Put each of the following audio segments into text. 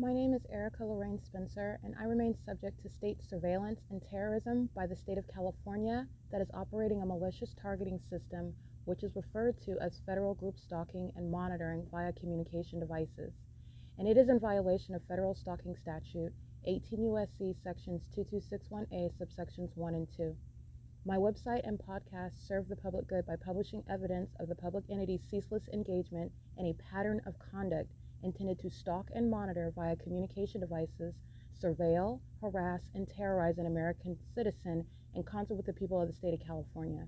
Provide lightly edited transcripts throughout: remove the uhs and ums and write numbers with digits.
My name is Erica Lorraine Spencer, and I remain subject to state surveillance and terrorism by the state of California that is operating a malicious targeting system, which is referred to as federal group stalking and monitoring via communication devices. And it is in violation of federal stalking statute 18 U.S.C. sections 2261A subsections 1 and 2. My website and podcast serve the public good by publishing evidence of the public entity's ceaseless engagement in a pattern of conduct intended to stalk and monitor via communication devices, surveil, harass, and terrorize an American citizen in concert with the people of the state of California.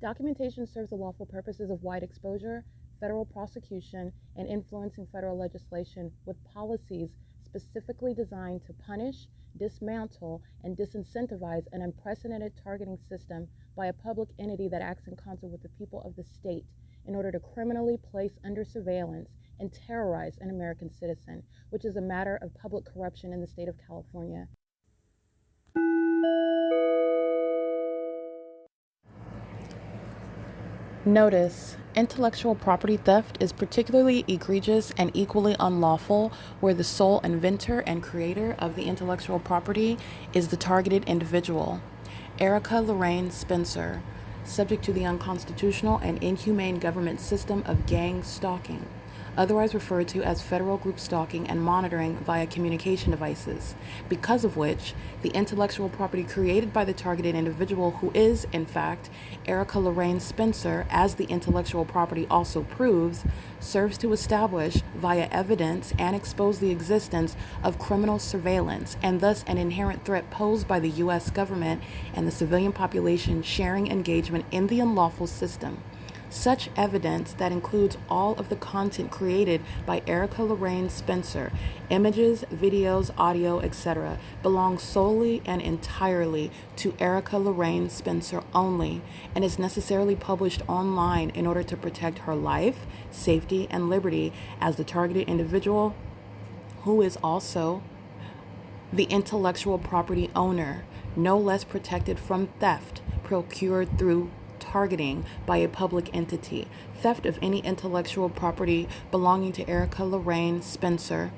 Documentation serves the lawful purposes of wide exposure, federal prosecution, and influencing federal legislation with policies specifically designed to punish, dismantle, and disincentivize an unprecedented targeting system by a public entity that acts in concert with the people of the state in order to criminally place under surveillance and terrorize an American citizen, which is a matter of public corruption in the state of California. Notice: intellectual property theft is particularly egregious and equally unlawful where the sole inventor and creator of the intellectual property is the targeted individual. Erica Lorraine Spencer, subject to the unconstitutional and inhumane government system of gang stalking, otherwise referred to as federal group stalking and monitoring via communication devices, because of which the intellectual property created by the targeted individual, who is, in fact, Erica Lorraine Spencer, as the intellectual property also proves, serves to establish via evidence and expose the existence of criminal surveillance and thus an inherent threat posed by the U.S. government and the civilian population sharing engagement in the unlawful system. Such evidence, that includes all of the content created by Erica Lorraine Spencer, images, videos, audio, etc., belongs solely and entirely to Erica Lorraine Spencer only, and is necessarily published online in order to protect her life, safety, and liberty as the targeted individual, who is also the intellectual property owner, no less protected from theft procured through targeting by a public entity. Theft of any intellectual property belonging to Erica Lorraine Spencer,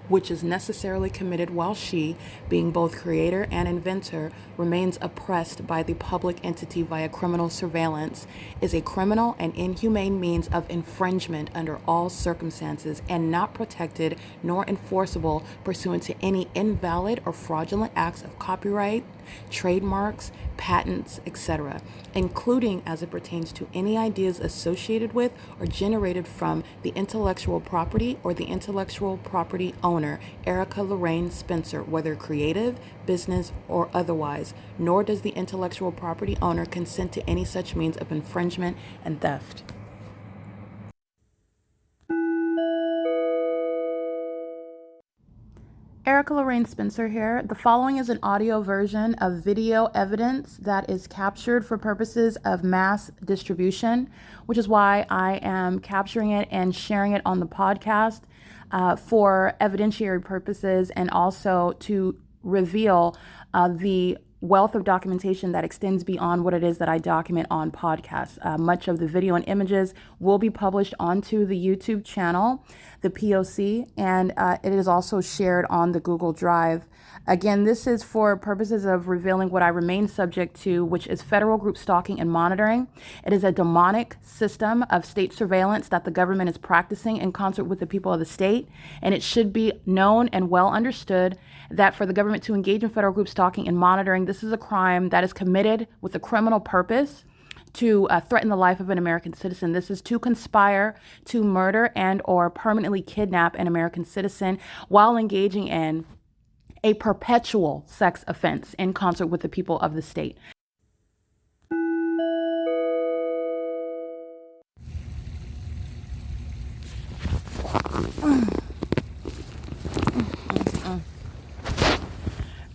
which is necessarily committed while she, being both creator and inventor, remains oppressed by the public entity via criminal surveillance, is a criminal and inhumane means of infringement under all circumstances and not protected nor enforceable pursuant to any invalid or fraudulent acts of copyright, trademarks, patents, etc., including as it pertains to any ideas associated with or generated from the intellectual property or the intellectual property owner, Erica Lorraine Spencer, whether creative, business, or otherwise, nor does the intellectual property owner consent to any such means of infringement and theft. Erica Lorraine Spencer here. The following is an audio version of video evidence that is captured for purposes of mass distribution, which is why I am capturing it and sharing it on the podcast for evidentiary purposes, and also to reveal the wealth of documentation that extends beyond what it is that I document on podcasts. Much of the video and images will be published onto the YouTube channel, the P.O.C, and it is also shared on the Google Drive. Again, this is for purposes of revealing what I remain subject to, which is federal group stalking and monitoring. It is a demonic system of state surveillance that the government is practicing in concert with the people of the state, and it should be known and well understood that for the government to engage in federal group stalking and monitoring, this is a crime that is committed with a criminal purpose to threaten the life of an American citizen. This is to conspire to murder and or permanently kidnap an American citizen while engaging in a perpetual sex offense in concert with the people of the state.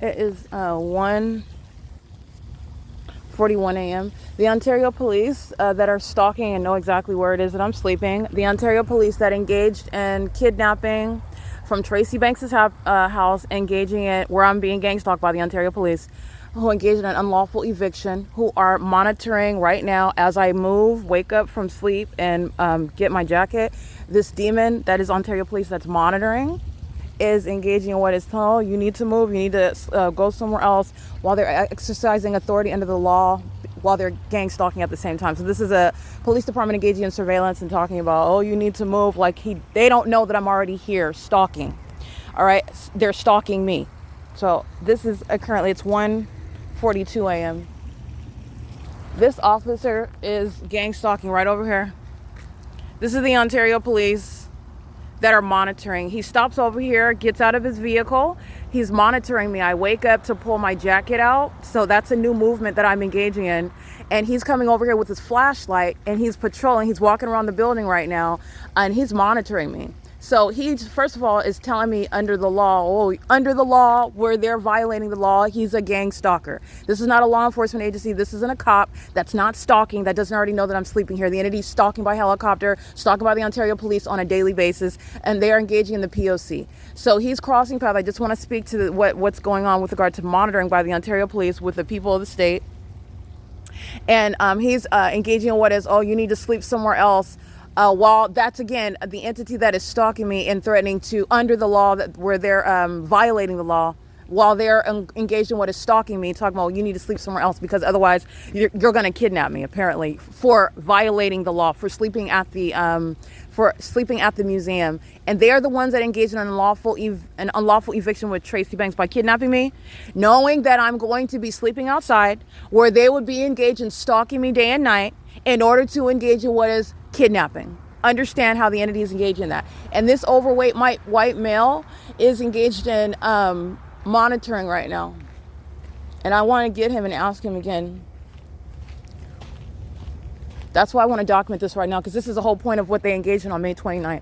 It is 1:41 a.m. The Ontario police that are stalking and know exactly where it is that I'm sleeping. The Ontario police that engaged in kidnapping from Tracy Banks' house, engaging in where I'm being gang stalked by the Ontario police, who engaged in an unlawful eviction, who are monitoring right now as I move, wake up from sleep, and get my jacket. This demon that is Ontario Police that's monitoring is engaging in what is told. You need to move. You need to go somewhere else while they're exercising authority under the law, while they're gang stalking at the same time. So this is a police department engaging in surveillance and talking about, oh, you need to move. Like they don't know that I'm already here stalking. All right, they're stalking me. So this is currently, it's 1:42 a.m. This officer is gang stalking right over here. This is the Ontario Police that are monitoring. He stops over here, gets out of his vehicle. He's monitoring me. I wake up to pull my jacket out. So that's a new movement that I'm engaging in. And he's coming over here with his flashlight and he's patrolling. He's walking around the building right now and he's monitoring me. So he, first of all, is telling me under the law, where they're violating the law, he's a gang stalker. This is not a law enforcement agency. This isn't a cop. That's not stalking. That doesn't already know that I'm sleeping here. The entity's stalking by helicopter, stalking by the Ontario Police on a daily basis, and they are engaging in the P.O.C. So he's crossing path. I just want to speak to what's going on with regard to monitoring by the Ontario Police with the people of the state. And he's engaging in what is, oh, you need to sleep somewhere else. While that's, again, the entity that is stalking me and threatening to, under the law, where they're violating the law, while they're engaged in what is stalking me, talking about, you need to sleep somewhere else because otherwise you're going to kidnap me, apparently, for violating the law, for sleeping at the museum. And they are the ones that engage in an unlawful eviction with Tracy Banks by kidnapping me, knowing that I'm going to be sleeping outside, where they would be engaged in stalking me day and night in order to engage in what is kidnapping. Understand how the entity is engaged in that. And this overweight white male is engaged in monitoring right now. And I want to get him and ask him again. That's why I want to document this right now, because this is the whole point of what they engaged in on May 29th.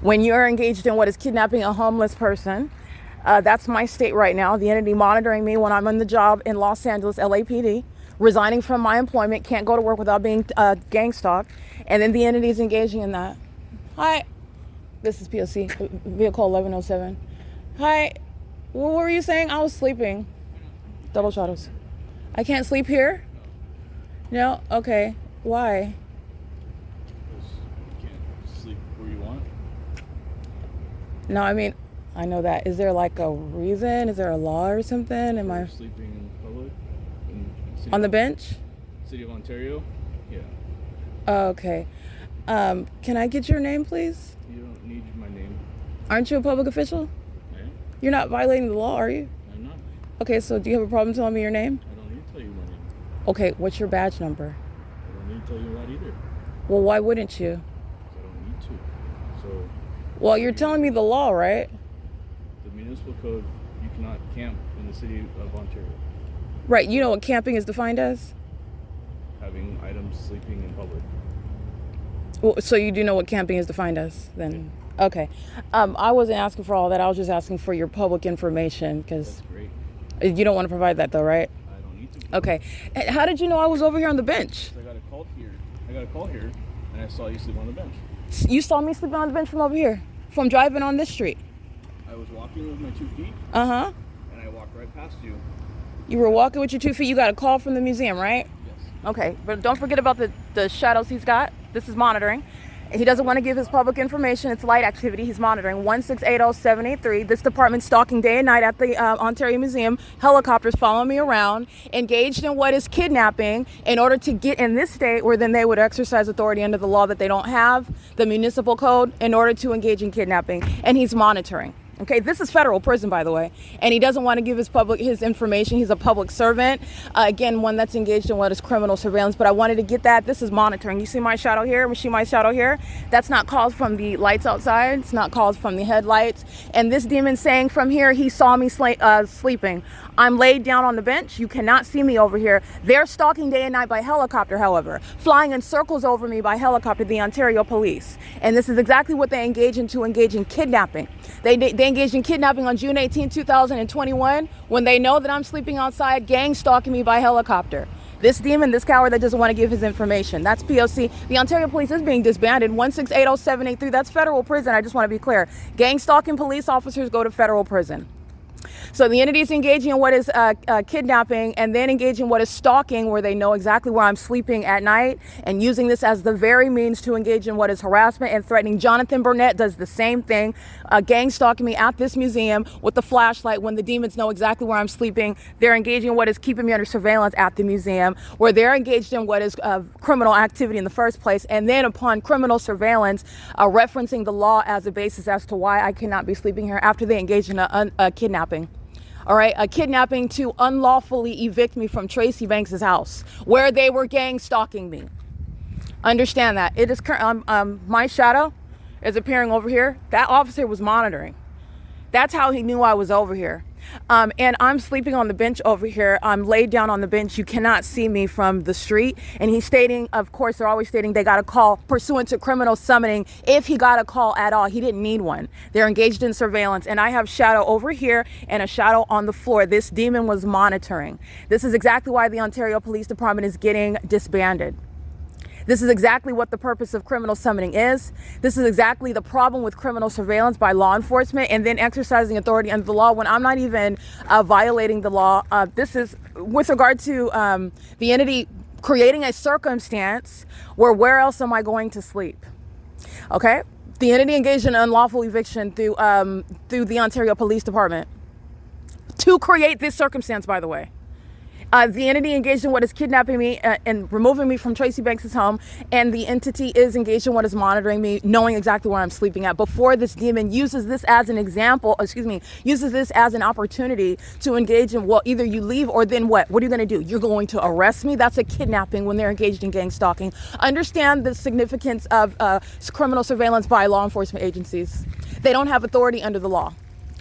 When you're engaged in what is kidnapping a homeless person, that's my state right now. The entity monitoring me when I'm on the job in Los Angeles, LAPD, resigning from my employment, can't go to work without being gang stalked, and then the entity is engaging in that. Hi, this is P.O.C, vehicle 1107. Hi, what were you saying? I was sleeping. Double shadows. I can't sleep here? No? Okay. Why? Because you can't sleep where you want. No, I mean, I know that. Is there like a reason? Is there a law or something? Am I sleeping in public? On the bench? City of Ontario? Yeah. Oh, okay. Can I get your name, please? You don't need my name. Aren't you a public official? I am. You're not violating the law, are you? I'm not. Okay, so do you have a problem telling me your name? I don't need to tell you my name. Okay, what's your badge number? I don't need to tell you that either. Well, why wouldn't you? I don't need to. So. Well, you're telling me the law, right? The municipal code, you cannot camp in the city of Ontario. Right, you know what camping is defined as? Having items sleeping in public. Well, so you do know what camping is defined as, then? Okay. I wasn't asking for all that. I was just asking for your public information, because you don't want to provide that, though, right? I don't need to. Okay. How did you know I was over here on the bench? I got a call here, and I saw you sleep on the bench. You saw me sleeping on the bench from over here, from driving on this street? I was walking with my 2 feet. Uh-huh. And I walked right past you. You were walking with your 2 feet. You got a call from the museum, right? Yes. Okay, but don't forget about the shadows he's got. This is monitoring. He doesn't want to give his public information. It's light activity. He's monitoring. 1680783. This department stalking day and night at the Ontario Museum. Helicopters following me around, engaged in what is kidnapping in order to get in this state where then they would exercise authority under the law that they don't have, the municipal code, in order to engage in kidnapping. And he's monitoring. Okay, this is federal prison, by the way, and he doesn't want to give his information. He's a public servant, again, one that's engaged in what is criminal surveillance. But I wanted to get that. This is monitoring. You see my shadow here? You see my shadow here? That's not caused from the lights outside. It's not caused from the headlights. And this demon saying from here, he saw me sleeping. I'm laid down on the bench. You cannot see me over here. They're stalking day and night by helicopter, however, flying in circles over me by helicopter, the Ontario Police. And this is exactly what they engage in kidnapping. They engaged in kidnapping on June 18, 2021, when they know that I'm sleeping outside, gang stalking me by helicopter. This demon, this coward that doesn't want to give his information. That's P.O.C. The Ontario Police is being disbanded. 1680783. That's federal prison. I just want to be clear. Gang stalking police officers go to federal prison. So the entity is engaging in what is kidnapping, and then engaging in what is stalking, where they know exactly where I'm sleeping at night, and using this as the very means to engage in what is harassment and threatening. Jonathan Burnett does the same thing, gang stalking me at this museum with the flashlight when the demons know exactly where I'm sleeping. They're engaging in what is keeping me under surveillance at the museum, where they're engaged in what is criminal activity in the first place, and then upon criminal surveillance, referencing the law as a basis as to why I cannot be sleeping here after they engage in a kidnapping. All right, a kidnapping to unlawfully evict me from Tracy Banks's house, where they were gang stalking me. Understand that. It is my shadow is appearing over here. That officer was monitoring. That's how he knew I was over here. And I'm sleeping on the bench over here. I'm laid down on the bench. You cannot see me from the street. And he's stating, of course, they're always stating they got a call pursuant to criminal summoning. If he got a call at all, he didn't need one. They're engaged in surveillance. And I have shadow over here and a shadow on the floor. This demon was monitoring. This is exactly why the Ontario Police Department is getting disbanded. This is exactly what the purpose of criminal summoning is. This is exactly the problem with criminal surveillance by law enforcement and then exercising authority under the law when I'm not even violating the law. This is with regard to the entity creating a circumstance where else am I going to sleep? Okay? The entity engaged in unlawful eviction through the Ontario Police Department to create this circumstance, by the way. The entity engaged in what is kidnapping me and removing me from Tracy Banks' home, and the entity is engaged in what is monitoring me, knowing exactly where I'm sleeping at. Before this demon uses this as an example, uses this as an opportunity to engage in, well, either you leave or then what? What are you going to do? You're going to arrest me? That's a kidnapping when they're engaged in gang stalking. Understand the significance of criminal surveillance by law enforcement agencies. They don't have authority under the law.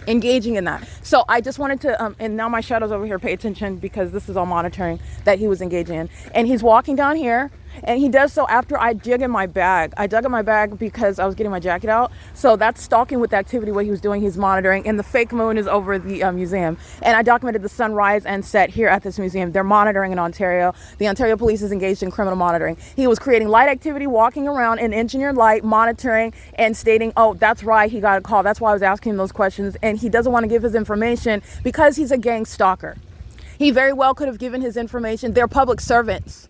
Engaging in that. So I just wanted to, and now my shadow's over here, pay attention because this is all monitoring that he was engaging in. And he's walking down here, and he does so after I dug in my bag. I dug in my bag because I was getting my jacket out. So that's stalking with activity, what he was doing. He's monitoring, and the fake moon is over the museum. And I documented the sunrise and set here at this museum. They're monitoring in Ontario. The Ontario Police is engaged in criminal monitoring. He was creating light activity, walking around in engineered light, monitoring and stating, oh, that's right, he got a call. That's why I was asking him those questions. And he doesn't want to give his information because he's a gang stalker. He very well could have given his information. They're public servants.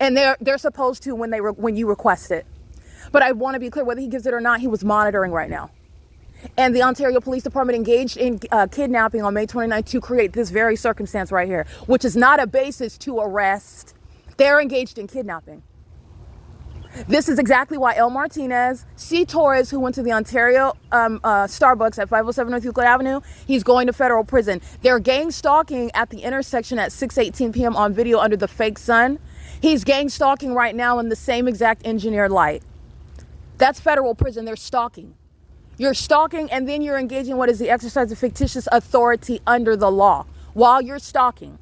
And they're supposed to when you request it. But I want to be clear, whether he gives it or not, he was monitoring right now. And the Ontario Police Department engaged in kidnapping on May 29th to create this very circumstance right here, which is not a basis to arrest. They're engaged in kidnapping. This is exactly why El Martinez, C. Torres, who went to the Ontario Starbucks at 507 North Euclid Avenue, he's going to federal prison. They're gang stalking at the intersection at 6:18 p.m. on video under the fake sun. He's gang stalking right now in the same exact engineered light. That's federal prison. They're stalking. You're stalking, and then you're engaging in what is the exercise of fictitious authority under the law while you're stalking.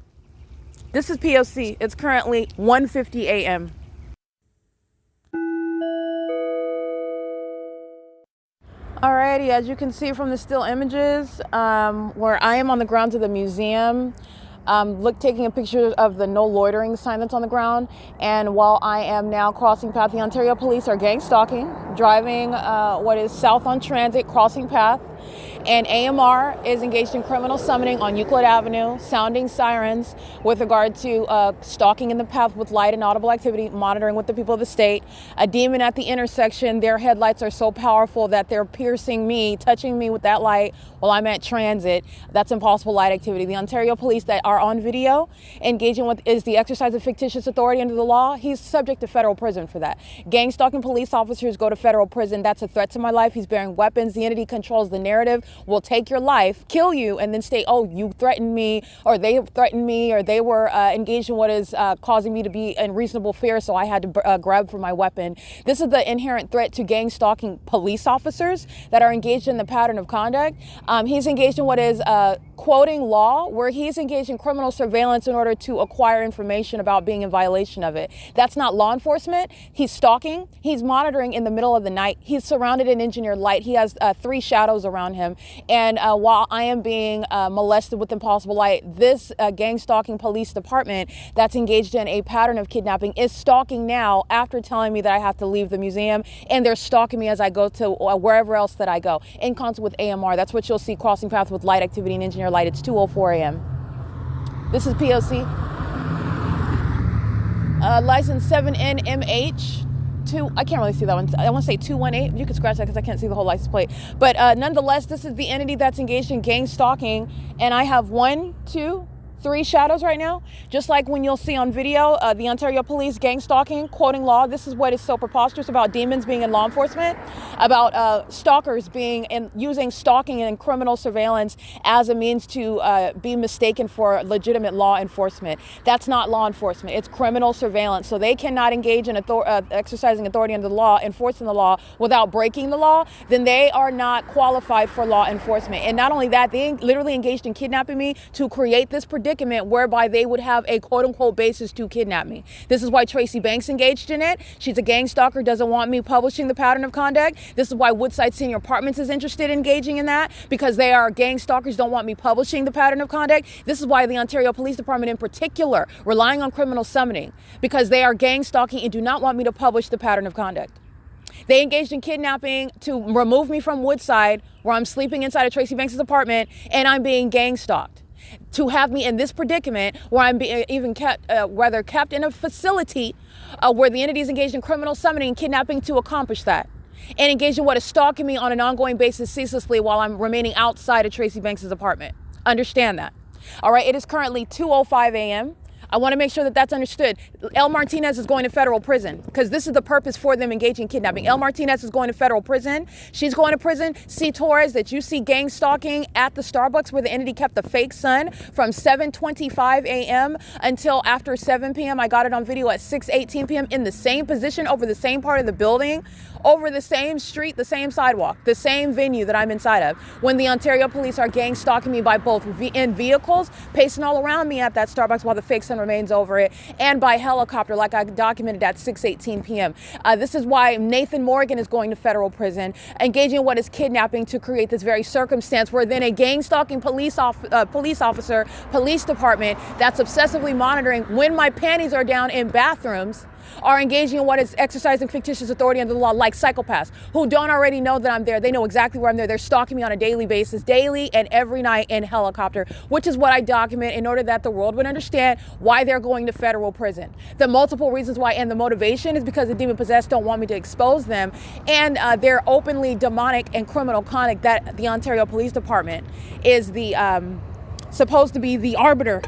This is P.O.C. It's currently 1:50 a.m. Alrighty, as you can see from the still images, where I am on the grounds of the museum, taking a picture of the no loitering sign that's on the ground. And while I am now crossing path, the Ontario Police are gang stalking, driving what is south on Transit, crossing path. And AMR is engaged in criminal summoning on Euclid Avenue, sounding sirens with regard to stalking in the path with light and audible activity, monitoring with the people of the state. A demon at the intersection, their headlights are so powerful that they're piercing me, touching me with that light while I'm at transit. That's impossible light activity. The Ontario Police that are on video engaging with is the exercise of fictitious authority under the law. He's subject to federal prison for that. Gang stalking police officers go to federal prison. That's a threat to my life. He's bearing weapons. The entity controls the narrative, will take your life, kill you, and then state, oh, you threatened me, or they threatened me, or they were engaged in what is causing me to be in reasonable fear, so I had to grab for my weapon. This is the inherent threat to gang stalking police officers that are engaged in the pattern of conduct. He's engaged in what is quoting law, where he's engaged in criminal surveillance in order to acquire information about being in violation of it. That's not law enforcement. He's stalking. He's monitoring in the middle of the night. He's surrounded in engineered light. He has 3 shadows around him. And while I am being molested with impossible light, this gang stalking police department that's engaged in a pattern of kidnapping is stalking now after telling me that I have to leave the museum, and they're stalking me as I go to wherever else that I go, in concert with AMR. That's what you'll see crossing paths with light activity and engineer light. It's 2:04 a.m. This is P.O.C. License 7NMH. I can't really see that one. I want to say 218. You can scratch that because I can't see the whole license plate. But nonetheless, this is the entity that's engaged in gang stalking, and I have 1, 2, 3 shadows right now. Just like when you'll see on video, the Ontario Police gang stalking, quoting law. This is what is so preposterous about demons being in law enforcement, about stalkers using stalking and criminal surveillance as a means to be mistaken for legitimate law enforcement. That's not law enforcement. It's criminal surveillance. So they cannot engage in exercising authority under the law, enforcing the law without breaking the law. Then they are not qualified for law enforcement. And not only that, they literally engaged in kidnapping me to create this predicament whereby they would have a quote-unquote basis to kidnap me. This is why Tracy Banks engaged in it. She's a gang stalker, doesn't want me publishing the pattern of conduct. This is why Woodside Senior Apartments is interested in engaging in that, because they are gang stalkers, don't want me publishing the pattern of conduct. This is why the Ontario Police Department in particular, relying on criminal summoning, because they are gang stalking and do not want me to publish the pattern of conduct. They engaged in kidnapping to remove me from Woodside, where I'm sleeping inside of Tracy Banks' apartment, and I'm being gang stalked, to have me in this predicament where I'm even kept in a facility where the entity is engaged in criminal summoning and kidnapping to accomplish that, and engaged in what is stalking me on an ongoing basis ceaselessly while I'm remaining outside of Tracy Banks' apartment. Understand that. All right, it is currently 2:05 a.m. I want to make sure that that's understood. El Martinez is going to federal prison because this is the purpose for them engaging in kidnapping. El Martinez is going to federal prison. She's going to prison. C. Torres, that you see gang stalking at the Starbucks where the entity kept the fake sun from 7:25 a.m. until after 7 p.m. I got it on video at 6:18 p.m. in the same position over the same part of the building, over the same street, the same sidewalk, the same venue that I'm inside of, when the Ontario police are gang stalking me by both in vehicles, pacing all around me at that Starbucks while the fake sun remains over it, and by helicopter like I documented at 6:18 p.m. This is why Nathan Morgan is going to federal prison, engaging in what is kidnapping to create this very circumstance where then a gang stalking police officer, police department that's obsessively monitoring when my panties are down in bathrooms are engaging in what is exercising fictitious authority under the law, like psychopaths who don't already know that I'm there. They know exactly where I'm there. They're stalking me on a daily basis, daily and every night in helicopter, which is what I document in order that the world would understand why they're going to federal prison. The multiple reasons why and the motivation is because the demon-possessed don't want me to expose them, and their openly demonic and criminal conduct that the Ontario Police Department is the supposed to be the arbiter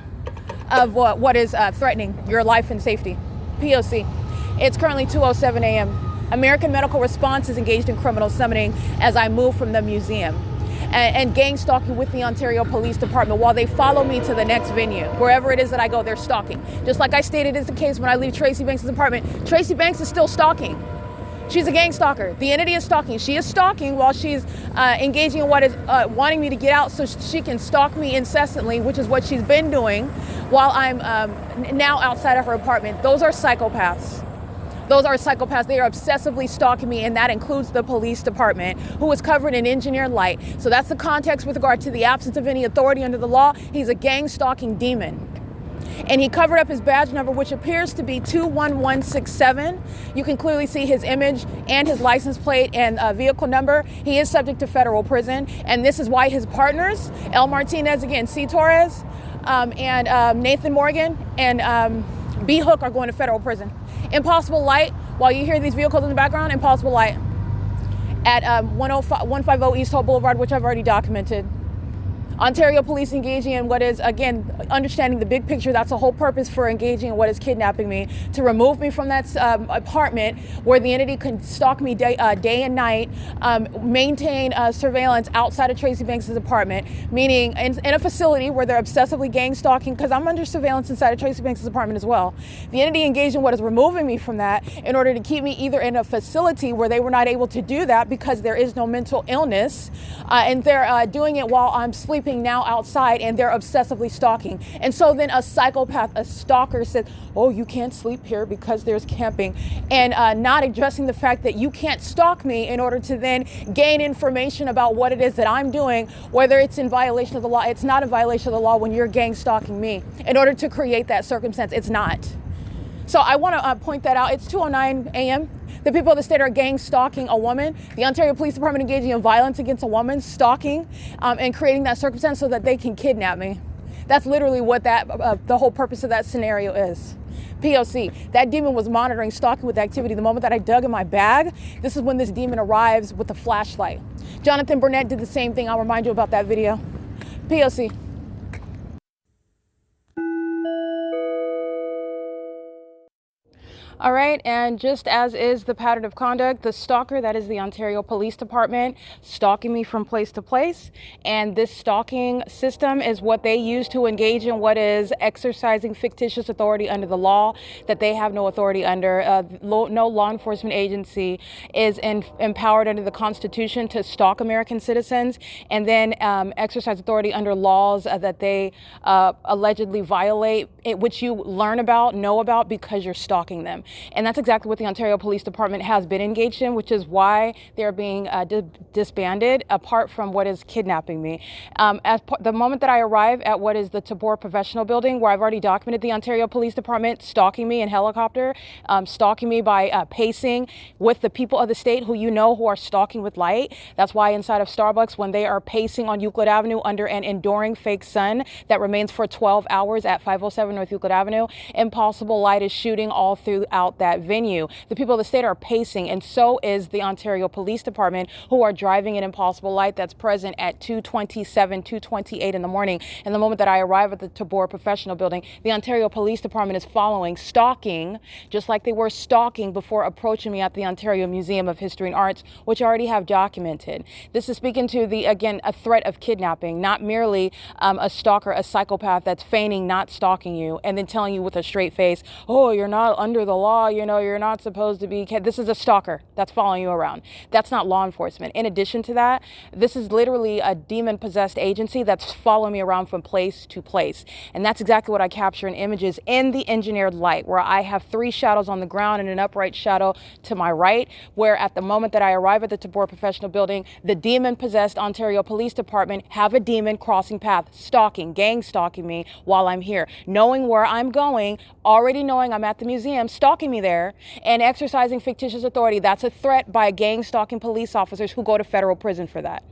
of what is threatening your life and safety. P.O.C. It's currently 2:07 a.m. American Medical Response is engaged in criminal summoning as I move from the museum and gang stalking with the Ontario Police Department while they follow me to the next venue. Wherever it is that I go, they're stalking. Just like I stated is the case when I leave Tracy Banks' apartment. Tracy Banks is still stalking. She's a gang stalker. The entity is stalking. She is stalking while she's engaging in what is wanting me to get out so she can stalk me incessantly, which is what she's been doing while I'm now outside of her apartment. Those are psychopaths. Those are psychopaths. They are obsessively stalking me, and that includes the police department, who is covered in engineered light. So that's the context with regard to the absence of any authority under the law. He's a gang stalking demon. And he covered up his badge number, which appears to be 21167. You can clearly see his image and his license plate and vehicle number. He is subject to federal prison. And this is why his partners, El Martinez, again, C. Torres, and Nathan Morgan, and B. Hook are going to federal prison. Impossible Light, while you hear these vehicles in the background, Impossible Light at 150 East Hope Boulevard, which I've already documented. Ontario police engaging in what is, again, understanding the big picture. That's the whole purpose for engaging in what is kidnapping me, to remove me from that apartment where the entity can stalk me day and night, maintain surveillance outside of Tracy Banks' apartment, meaning in a facility where they're obsessively gang stalking, because I'm under surveillance inside of Tracy Banks' apartment as well. The entity engaged in what is removing me from that in order to keep me either in a facility where they were not able to do that because there is no mental illness, and they're doing it while I'm sleeping sleeping now outside and they're obsessively stalking. And so then a psychopath, a stalker says, oh, you can't sleep here because there's camping, and not addressing the fact that you can't stalk me in order to then gain information about what it is that I'm doing, whether it's in violation of the law. It's not a violation of the law when you're gang stalking me in order to create that circumstance. It's not. So I want to point that out. It's 2:09 a.m. The people of the state are gang stalking a woman. The Ontario Police Department engaging in violence against a woman, stalking, and creating that circumstance so that they can kidnap me. That's literally what the whole purpose of that scenario is. P.O.C. That demon was monitoring stalking with activity. The moment that I dug in my bag, this is when this demon arrives with a flashlight. Jonathan Burnett did the same thing. I'll remind you about that video. P.O.C. All right, and just as is the pattern of conduct, the stalker, that is the Ontario Police Department, stalking me from place to place. And this stalking system is what they use to engage in what is exercising fictitious authority under the law that they have no authority under. No law enforcement agency is empowered under the Constitution to stalk American citizens and then exercise authority under laws that they allegedly violate, which you learn about, know about, because you're stalking them. And that's exactly what the Ontario Police Department has been engaged in, which is why they're being disbanded, apart from what is kidnapping me. The moment that I arrive at what is the TABOR Professional Building, where I've already documented the Ontario Police Department stalking me in helicopter, stalking me by pacing with the people of the state who who are stalking with light. That's why inside of Starbucks, when they are pacing on Euclid Avenue under an enduring fake sun that remains for 12 hours at 507 North Euclid Avenue, impossible light is shooting all throughout that venue. The people of the state are pacing, and so is the Ontario Police Department, who are driving an impossible light that's present at 2:27, 2:28 in the morning. And the moment that I arrive at the TABOR Professional Building, the Ontario Police Department is following, stalking, just like they were stalking before approaching me at the Ontario Museum of History and Arts, which I already have documented. This is speaking to a threat of kidnapping, not merely a stalker, a psychopath that's feigning not stalking you and then telling you with a straight face, oh, you're not under the law, you're not supposed to be. This is a stalker that's following you around. That's not law enforcement. In addition to that, this is literally a demon-possessed agency that's following me around from place to place. And that's exactly what I capture in images in the engineered light, where I have 3 shadows on the ground and an upright shadow to my right, where at the moment that I arrive at the TABOR Professional Building, the demon-possessed Ontario Police Department have a demon crossing path, stalking, gang stalking me while I'm here, knowing where I'm going, already knowing I'm at the museum, stalking me there, and exercising fictitious authority. That's a threat by gang stalking police officers who go to federal prison for that.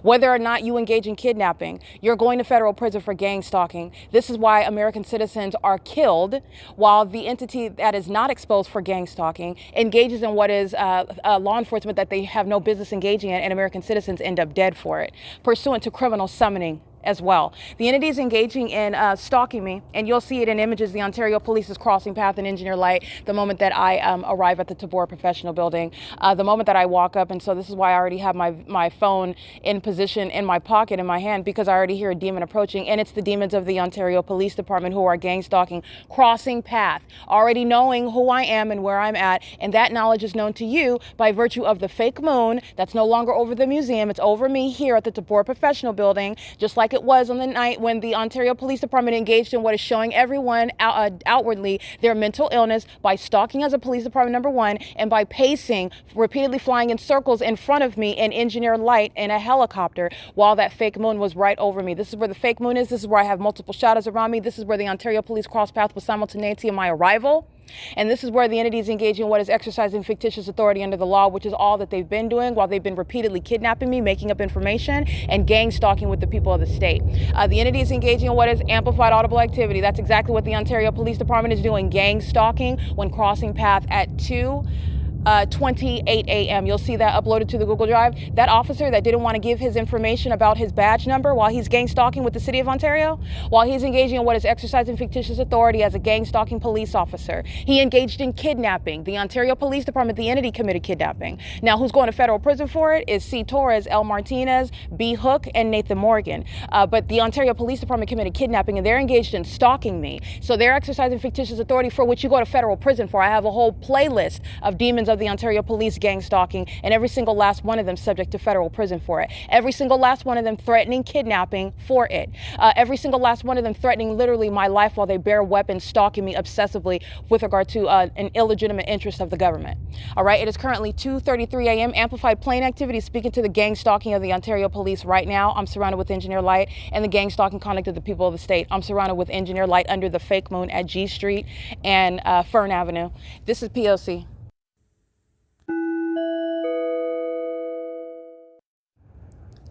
Whether or not you engage in kidnapping, you're going to federal prison for gang stalking. This is why American citizens are killed, while the entity that is not exposed for gang stalking engages in what is law enforcement that they have no business engaging in, and American citizens end up dead for it, pursuant to criminal summoning as well. The entities engaging in stalking me, and you'll see it in images, the Ontario Police is crossing path in engineer light the moment that I arrive at the TABOR Professional Building, the moment that I walk up. And so this is why I already have my phone in position in my pocket, in my hand, because I already hear a demon approaching, and it's the demons of the Ontario Police Department who are gang stalking, crossing path, already knowing who I am and where I'm at. And that knowledge is known to you by virtue of the fake moon that's no longer over the museum. It's over me here at the TABOR Professional Building, just like it was on the night when the Ontario Police Department engaged in what is showing everyone outwardly their mental illness by stalking as a police department, number one, and by pacing, repeatedly flying in circles in front of me in engineered light in a helicopter while that fake moon was right over me. This is where the fake moon is. This is where I have multiple shadows around me. This is where the Ontario Police cross path with simultaneity of my arrival. And this is where the entities engaging in what is exercising fictitious authority under the law, which is all that they've been doing while they've been repeatedly kidnapping me, making up information, and gang stalking with the people of the state. The entities engaging in what is amplified audible activity. That's exactly what the Ontario Police Department is doing, gang stalking when crossing path at 2:28 a.m. You'll see that uploaded to the Google Drive. That officer that didn't want to give his information about his badge number while he's gang stalking with the city of Ontario, while he's engaging in what is exercising fictitious authority as a gang stalking police officer. He engaged in kidnapping. The Ontario Police Department, the entity, committed kidnapping. Now, who's going to federal prison for it is C. Torres, L. Martinez, B. Hook, and Nathan Morgan. But the Ontario Police Department committed kidnapping, and they're engaged in stalking me. So they're exercising fictitious authority for which you go to federal prison for. I have a whole playlist of demons of the Ontario Police gang stalking, and every single last one of them subject to federal prison for it. Every single last one of them threatening kidnapping for it. Every single last one of them threatening literally my life while they bear weapons, stalking me obsessively with regard to an illegitimate interest of the government. All right, it is currently 2:33 a.m. Amplified plane activity speaking to the gang stalking of the Ontario Police right now. I'm surrounded with engineer light and the gang stalking conduct of the people of the state. I'm surrounded with engineer light under the fake moon at G Street and Fern Avenue. This is P.O.C.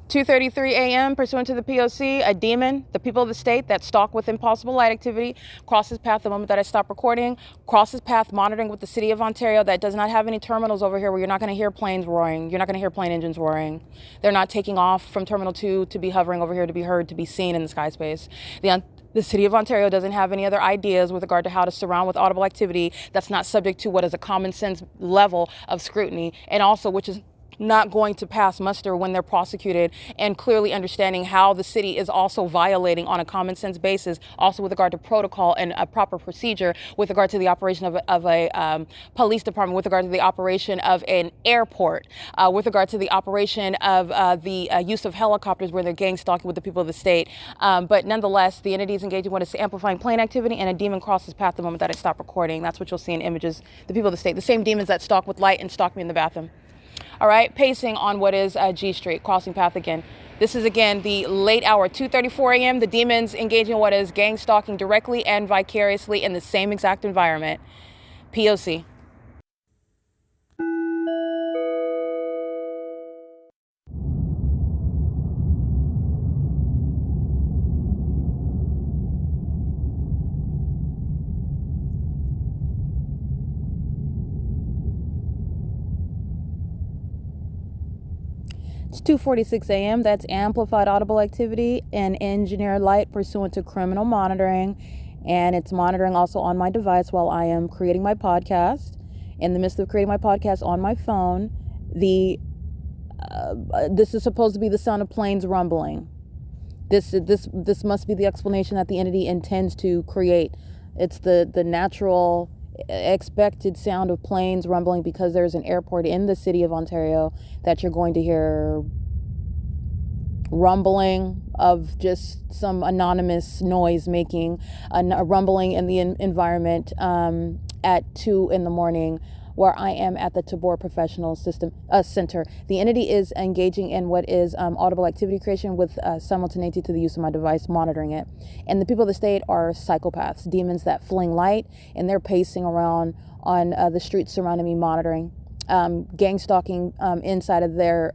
2:33 a.m. pursuant to the P.O.C. A demon, the people of the state that stalk with impossible light activity, crosses path the moment that I stop recording, crosses path monitoring with the city of Ontario that does not have any terminals over here where you're not going to hear planes roaring. You're not going to hear plane engines roaring. They're not taking off from Terminal 2 to be hovering over here to be heard, to be seen in the sky space. The city of Ontario doesn't have any other ideas with regard to how to surround with audible activity that's not subject to what is a common sense level of scrutiny, and also which is not going to pass muster when they're prosecuted, and clearly understanding how the city is also violating on a common sense basis, also with regard to protocol and a proper procedure with regard to the operation of a police department, with regard to the operation of an airport, with regard to the operation of the use of helicopters where they're gang stalking with the people of the state. But nonetheless, the entity is engaging in what is amplifying plane activity, and a demon crosses path the moment that I stop recording. That's what you'll see in images. The people of the state, the same demons that stalk with light and stalk me in the bathroom. All right, pacing on what is G Street, crossing path again. This is again the late hour, 2:34 a.m. The demons engaging in what is gang stalking directly and vicariously in the same exact environment. P.O.C. It's 2:46 a.m. That's amplified audible activity and engineer light pursuant to criminal monitoring. And it's monitoring also on my device while I am creating my podcast. In the midst of creating my podcast on my phone, this is supposed to be the sound of planes rumbling. This must be the explanation that the entity intends to create. It's the natural expected sound of planes rumbling because there's an airport in the city of Ontario that you're going to hear rumbling of just some anonymous noise making, a rumbling in the environment at 2 in the morning, where I am at the TABOR Professional System Center. The entity is engaging in what is audible activity creation with simultaneity to the use of my device, monitoring it. And the people of the state are psychopaths, demons that fling light, and they're pacing around on the streets surrounding me, monitoring, gang stalking inside of their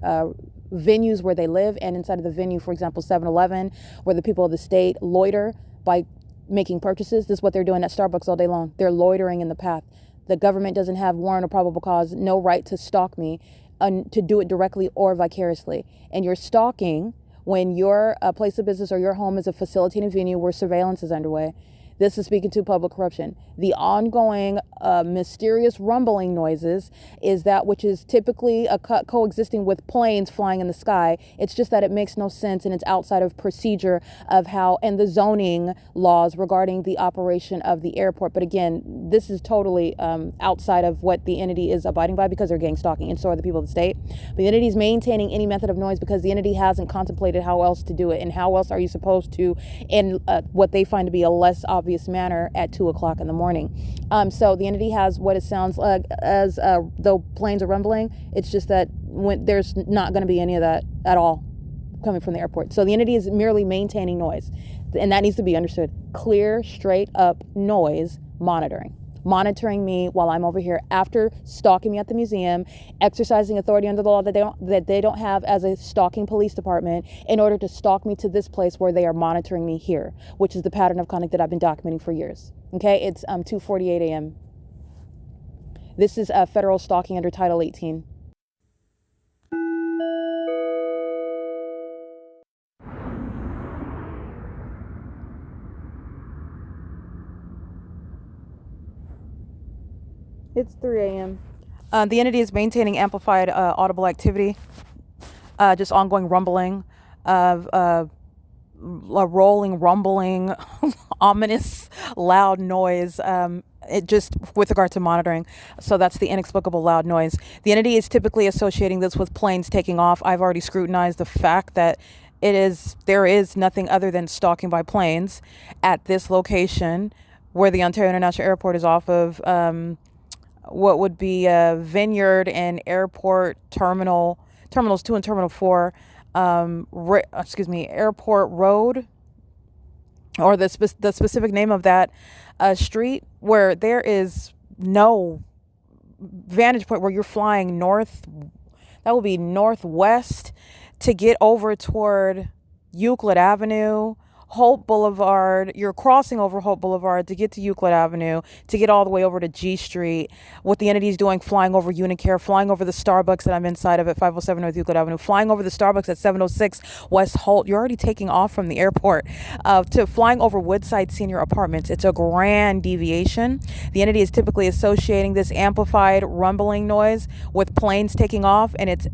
venues where they live, and inside of the venue, for example, 7-Eleven, where the people of the state loiter by making purchases. This is what they're doing at Starbucks all day long. They're loitering in the path. The government doesn't have warrant or probable cause, no right to stalk me, to do it directly or vicariously. And you're stalking when your place of business or your home is a facilitating venue where surveillance is underway. This is speaking to public corruption. The ongoing mysterious rumbling noises is that which is typically coexisting with planes flying in the sky. It's just that it makes no sense, and it's outside of procedure of how, and the zoning laws regarding the operation of the airport. But again, this is totally outside of what the entity is abiding by, because they're gang stalking, and so are the people of the state. But the entity is maintaining any method of noise because the entity hasn't contemplated how else to do it, and how else are you supposed to, in what they find to be a less obvious manner at 2 o'clock in the morning. So the entity has what it sounds like as though planes are rumbling. It's just that when there's not going to be any of that at all coming from the airport. So the entity is merely maintaining noise, and that needs to be understood. Clear, straight up noise monitoring me while I'm over here, after stalking me at the museum, exercising authority under the law that they don't have as a stalking police department, in order to stalk me to this place where they are monitoring me here, which is the pattern of conduct that I've been documenting for years. Okay, it's 2:48 a.m. This is federal stalking under Title 18. It's 3 a.m. The entity is maintaining amplified audible activity, just ongoing rumbling of a rolling, rumbling, ominous, loud noise it just with regard to monitoring. So that's the inexplicable loud noise. The entity is typically associating this with planes taking off. I've already scrutinized the fact that there is nothing other than stalking by planes at this location where the Ontario International Airport is off of what would be Vineyard and Airport Terminals 2 and Terminal 4, Airport Road, or the specific name of that street, where there is no vantage point where you're flying north. That would be northwest to get over toward Euclid Avenue, Holt Boulevard. You're crossing over Holt Boulevard to get to Euclid Avenue, to get all the way over to G Street. What the entity is doing, flying over Unicare, flying over the Starbucks that I'm inside of at 507 North Euclid Avenue, flying over the Starbucks at 706 West Holt. You're already taking off from the airport, to flying over Woodside Senior Apartments. It's a grand deviation. The entity is typically associating this amplified rumbling noise with planes taking off, and it's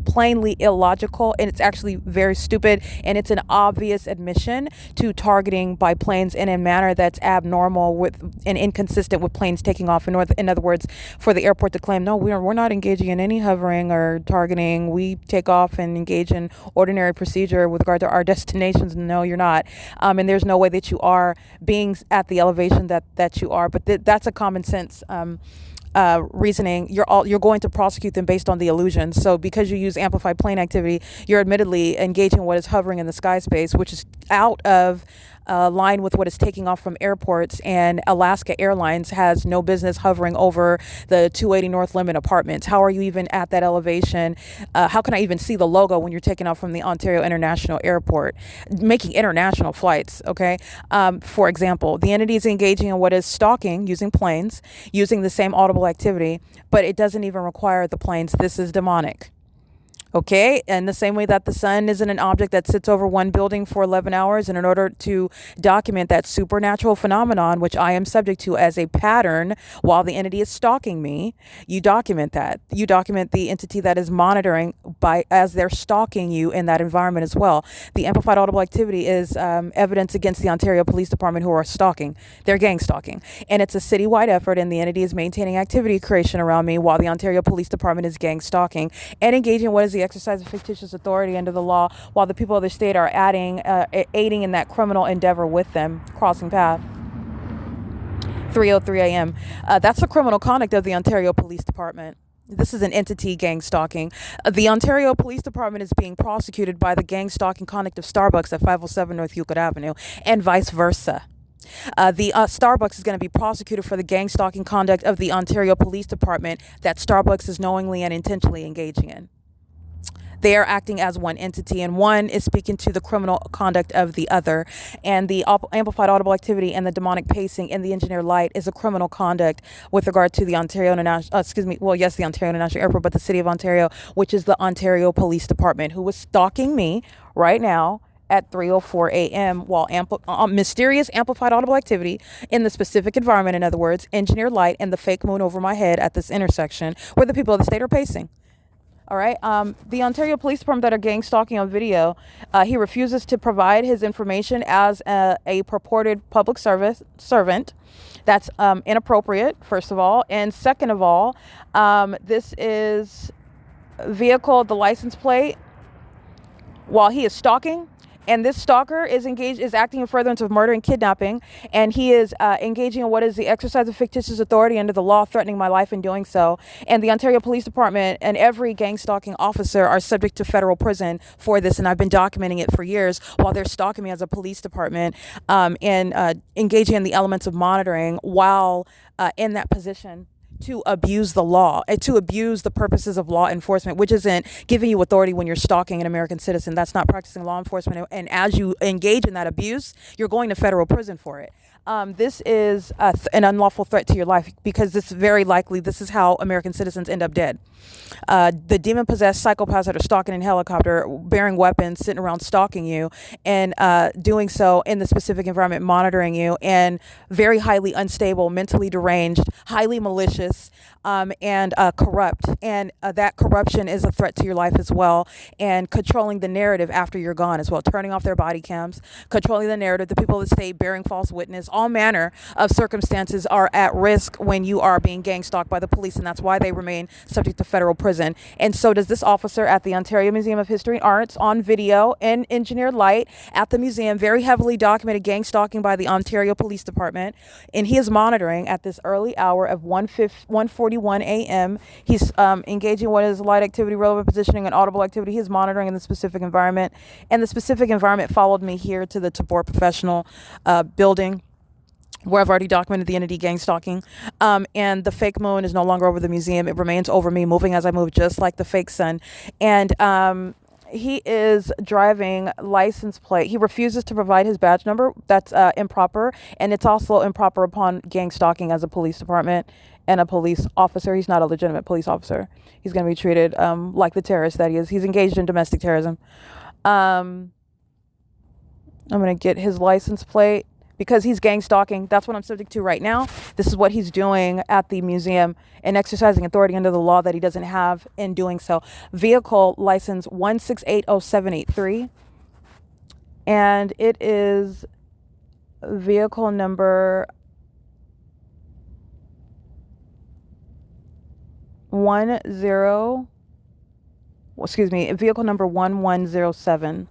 plainly illogical, and it's actually very stupid, and it's an obvious admission to targeting by planes in a manner that's abnormal with and inconsistent with planes taking off. In other words, for the airport to claim, no, we're not engaging in any hovering or targeting, we take off and engage in ordinary procedure with regard to our destinations. No, you're not, and there's no way that you are being at the elevation that you are. But that's a common sense reasoning. You're going to prosecute them based on the illusion. So because you use amplified plane activity, you're admittedly engaging in what is hovering in the sky space, which is out of line with what is taking off from airports, and Alaska Airlines has no business hovering over the 280 North Limit Apartments. How are you even at that elevation? How can I even see the logo when you're taking off from the Ontario International Airport, making international flights? Okay. For example, the entity is engaging in what is stalking using planes, using the same audible activity, but it doesn't even require the planes. This is demonic. Okay, and the same way that the sun isn't an object that sits over one building for 11 hours, and in order to document that supernatural phenomenon, which I am subject to as a pattern while the entity is stalking me, you document that. You document the entity that is monitoring as they're stalking you in that environment as well. The amplified audible activity is evidence against the Ontario Police Department, who are stalking. They're gang stalking. And it's a citywide effort, and the entity is maintaining activity creation around me while the Ontario Police Department is gang stalking and engaging in what is the exercise of fictitious authority under the law, while the people of the state are aiding in that criminal endeavor with them, crossing path. 3:03 a.m. That's the criminal conduct of the Ontario Police Department. This is an entity gang stalking. The Ontario Police Department is being prosecuted by the gang stalking conduct of Starbucks at 507 North Euclid Avenue, and vice versa. The Starbucks is going to be prosecuted for the gang stalking conduct of the Ontario Police Department that Starbucks is knowingly and intentionally engaging in. They are acting as one entity, and one is speaking to the criminal conduct of the other. And the amplified audible activity and the demonic pacing in the engineer light is a criminal conduct with regard to the Ontario International, the Ontario International Airport, but the City of Ontario, which is the Ontario Police Department, who was stalking me right now at 3:04 a.m. while mysterious amplified audible activity in the specific environment, in other words, engineer light and the fake moon over my head at this intersection where the people of the state are pacing. All right. The Ontario Police Department that are gang stalking on video, he refuses to provide his information as a purported public servant. That's inappropriate, first of all. And second of all, this is vehicle, the license plate, while he is stalking. And this stalker is acting in furtherance of murder and kidnapping, and he is engaging in what is the exercise of fictitious authority under the law, threatening my life in doing so. And the Ontario Police Department and every gang stalking officer are subject to federal prison for this, and I've been documenting it for years while they're stalking me as a police department, and engaging in the elements of monitoring while in that position to abuse the law, to abuse the purposes of law enforcement, which isn't giving you authority when you're stalking an American citizen. That's not practicing law enforcement. And as you engage in that abuse, you're going to federal prison for it. This is an unlawful threat to your life, because this is how American citizens end up dead. The demon-possessed psychopaths that are stalking in helicopter, bearing weapons, sitting around stalking you, and doing so in the specific environment, monitoring you, and very highly unstable, mentally deranged, highly malicious, and corrupt. And that corruption is a threat to your life as well, and controlling the narrative after you're gone as well, turning off their body cams, controlling the narrative, the people of the state bearing false witness, all manner of circumstances are at risk when you are being gang stalked by the police, and that's why they remain subject to federal prison. And so does this officer at the Ontario Museum of History and Arts, on video in engineered light at the museum, very heavily documented gang stalking by the Ontario Police Department. And he is monitoring at this early hour of 1:41 a.m. He's engaging what is light activity, relevant positioning, and audible activity. He is monitoring in the specific environment. And the specific environment followed me here to the TABOR professional building, where I've already documented the entity gang stalking. And the fake moon is no longer over the museum. It remains over me, moving as I move, just like the fake sun. And he is driving license plate. He refuses to provide his badge number. That's improper. And it's also improper upon gang stalking as a police department and a police officer. He's not a legitimate police officer. He's going to be treated like the terrorist that he is. He's engaged in domestic terrorism. I'm going to get his license plate because he's gang stalking. That's what I'm subject to right now. This is what he's doing at the museum and exercising authority under the law that he doesn't have in doing so. Vehicle license 1680783. And it is vehicle number vehicle number 1107.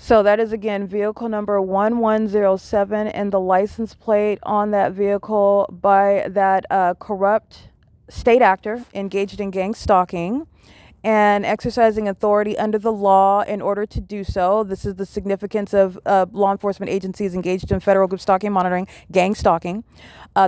So that is, again, vehicle number 1107, and the license plate on that vehicle by that corrupt state actor engaged in gang stalking and exercising authority under the law in order to do so. This is the significance of law enforcement agencies engaged in federal group stalking, monitoring, gang stalking.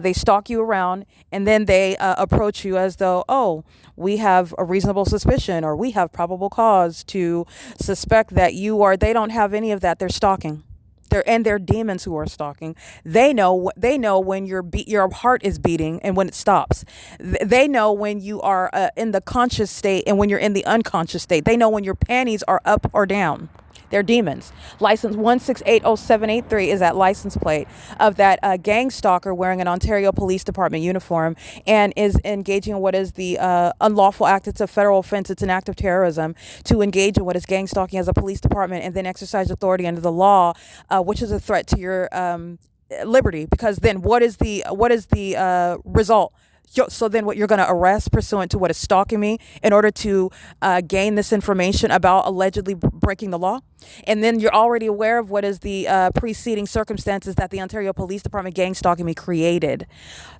They stalk you around, and then they approach you as though, oh, we have a reasonable suspicion, or we have probable cause to suspect that you are. They don't have any of that. They're stalking. They're demons who are stalking. They know when your heart is beating and when it stops. They know when you are in the conscious state and when you're in the unconscious state. They know when your panties are up or down. They're demons. License 1680783 is that license plate of that gang stalker wearing an Ontario Police Department uniform and is engaging in what is the unlawful act. It's a federal offense. It's an act of terrorism to engage in what is gang stalking as a police department and then exercise authority under the law, which is a threat to your liberty. Because then what is the result? So then what, you're going to arrest pursuant to what is stalking me in order to gain this information about allegedly breaking the law. And then you're already aware of what is the preceding circumstances that the Ontario Police Department gang stalking me created.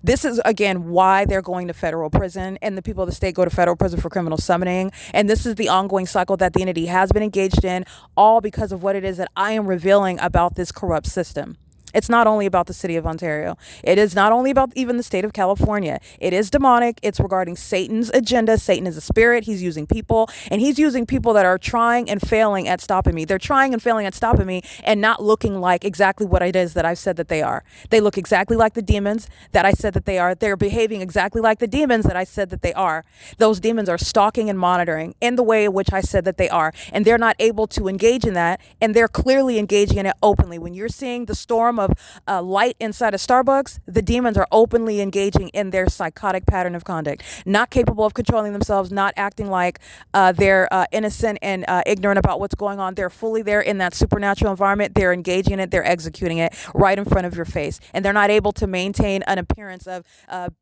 This is, again, why they're going to federal prison, and the people of the state go to federal prison for criminal summoning. And this is the ongoing cycle that the entity has been engaged in, all because of what it is that I am revealing about this corrupt system. It's not only about the city of Ontario. It is not only about even the state of California. It is demonic. It's regarding Satan's agenda. Satan is a spirit. He's using people, and he's using people that are trying and failing at stopping me. They're trying and failing at stopping me and not looking like exactly what it is that I've said that they are. They look exactly like the demons that I said that they are. They're behaving exactly like the demons that I said that they are. Those demons are stalking and monitoring in the way in which I said that they are, and they're not able to engage in that, and they're clearly engaging in it openly. When you're seeing the storm of light inside of Starbucks, the demons are openly engaging in their psychotic pattern of conduct, not capable of controlling themselves, not acting like they're innocent and ignorant about what's going on. They're fully there in that supernatural environment. They're engaging in it. They're executing it right in front of your face. And they're not able to maintain an appearance of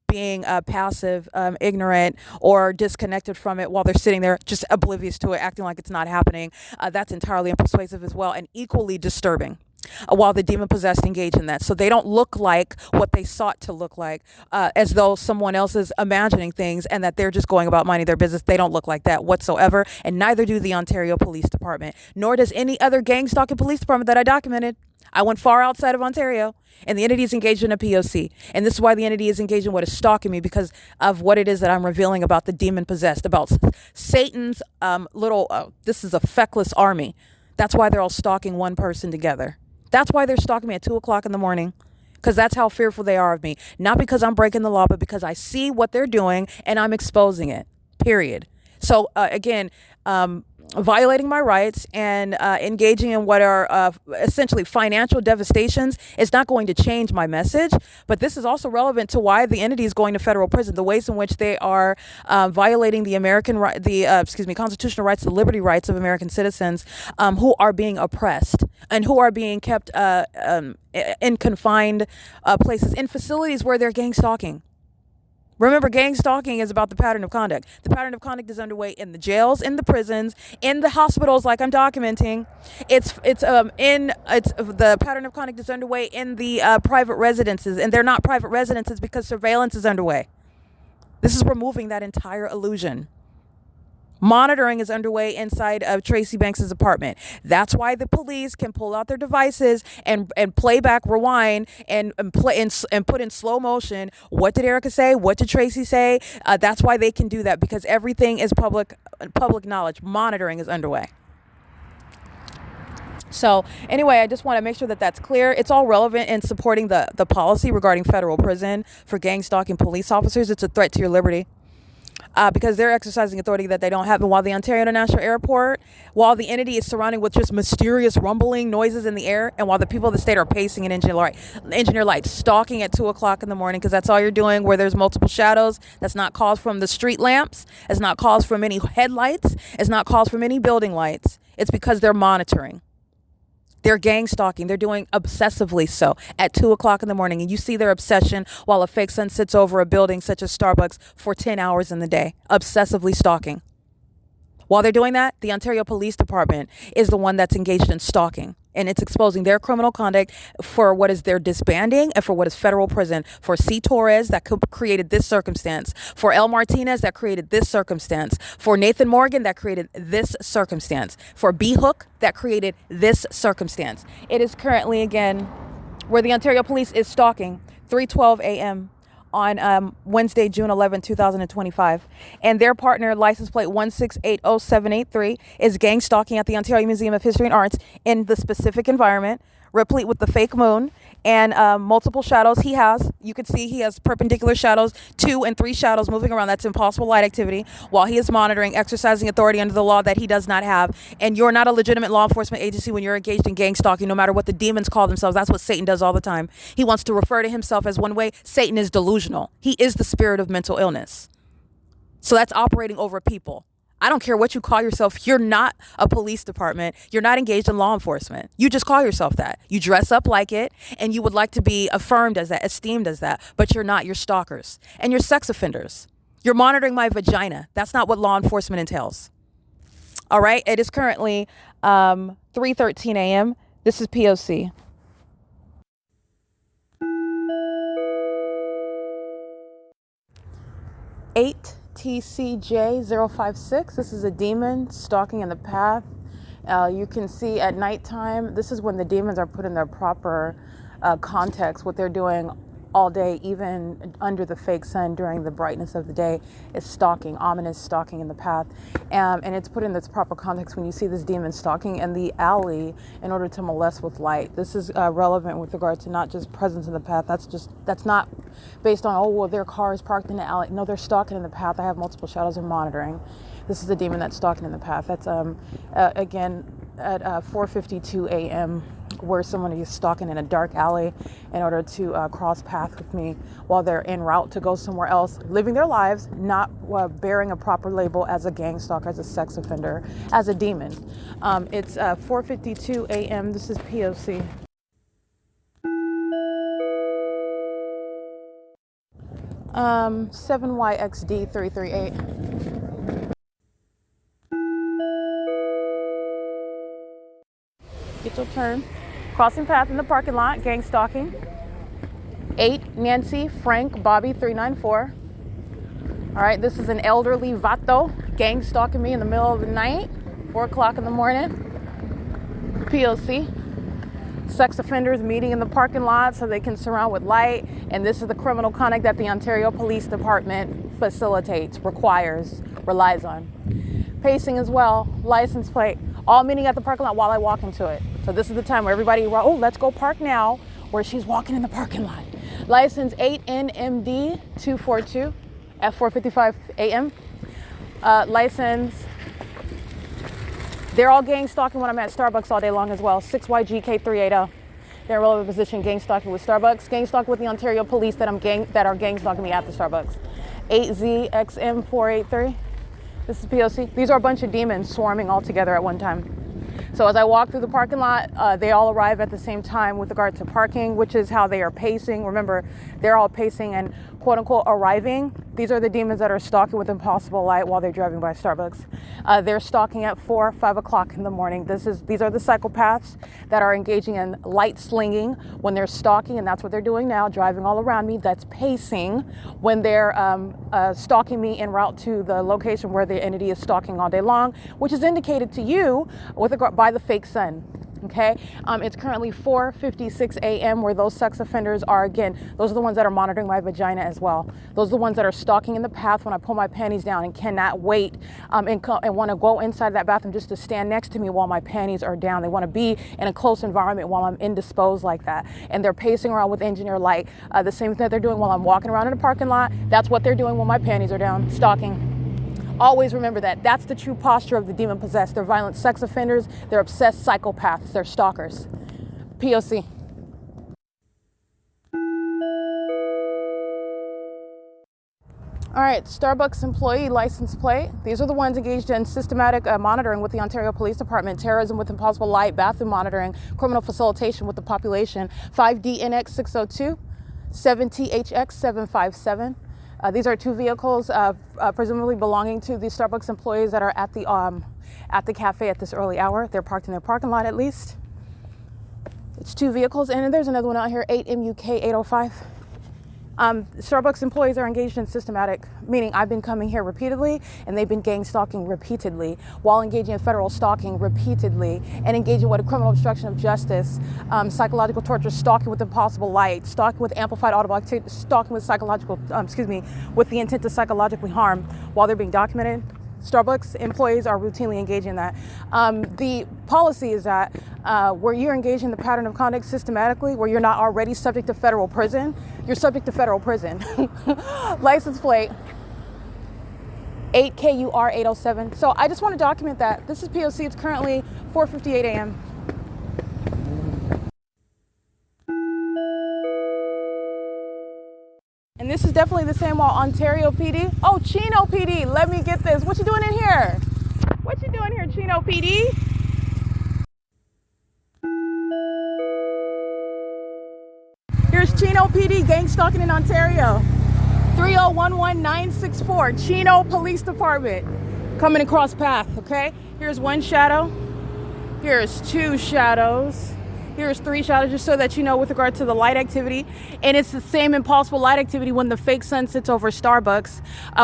being passive, ignorant, or disconnected from it while they're sitting there just oblivious to it, acting like it's not happening. That's entirely unpersuasive as well, and equally disturbing. While the demon-possessed engage in that. So they don't look like what they sought to look like, as though someone else is imagining things and that they're just going about minding their business. They don't look like that whatsoever, and neither do the Ontario Police Department, nor does any other gang-stalking police department that I documented. I went far outside of Ontario, and the entity is engaged in a P.O.C. And this is why the entity is engaged in what is stalking me, because of what it is that I'm revealing about the demon-possessed, about Satan's this is a feckless army. That's why they're all stalking one person together. That's why they're stalking me at 2 o'clock in the morning, because that's how fearful they are of me. Not because I'm breaking the law, but because I see what they're doing and I'm exposing it, period. So again, violating my rights and engaging in what are essentially financial devastations is not going to change my message. But this is also relevant to why the entity is going to federal prison. The ways in which they are violating the constitutional rights, the liberty rights of American citizens who are being oppressed and who are being kept in confined places, in facilities where they're gang stalking. Remember, gang stalking is about the pattern of conduct. The pattern of conduct is underway in the jails, in the prisons, in the hospitals, like I'm documenting. The pattern of conduct is underway in the private residences, and they're not private residences because surveillance is underway. This is removing that entire illusion. Monitoring is underway inside of Tracy Banks's apartment. That's why the police can pull out their devices and play back, rewind, and put in slow motion. What did Erica say? What did Tracy say? That's why they can do that, because everything is public knowledge. Monitoring is underway. So anyway, I just want to make sure that that's clear. It's all relevant in supporting the policy regarding federal prison for gang stalking police officers. It's a threat to your liberty. Because they're exercising authority that they don't have. And while the Ontario International Airport, while the entity is surrounded with just mysterious rumbling noises in the air, and while the people of the state are pacing in engineer lights, stalking at 2 o'clock in the morning, because that's all you're doing, where there's multiple shadows, that's not caused from the street lamps, it's not caused from any headlights, it's not caused from any building lights. It's because they're monitoring. They're gang stalking. They're doing obsessively so at 2 o'clock in the morning. And you see their obsession while a fake sun sits over a building such as Starbucks for 10 hours in the day, obsessively stalking. While they're doing that, the Ontario Police Department is the one that's engaged in stalking. And it's exposing their criminal conduct for what is their disbanding and for what is federal prison. For C. Torres, that created this circumstance. For L. Martinez, that created this circumstance. For Nathan Morgan, that created this circumstance. For B. Hook, that created this circumstance. It is currently, again, where the Ontario Police is stalking, 3:12 a.m. on Wednesday, June 11, 2025. And their partner, license plate 1680783, is gang stalking at the Ontario Museum of History and Arts in the specific environment, replete with the fake moon and multiple shadows. You can see he has perpendicular shadows, 2 and 3 shadows moving around. That's impossible light activity while he is monitoring, exercising authority under the law that he does not have. And you're not a legitimate law enforcement agency when you're engaged in gang stalking, no matter what the demons call themselves. That's what Satan does all the time. He wants to refer to himself as one way. Satan is delusional. He is the spirit of mental illness. So that's operating over people. I don't care what you call yourself. You're not a police department. You're not engaged in law enforcement. You just call yourself that. You dress up like it, and you would like to be affirmed as that, esteemed as that, but you're not. You're stalkers, and you're sex offenders. You're monitoring my vagina. That's not what law enforcement entails. All right. It is currently 3:13 a.m. This is P.O.C. TCJ056. This is a demon stalking in the path. You can see at nighttime, this is when the demons are put in their proper context. What they're doing all day, even under the fake sun during the brightness of the day, is stalking, ominous stalking in the path. And it's put in this proper context when you see this demon stalking in the alley in order to molest with light. This is relevant with regard to not just presence in the path. That's not based on, oh, well, their car is parked in the alley. No, they're stalking in the path. I have multiple shadows of monitoring. This is the demon that's stalking in the path. That's, again, at 4:52 a.m., where someone is stalking in a dark alley in order to cross paths with me while they're en route to go somewhere else, living their lives, not bearing a proper label as a gang stalker, as a sex offender, as a demon. It's 4:52 a.m. This is P.O.C. Um, 7YXD338. Get your turn. Crossing path in the parking lot, gang stalking. 8 Nancy Frank Bobby 394. All right, this is an elderly vato gang stalking me in the middle of the night, 4 o'clock in the morning. P.O.C. Sex offenders meeting in the parking lot so they can surround with light. And this is the criminal conduct that the Ontario Police Department facilitates, requires, relies on. Pacing as well, license plate, all meeting at the parking lot while I walk into it. So this is the time where everybody, oh, let's go park now, where she's walking in the parking lot. License 8NMD242 at 4:55 a.m. License. They're all gang stalking when I'm at Starbucks all day long as well. 6YGK380. They're in relevant position, gang stalking with Starbucks. Gang stalking with the Ontario police that are gang stalking me at the Starbucks. 8ZXM483. This is P.O.C. These are a bunch of demons swarming all together at one time. So as I walk through the parking lot, they all arrive at the same time with regard to parking, which is how they are pacing. Remember, they're all pacing and quote unquote arriving. These are the demons that are stalking with impossible light while they're driving by Starbucks. They're stalking at 4, 5 o'clock in the morning. These are the psychopaths that are engaging in light slinging when they're stalking, and that's what they're doing now, driving all around me. That's pacing when they're stalking me en route to the location where the entity is stalking all day long, which is indicated to you by the fake sun. Okay, it's currently 4:56 a.m. where those sex offenders are, again, those are the ones that are monitoring my vagina as well. Those are the ones that are stalking in the path when I pull my panties down and cannot wait and want to go inside that bathroom just to stand next to me while my panties are down. They want to be in a close environment while I'm indisposed like that. And they're pacing around with engineer light. The same thing that they're doing while I'm walking around in the parking lot, that's what they're doing when my panties are down, stalking. Always remember that. That's the true posture of the demon possessed. They're violent sex offenders. They're obsessed psychopaths. They're stalkers. P.O.C. All right, Starbucks employee license plate. These are the ones engaged in systematic monitoring with the Ontario Police Department, terrorism with impossible light, bathroom monitoring, criminal facilitation with the population. 5DNX602, 7THX757. These are two vehicles presumably belonging to the Starbucks employees that are at the cafe at this early hour. They're parked in their parking lot at least. It's two vehicles, and there's another one out here, 8MUK805. Starbucks employees are engaged in systematic, meaning I've been coming here repeatedly and they've been gang stalking repeatedly while engaging in federal stalking repeatedly and engaging with a criminal obstruction of justice, psychological torture, stalking with impossible light, stalking with amplified audible activity, stalking with with the intent to psychologically harm while they're being documented. Starbucks employees are routinely engaging in that. The policy is that where you're engaging in the pattern of conduct systematically, where you're not already subject to federal prison, you're subject to federal prison. License plate 8KUR807. So I just want to document that. This is P.O.C. It's currently 4:58 a.m. And this is definitely the same while Ontario PD. Oh, Chino PD, let me get this. What you doing in here? What you doing here, Chino PD? Here's Chino PD, gang stalking in Ontario. 3011964, Chino Police Department. Coming across path, okay? Here's one shadow. Here's two shadows. Here's three shadows, just so that you know with regard to the light activity. And it's the same impossible light activity when the fake sun sits over Starbucks,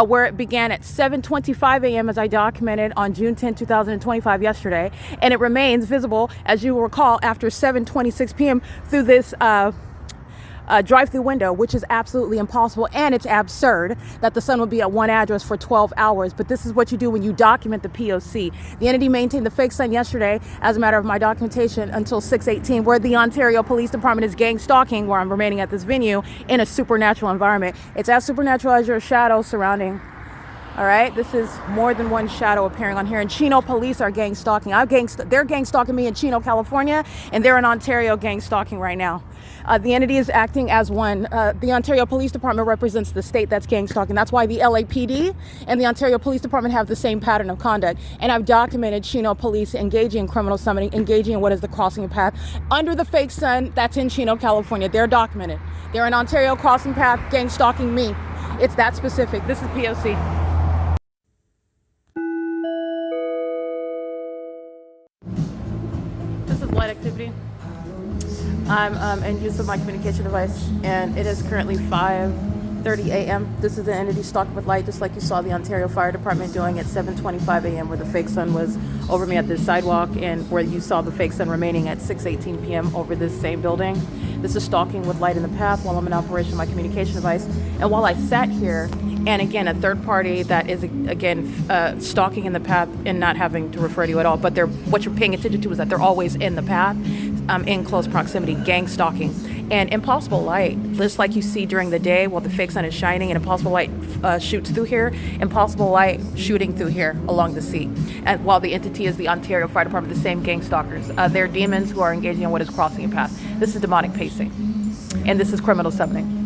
where it began at 7:25 a.m. as I documented on June 10, 2025 yesterday. And it remains visible, as you will recall, after 7:26 p.m. through this drive-through window, which is absolutely impossible, and it's absurd that the sun will be at one address for 12 hours. But this is what you do when you document the P.O.C. The entity maintained the fake sun yesterday, as a matter of my documentation, until 6:18, where the Ontario Police Department is gang stalking, where I'm remaining at this venue, in a supernatural environment. It's as supernatural as your shadow surrounding. All right, this is more than one shadow appearing on here. And Chino police are gang stalking. They're gang stalking me in Chino, California, and they're in Ontario gang stalking right now. The entity is acting as one. The Ontario Police Department represents the state that's gang stalking. That's why the LAPD and the Ontario Police Department have the same pattern of conduct. And I've documented Chino police engaging in criminal summoning, engaging in what is the crossing of path under the fake sun that's in Chino, California. They're documented. They're in Ontario crossing path, gang stalking me. It's that specific. This is P.O.C. This is light activity. I'm in use of my communication device, and it is currently 5:30 a.m. This is the entity stalking with light, just like you saw the Ontario Fire Department doing at 7:25 a.m., where the fake sun was over me at this sidewalk, and where you saw the fake sun remaining at 6:18 p.m. over this same building. This is stalking with light in the path while I'm in operation of my communication device. And while I sat here, and again, a third party that is, again, stalking in the path and not having to refer to you at all, but what you're paying attention to is that they're always in the path, in close proximity, gang stalking. And impossible light, just like you see during the day while the fake sun is shining and impossible light shoots through here, impossible light shooting through here along the sea. And while the entity is the Ontario Fire Department, the same gang stalkers. They're demons who are engaging in what is crossing a path. This is demonic pacing. And this is criminal summoning.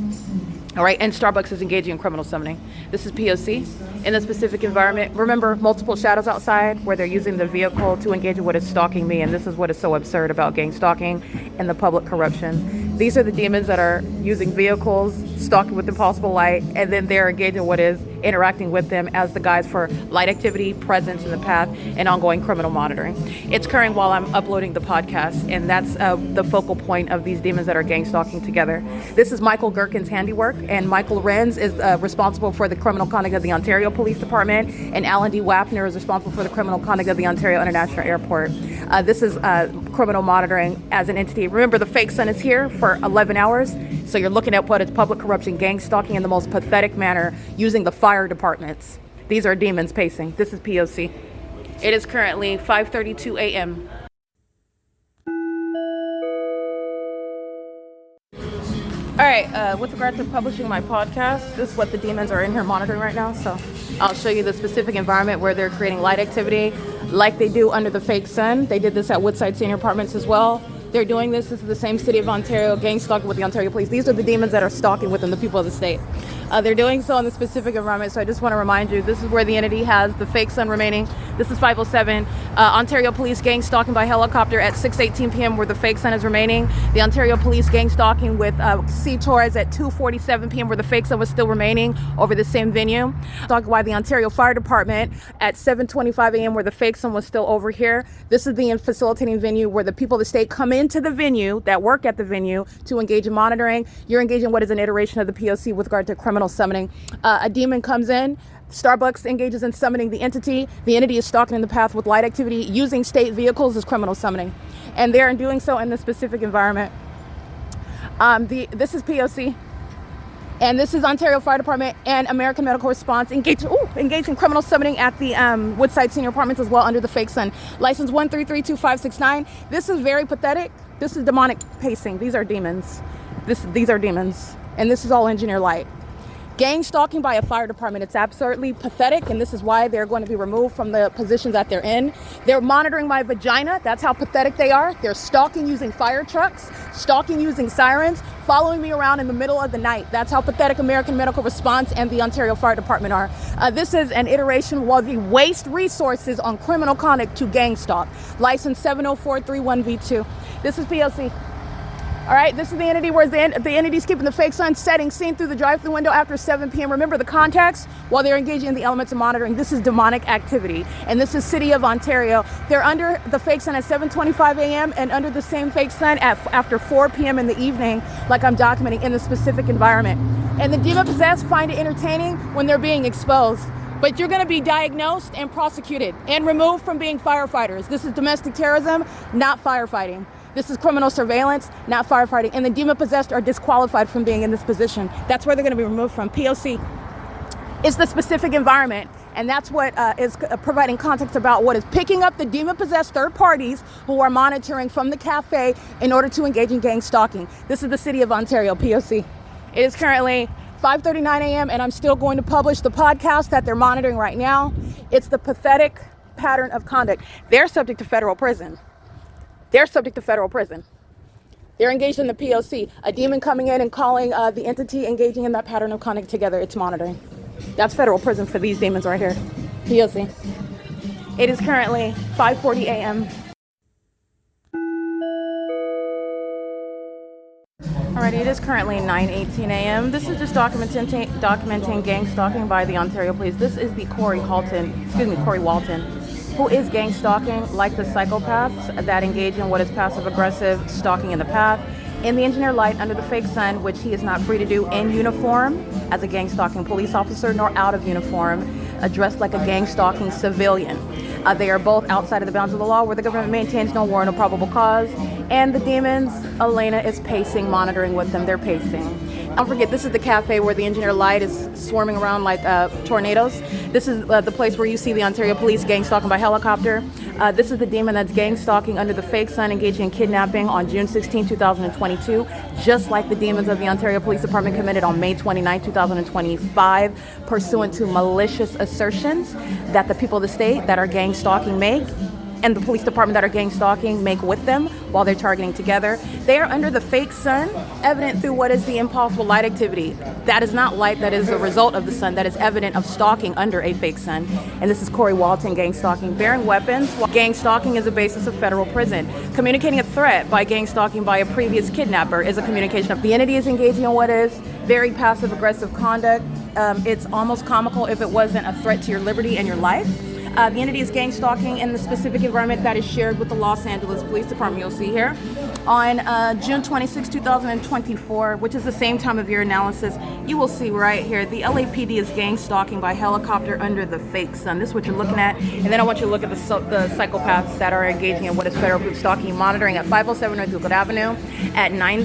All right, and Starbucks is engaging in criminal summoning. This is P.O.C. in a specific environment. Remember, multiple shadows outside where they're using the vehicle to engage in what is stalking me, and this is what is so absurd about gang stalking and the public corruption. These are the demons that are using vehicles, stalking with impossible light, and then they're engaging in what is interacting with them as the guise for light activity, presence in the path, and ongoing criminal monitoring. It's occurring while I'm uploading the podcast, and that's the focal point of these demons that are gang stalking together. This is Michael GERKEN's handiwork, and Michael LORENZ is responsible for the criminal conduct of the Ontario Police Department, and Alan D. WAPNER is responsible for the criminal conduct of the Ontario International Airport. This is criminal monitoring as an entity. Remember, the fake sun is here for 11 hours, so you're looking at what is public corruption, gang stalking in the most pathetic manner, using the fire departments. These are demons pacing. This is P.O.C. It is currently 5:32 a.m. All right, with regard to publishing my podcast, this is what the demons are in here monitoring right now. So I'll show you the specific environment where they're creating light activity like they do under the fake sun. They did this at Woodside Senior Apartments as well. They're doing this. This is the same city of Ontario, gang stalking with the Ontario Police. These are the demons that are stalking within the people of the state. They're doing so in the specific environment, so I just want to remind you, this is where the entity has the fake sun remaining. This is 507. Ontario Police gang stalking by helicopter at 6:18 p.m. where the fake sun is remaining. The Ontario Police gang stalking with C-Tours at 2:47 p.m. where the fake sun was still remaining over the same venue. Stalking by the Ontario Fire Department at 7:25 a.m. where the fake sun was still over here. This is the facilitating venue where the people of the state come into the venue, that work at the venue, to engage in monitoring. You're engaging in what is an iteration of the P.O.C. with regard to criminal summoning. A demon comes in, Starbucks engages in summoning the entity. The entity is stalking in the path with light activity, using state vehicles as criminal summoning. And they're doing so in the specific environment. This is P.O.C. And this is Ontario Fire Department and American Medical Response engaged in criminal summoning at the Woodside Senior Apartments as well under the fake sun. License 1332569. This is very pathetic. This is demonic pacing. These are demons. These are demons. And this is all engineer light. Gang stalking by a fire department, it's absolutely pathetic, and this is why they're going to be removed from the positions that they're in. They're monitoring my vagina. That's how pathetic they are. They're stalking using fire trucks, stalking using sirens, following me around in the middle of the night. That's how pathetic American Medical Response and the Ontario Fire Department are. This is an iteration while they waste resources on criminal conduct to gang stalk. License 70431V2. This is P.O.C. All right, this is the entity where the entity's keeping the fake sun setting, seen through the drive-through window after 7 p.m. Remember the context? While they're engaging in the elements of monitoring, this is demonic activity. And this is City of Ontario. They're under the fake sun at 7:25 a.m. and under the same fake sun after 4 p.m. in the evening, like I'm documenting in the specific environment. And the demon-possessed find it entertaining when they're being exposed. But you're going to be diagnosed and prosecuted and removed from being firefighters. This is domestic terrorism, not firefighting. This is criminal surveillance, not firefighting. And the demon-possessed are disqualified from being in this position. That's where they're going to be removed from. P.O.C. is the specific environment. And that's what is providing context about what is picking up the demon-possessed third parties who are monitoring from the cafe in order to engage in gang stalking. This is the City of Ontario, P.O.C. It is currently 5:39 a.m. and I'm still going to publish the podcast that they're monitoring right now. It's the pathetic pattern of conduct. They're subject to federal prison. They're subject to federal prison. They're engaged in the P.O.C. A demon coming in and calling the entity engaging in that pattern of conduct together. It's monitoring. That's federal prison for these demons right here. P.O.C. It is currently 5:40 a.m. Alrighty, it is currently 9:18 a.m. This is just documenting gang stalking by the Ontario Police. This is the Corey Walton, who is gang stalking like the psychopaths that engage in what is passive-aggressive stalking in the path, in the engineer light under the fake sun, which he is not free to do in uniform as a gang stalking police officer, nor out of uniform, dressed like a gang stalking civilian. They are both outside of the bounds of the law where the government maintains no warrant or probable cause. And the demons, Elena is pacing, monitoring with them. They're pacing. Don't forget, this is the cafe where the engineer light is swarming around like tornadoes. This is the place where you see the Ontario Police gang stalking by helicopter. This is the demon that's gang stalking under the fake sun, engaging in kidnapping on June 16, 2022, just like the demons of the Ontario Police Department committed on May 29, 2025, pursuant to malicious assertions that the people of the state that are gang stalking make and the police department that are gang stalking make with them while they're targeting together. They are under the fake sun, evident through what is the impossible light activity. That is not light, that is a result of the sun, that is evident of stalking under a fake sun. And this is Corey Walton, gang stalking, bearing weapons. Gang stalking is a basis of federal prison. Communicating a threat by gang stalking by a previous kidnapper is a communication of the entity is engaging in what is very passive aggressive conduct. It's almost comical if it wasn't a threat to your liberty and your life. The entity is gang stalking in the specific environment that is shared with the Los Angeles Police Department. You'll see here on June 26, 2024, which is the same time of year analysis. You will see right here the LAPD is gang stalking by helicopter under the fake sun. This is what you're looking at, and then I want you to look at the psychopaths that are engaging in what is federal group stalking, monitoring at 507 North Euclid Avenue at 9.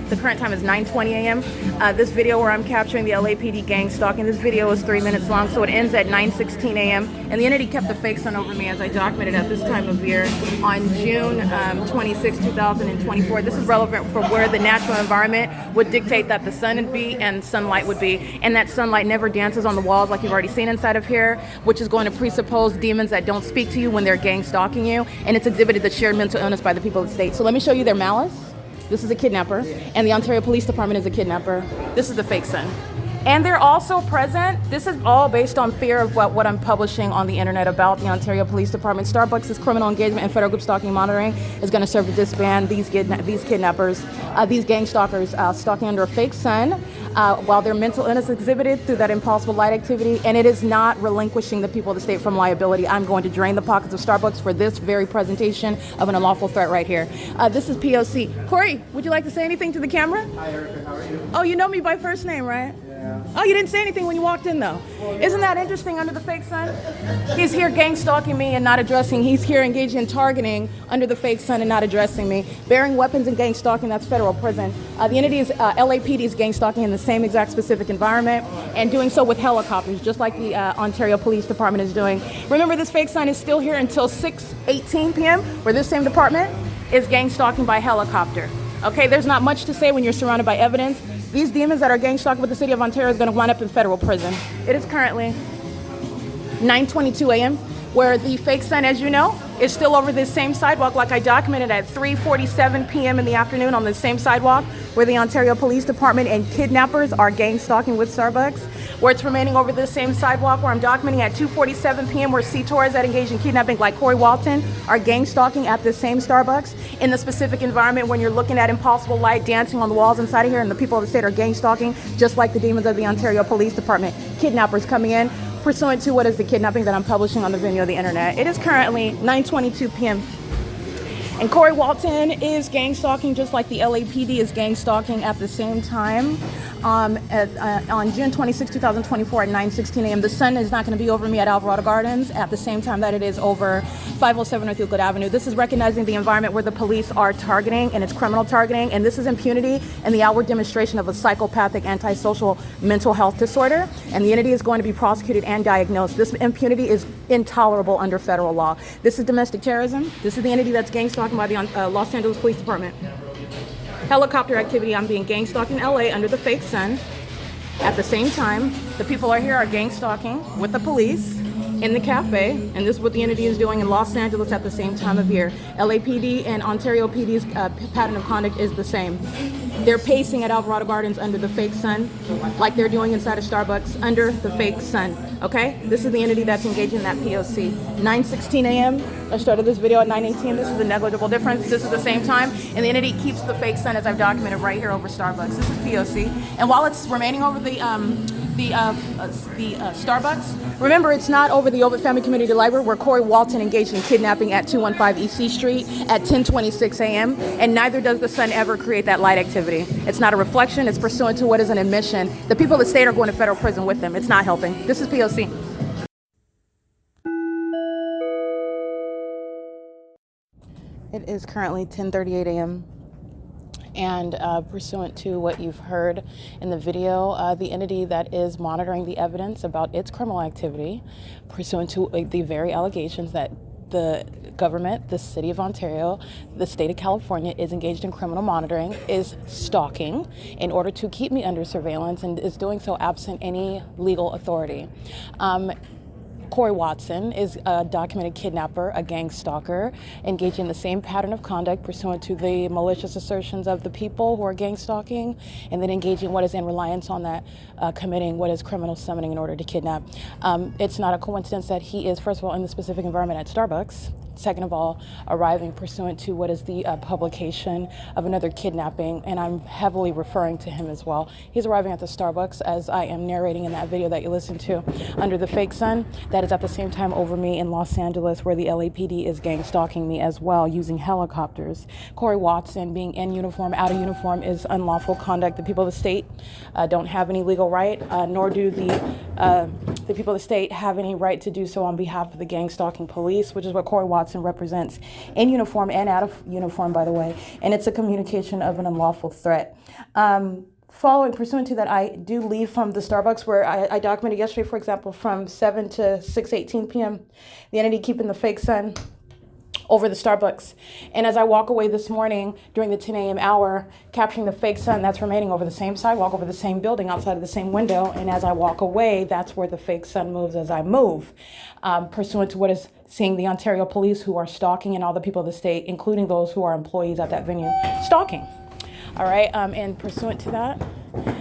The current time is 9:20 a.m. This video where I'm capturing the LAPD gang stalking. This video is 3 minutes long, so it ends at 9:16 a.m. And the entity kept the fake sun over me as I documented at this time of year on June 26, 2024. This is relevant for where the natural environment would dictate that the sun would be and sunlight would be. And that sunlight never dances on the walls like you've already seen inside of here, which is going to presuppose demons that don't speak to you when they're gang stalking you. And it's exhibited the shared mental illness by the people of the state. So let me show you their malice. This is a kidnapper, and the Ontario Police Department is a kidnapper. This is the fake sun. And they're also present. This is all based on fear of what I'm publishing on the internet about the Ontario Police Department. Starbucks' criminal engagement and federal group stalking monitoring is going to serve to disband these kidnappers, these gang stalkers stalking under a fake sun while their mental illness is exhibited through that impossible light activity. And it is not relinquishing the people of the state from liability. I'm going to drain the pockets of Starbucks for this very presentation of an unlawful threat right here. This is P.O.C. Corey, would you like to say anything to the camera? Hi, Erica. How are you? Oh, you know me by first name, right? Yeah. Oh, you didn't say anything when you walked in, though. Isn't that interesting under the fake sun? He's here gang stalking me and not addressing. He's here engaging in targeting under the fake sun and not addressing me. Bearing weapons and gang stalking, that's federal prison. The entity is LAPD is gang stalking in the same exact specific environment and doing so with helicopters, just like the Ontario Police Department is doing. Remember, this fake sun is still here until 6:18 p.m., where this same department is gang stalking by helicopter. Okay, there's not much to say when you're surrounded by evidence. These demons that are gang stalking with the city of Ontario is going to wind up in federal prison. It is currently 9:22 a.m., where the fake sun, as you know, is still over this same sidewalk like I documented at 3:47 p.m. in the afternoon on the same sidewalk where the Ontario Police Department and kidnappers are gang stalking with Starbucks, where it's remaining over this same sidewalk where I'm documenting at 2:47 p.m. where C-Tours that engage in kidnapping like Corey Walton are gang stalking at this same Starbucks in the specific environment when you're looking at impossible light dancing on the walls inside of here, and the people of the state are gang stalking just like the demons of the Ontario Police Department. Kidnappers coming in pursuant to what is the kidnapping that I'm publishing on the video of the internet. It is currently 9:22 p.m. And Corey Walton is gang stalking just like the LAPD is gang stalking at the same time. On June 26, 2024 at 9:16 a.m. The sun is not going to be over me at Alvarado Gardens at the same time that it is over 507 North Euclid Avenue. This is recognizing the environment where the police are targeting, and it's criminal targeting, and this is impunity and the outward demonstration of a psychopathic antisocial mental health disorder, and the entity is going to be prosecuted and diagnosed. This impunity is intolerable under federal law. This is domestic terrorism. This is the entity that's gang stalking by the Los Angeles Police Department. Helicopter activity, I'm being gang stalked in LA under the fake sun. At the same time, the people are here are gang stalking with the police in the cafe, and this is what the entity is doing in Los Angeles at the same time of year. LAPD and Ontario PD's pattern of conduct is the same. They're pacing at Alvarado Gardens under the fake sun, like they're doing inside of Starbucks under the fake sun, okay? This is the entity that's engaging in that P.O.C. 9:16 a.m., I started this video at 9:18. This is a negligible difference. This is the same time, and the entity keeps the fake sun as I've documented right here over Starbucks. This is P.O.C. And while it's remaining over the Starbucks, remember it's not over the OVITT Family Community Library where Corey Walton engaged in kidnapping at 215 E.C. Street at 10:26 a.m., and neither does the sun ever create that light activity. It's not a reflection. It's pursuant to what is an admission. The people of the state are going to federal prison with them. It's not helping. This is P.O.C. It is currently 10:38 a.m. And pursuant to what you've heard in the video, the entity that is monitoring the evidence about its criminal activity, pursuant to the very allegations that the government, the city of Ontario, the state of California is engaged in criminal monitoring, is stalking in order to keep me under surveillance, and is doing so absent any legal authority. Corey Watson is a documented kidnapper, a gang stalker, engaging in the same pattern of conduct pursuant to the malicious assertions of the people who are gang stalking, and then engaging what is in reliance on that, committing what is criminal summoning in order to kidnap. It's not a coincidence that he is, first of all, in the specific environment at Starbucks. Second of all, arriving pursuant to what is the publication of another kidnapping, and I'm heavily referring to him as well. He's arriving at the Starbucks, as I am narrating in that video that you listened to, under the fake sun. That is at the same time over me in Los Angeles, where the LAPD is gang stalking me as well, using helicopters. Corey Watson being in uniform, out of uniform, is unlawful conduct. The people of the state don't have any legal right, nor do the people of the state have any right to do so on behalf of the gang stalking police, which is what Corey Watson represents, in uniform and out of uniform, by the way, and it's a communication of an unlawful threat. Pursuant to that, I do leave from the Starbucks, where I documented yesterday, for example, from 7 to 6:18 p.m., the entity keeping the fake sun over the Starbucks. And as I walk away this morning during the 10 a.m. hour, capturing the fake sun that's remaining over the same sidewalk, over the same building, outside of the same window. And as I walk away, that's where the fake sun moves as I move, pursuant to what is seeing the Ontario police, who are stalking, and all the people of the state, including those who are employees at that venue, stalking. All right, and pursuant to that,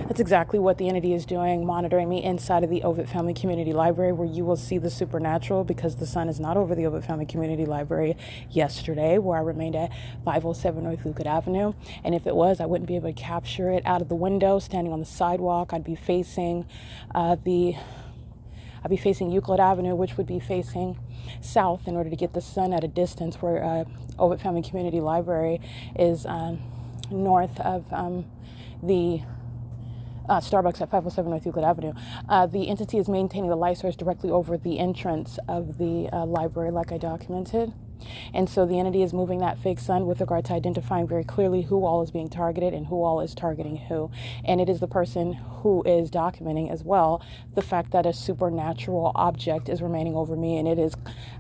that's exactly what the entity is doing, monitoring me inside of the OVITT Family Community Library, where you will see the supernatural, because the sun is not over the OVITT Family Community Library yesterday, where I remained at 507 North Euclid Avenue. And if it was, I wouldn't be able to capture it out of the window, standing on the sidewalk. I'd be facing Euclid Avenue, which would be facing south, in order to get the sun at a distance, where OVITT Family Community Library is north of the Starbucks at 507 North Euclid Avenue. The entity is maintaining the light source directly over the entrance of the library, like I documented. And so the entity is moving that fake sun with regard to identifying very clearly who all is being targeted and who all is targeting who. And it is the person who is documenting as well the fact that a supernatural object is remaining over me, and it is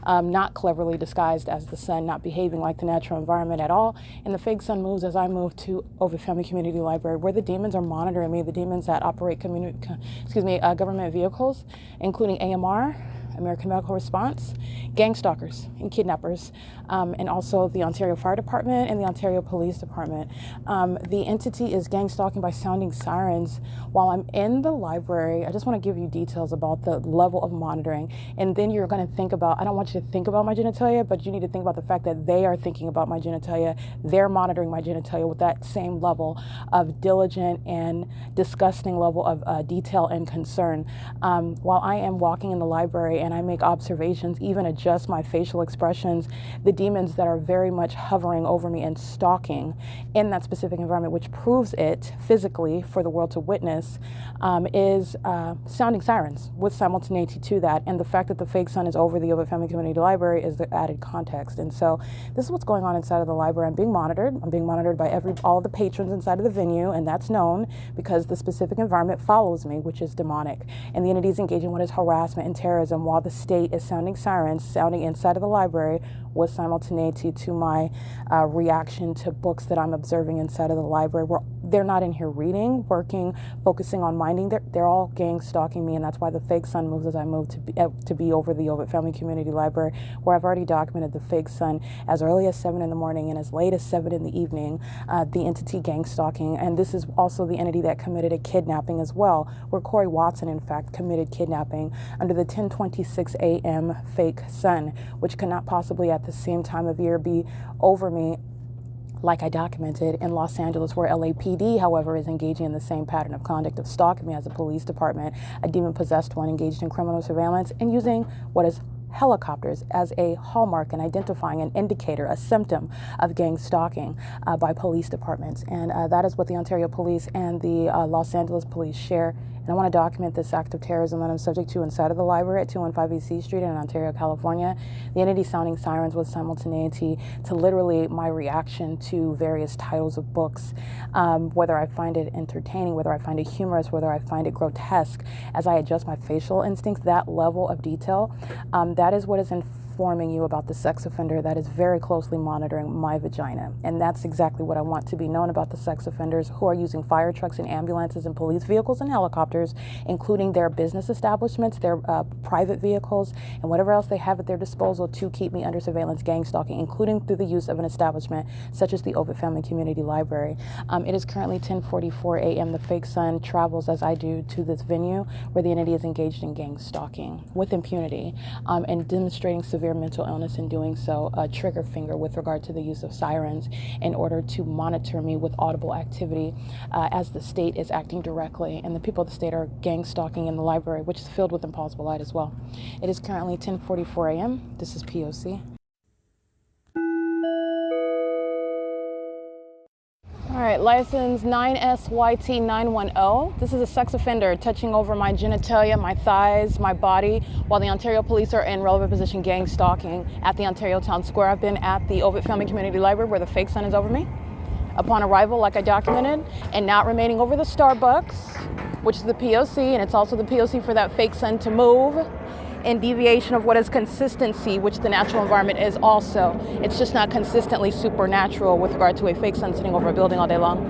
not cleverly disguised as the sun, not behaving like the natural environment at all. And the fake sun moves as I move to OVITT Family Community Library, where the demons are monitoring me, the demons that operate government vehicles, including AMR, American Medical Response, gang stalkers and kidnappers, and also the Ontario Fire Department and the Ontario Police Department. The entity is gang stalking by sounding sirens while I'm in the library. I just want to give you details about the level of monitoring, and then you're going to think about, I don't want you to think about my genitalia, but you need to think about the fact that they are thinking about my genitalia. They're monitoring my genitalia with that same level of diligent and disgusting level of detail and concern. While I am walking in the library and I make observations, even adjust my facial expressions, the demons that are very much hovering over me and stalking in that specific environment, which proves it physically for the world to witness, is sounding sirens with simultaneity to that. And the fact that the fake sun is over the OVITT Family Community Library is the added context. And so this is what's going on inside of the library. I'm being monitored. I'm being monitored by all the patrons inside of the venue, and that's known because the specific environment follows me, which is demonic. And the entity is engaging what is harassment and terrorism, while the state is sounding sirens, sounding inside of the library with simultaneity to my reaction to books that I'm observing inside of the library, where they're not in here reading, working, focusing on minding. They're all gang stalking me, and that's why the fake sun moves as I move to be over the OVITT Family Community Library, where I've already documented the fake sun as early as 7 in the morning and as late as 7 in the evening, the entity gang stalking. And this is also the entity that committed a kidnapping as well, where Corey Watson, in fact, committed kidnapping under the 10:26 a.m. fake sun, which cannot possibly at the same time of year be over me, like I documented in Los Angeles, where LAPD, however, is engaging in the same pattern of conduct of stalking me as a police department, a demon-possessed one engaged in criminal surveillance, and using what is helicopters as a hallmark and identifying an indicator, a symptom of gang stalking by police departments. And that is what the Ontario Police and the Los Angeles Police share. And I want to document this act of terrorism that I'm subject to inside of the library at 215 E.C. Street in Ontario, California. The entity sounding sirens with simultaneity to literally my reaction to various titles of books, whether I find it entertaining, whether I find it humorous, whether I find it grotesque, as I adjust my facial instincts, that level of detail, that is what is in informing you about the sex offender that is very closely monitoring my vagina. And that's exactly what I want to be known about the sex offenders who are using fire trucks and ambulances and police vehicles and helicopters, including their business establishments, their private vehicles, and whatever else they have at their disposal to keep me under surveillance, gang stalking, including through the use of an establishment such as the OVITT Family Community Library. It is currently 10:44 a.m. The fake son travels as I do to this venue where the entity is engaged in gang stalking with impunity and demonstrating severe mental illness in doing so, a trigger finger with regard to the use of sirens in order to monitor me with audible activity as the state is acting directly, and the people of the state are gang stalking in the library, which is filled with impossible light as well. It is currently 10:44 a.m. This is P.O.C. All right, license 9SYT910. This is a sex offender touching over my genitalia, my thighs, my body, while the Ontario police are in relevant position gang stalking at the Ontario Town Square. I've been at the OVITT Family Community Library where the fake son is over me upon arrival, like I documented, and not remaining over the Starbucks, which is the P.O.C, and it's also the P.O.C for that fake son to move in deviation of what is consistency, which the natural environment is also. It's just not consistently supernatural with regard to a fake son sitting over a building all day long.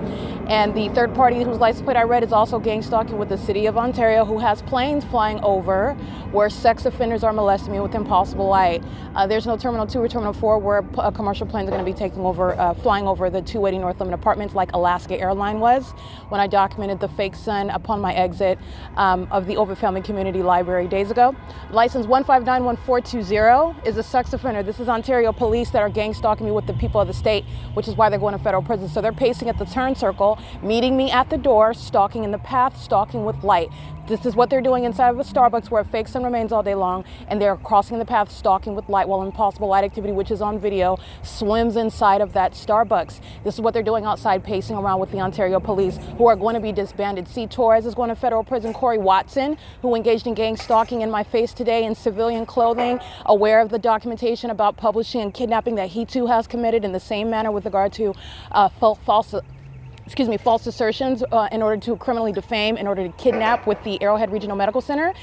And the third party whose license plate I read is also gang stalking with the city of Ontario, who has planes flying over where sex offenders are molesting me with impossible light. There's no Terminal 2 or Terminal 4 where commercial planes are going to be taking over, flying over the 280 North Limit Apartments like Alaska Airline was when I documented the fake son upon my exit of the OVITT Family Community Library days ago. License 1591420 is a sex offender. This is Ontario police that are gang stalking me with the people of the state, which is why they're going to federal prison. So they're pacing at the turn circle, meeting me at the door, stalking in the path, stalking with light. This is what they're doing inside of a Starbucks where a fake sun remains all day long, and they're crossing the path, stalking with light while impossible light activity, which is on video, swims inside of that Starbucks. This is what they're doing outside, pacing around with the Ontario police, who are going to be disbanded. C. Torres is going to federal prison. Corey Watson, who engaged in gang stalking in my face today in civilian clothing, aware of the documentation about publishing and kidnapping that he too has committed in the same manner with regard to false assertions in order to criminally defame, in order to kidnap with the Arrowhead Regional Medical Center.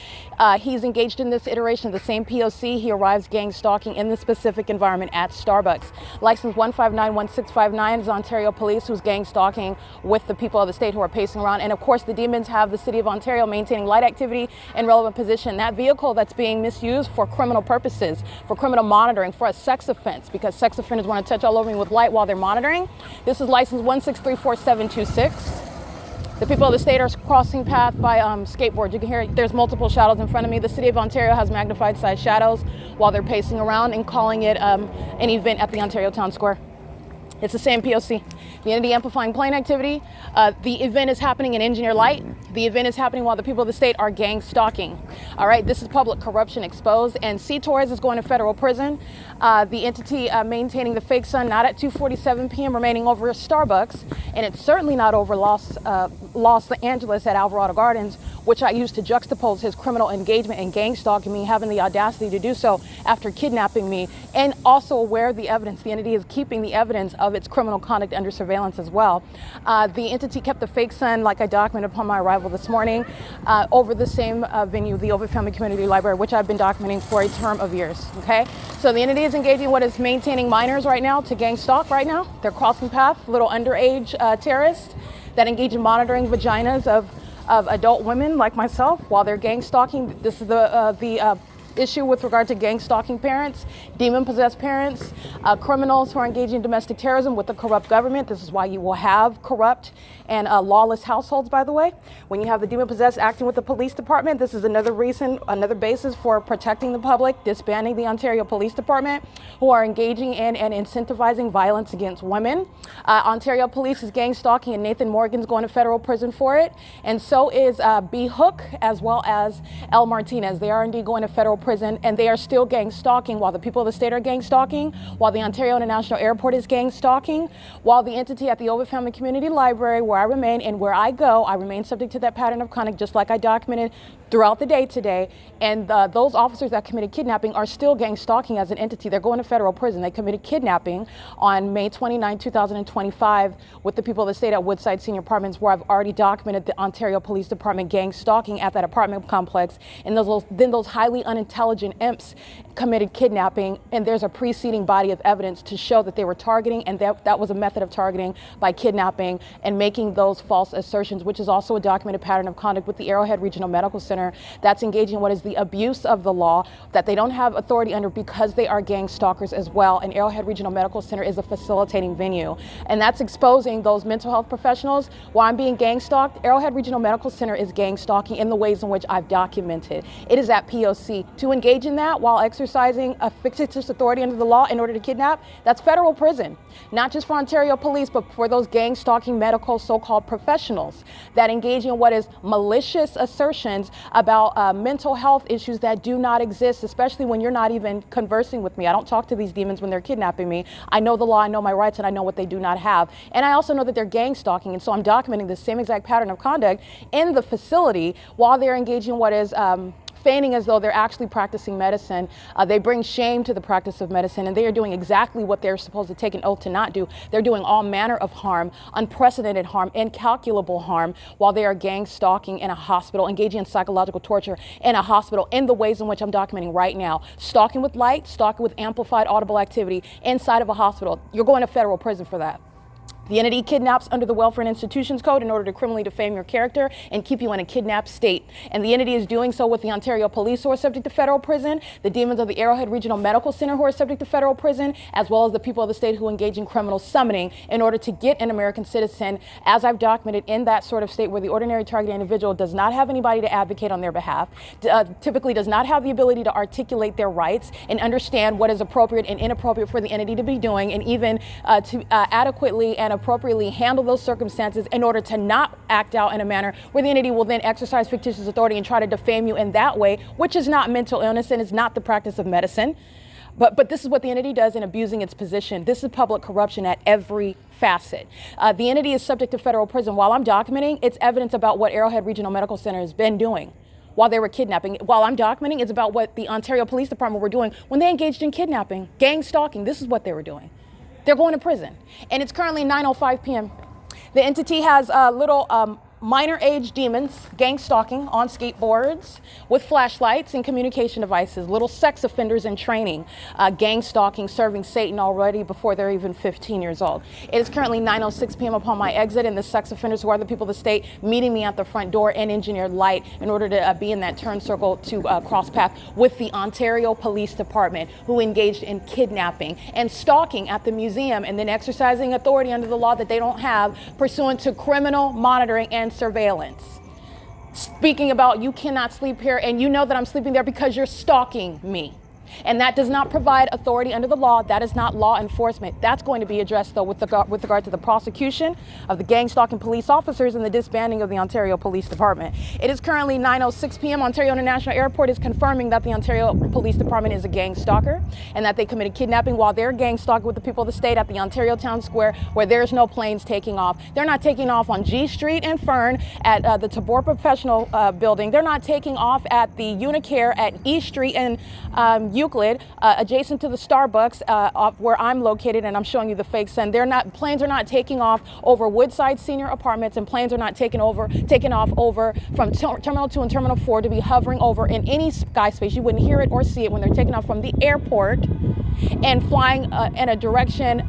He's engaged in this iteration of the same P.O.C. He arrives gang stalking in the specific environment at Starbucks. License 1591659 is Ontario Police, who's gang stalking with the people of the state who are pacing around. And of course, the demons have the city of Ontario maintaining light activity in relevant position. That vehicle that's being misused for criminal purposes, for criminal monitoring, for a sex offense, because sex offenders want to touch all over me with light while they're monitoring. This is license 1634726. The people of the state are crossing path by skateboard. You can hear there's multiple shadows in front of me. The city of Ontario has magnified size shadows while they're pacing around and calling it an event at the Ontario Town Square. It's the same P.O.C. The entity amplifying plane activity. The event is happening in engineer light. The event is happening while the people of the state are gang stalking. All right, this is public corruption exposed, and C. Torres is going to federal prison. The entity maintaining the fake sun not at 2:47 p.m. remaining over a Starbucks, and it's certainly not over Los Angeles at Alvarado Gardens, which I used to juxtapose his criminal engagement and gang stalking me, having the audacity to do so after kidnapping me, and also aware of the evidence. The entity is keeping the evidence of its criminal conduct under surveillance as well. The entity kept the fake sun, like I documented upon my arrival this morning, over the same venue, the OVITT Family Community Library, which I've been documenting for a term of years, okay? So the entity is engaging what is maintaining minors right now to gang stalk right now. They're crossing path, little underage terrorists that engage in monitoring vaginas of adult women like myself while they're gang stalking. This is the issue with regard to gang stalking parents, demon-possessed parents, criminals who are engaging in domestic terrorism with the corrupt government. This is why you will have corrupt and lawless households, by the way. When you have the demon-possessed acting with the police department, this is another reason, another basis for protecting the public, disbanding the Ontario Police Department, who are engaging in and incentivizing violence against women. Ontario Police is gang stalking, and Nathan Morgan's going to federal prison for it. And so is B. Hook, as well as L. Martinez. They are indeed going to federal prison, and they are still gang stalking while the people of the state are gang stalking, while the Ontario International Airport is gang stalking, while the entity at the OVITT Family Community Library, where I remain and where I go, I remain subject to that pattern of conduct, just like I documented throughout the day today, and those officers that committed kidnapping are still gang stalking as an entity. They're going to federal prison. They committed kidnapping on May 29, 2025 with the people of the state at Woodside Senior Apartments, where I've already documented the Ontario Police Department gang stalking at that apartment complex. And then those highly unintelligent imps committed kidnapping, and there's a preceding body of evidence to show that they were targeting, and that was a method of targeting by kidnapping and making those false assertions, which is also a documented pattern of conduct with the Arrowhead Regional Medical Center that's engaging in what is the abuse of the law that they don't have authority under because they are gang stalkers as well. And Arrowhead Regional Medical Center is a facilitating venue, and that's exposing those mental health professionals. While I'm being gang stalked, Arrowhead Regional Medical Center is gang stalking in the ways in which I've documented. It is at P.O.C. To engage in that while exercising a fictitious authority under the law in order to kidnap, that's federal prison, not just for Ontario police, but for those gang stalking medical so-called professionals that engage in what is malicious assertions about mental health issues that do not exist, especially when you're not even conversing with me. I don't talk to these demons when they're kidnapping me. I know the law, I know my rights, and I know what they do not have. And I also know that they're gang stalking, and so I'm documenting the same exact pattern of conduct in the facility while they're engaging in what is feigning as though they're actually practicing medicine. They bring shame to the practice of medicine, and they are doing exactly what they're supposed to take an oath to not do. They're doing all manner of harm, unprecedented harm, incalculable harm, while they are gang stalking in a hospital, engaging in psychological torture in a hospital in the ways in which I'm documenting right now. Stalking with light, stalking with amplified audible activity inside of a hospital. You're going to federal prison for that. The entity kidnaps under the Welfare and Institutions Code in order to criminally defame your character and keep you in a kidnapped state. And the entity is doing so with the Ontario police, who are subject to federal prison, the demons of the Arrowhead Regional Medical Center, who are subject to federal prison, as well as the people of the state who engage in criminal summoning in order to get an American citizen, as I've documented, in that sort of state where the ordinary targeted individual does not have anybody to advocate on their behalf, typically does not have the ability to articulate their rights and understand what is appropriate and inappropriate for the entity to be doing, and even to adequately and appropriately handle those circumstances in order to not act out in a manner where the entity will then exercise fictitious authority and try to defame you in that way, which is not mental illness and is not the practice of medicine. But this is what the entity does in abusing its position. This is public corruption at every facet. The entity is subject to federal prison. While I'm documenting, it's evidence about what Arrowhead Regional Medical Center has been doing while they were kidnapping. While I'm documenting, it's about what the Ontario Police Department were doing when they engaged in kidnapping, gang stalking. This is what they were doing. They're going to prison. And it's currently 9:05 p.m. The entity has little minor age demons gang stalking on skateboards with flashlights and communication devices, little sex offenders in training, gang stalking, serving Satan already before they're even 15 years old. It is currently 9:06 p.m. upon my exit, and the sex offenders, who are the people of the state, meeting me at the front door in engineered light in order to be in that turn circle to cross path with the Ontario Police Department, who engaged in kidnapping and stalking at the museum, and then exercising authority under the law that they don't have pursuant to criminal monitoring and surveillance. Speaking about, you cannot sleep here, and you know that I'm sleeping there because you're stalking me. And that does not provide authority under the law. That is not law enforcement. That's going to be addressed, though, with regard to the prosecution of the gang stalking police officers and the disbanding of the Ontario Police Department. It is currently 9:06 p.m. Ontario International Airport is confirming that the Ontario Police Department is a gang stalker and that they committed kidnapping while they're gang stalking with the people of the state at the Ontario Town Square, where there's no planes taking off. They're not taking off on G Street and Fern at the TABOR Professional Building. They're not taking off at the Unicare at E Street and Euclid, adjacent to the Starbucks where I'm located, and I'm showing you the fake sun. Planes are not taking off over Woodside Senior Apartments, and planes are not taking off over from Terminal 2 and Terminal 4 to be hovering over in any sky space. You wouldn't hear it or see it when they're taking off from the airport and flying in a direction,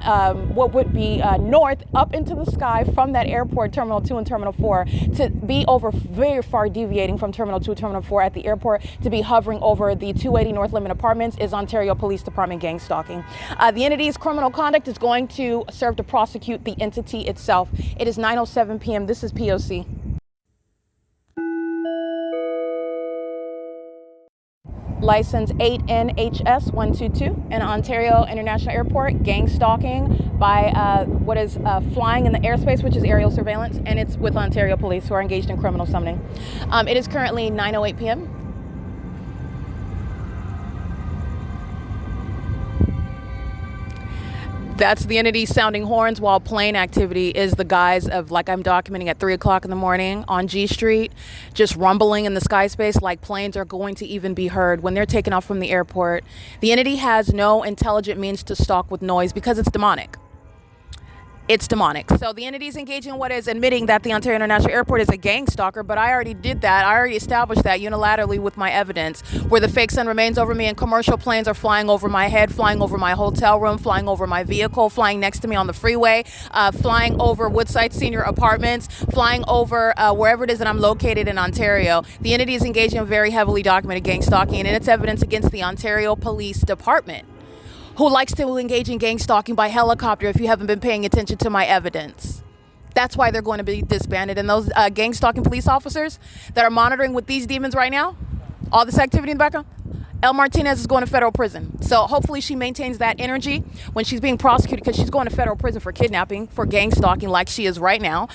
what would be north up into the sky from that airport, Terminal 2 and Terminal 4, to be over very far deviating from Terminal 2 and Terminal 4 at the airport to be hovering over the 280 North Limit Apartments is Ontario Police Department gang stalking. The entity's criminal conduct is going to serve to prosecute the entity itself. It is 9:07 p.m. This is P.O.C. License 8NHS122 in Ontario International Airport, gang stalking by what is flying in the airspace, which is aerial surveillance, and it's with Ontario Police, who are engaged in criminal summoning. It is currently 9:08 p.m. That's the entity sounding horns, while plane activity is the guise of, like I'm documenting at 3 o'clock in the morning on G Street, just rumbling in the sky space like planes are going to even be heard when they're taken off from the airport. The entity has no intelligent means to stalk with noise because it's demonic. It's demonic. So the entity is engaging in what is admitting that the Ontario International Airport is a gang stalker, but I already did that. I already established that unilaterally with my evidence, where the fake sun remains over me and commercial planes are flying over my head, flying over my hotel room, flying over my vehicle, flying next to me on the freeway, flying over Woodside Senior Apartments, flying over wherever it is that I'm located in Ontario. The entity is engaging in very heavily documented gang stalking, and it's evidence against the Ontario Police Department, who likes to engage in gang stalking by helicopter if you haven't been paying attention to my evidence. That's why they're going to be disbanded. And those gang stalking police officers that are monitoring with these demons right now, all this activity in the background, El Martinez is going to federal prison. So hopefully she maintains that energy when she's being prosecuted, because she's going to federal prison for kidnapping, for gang stalking like she is right now.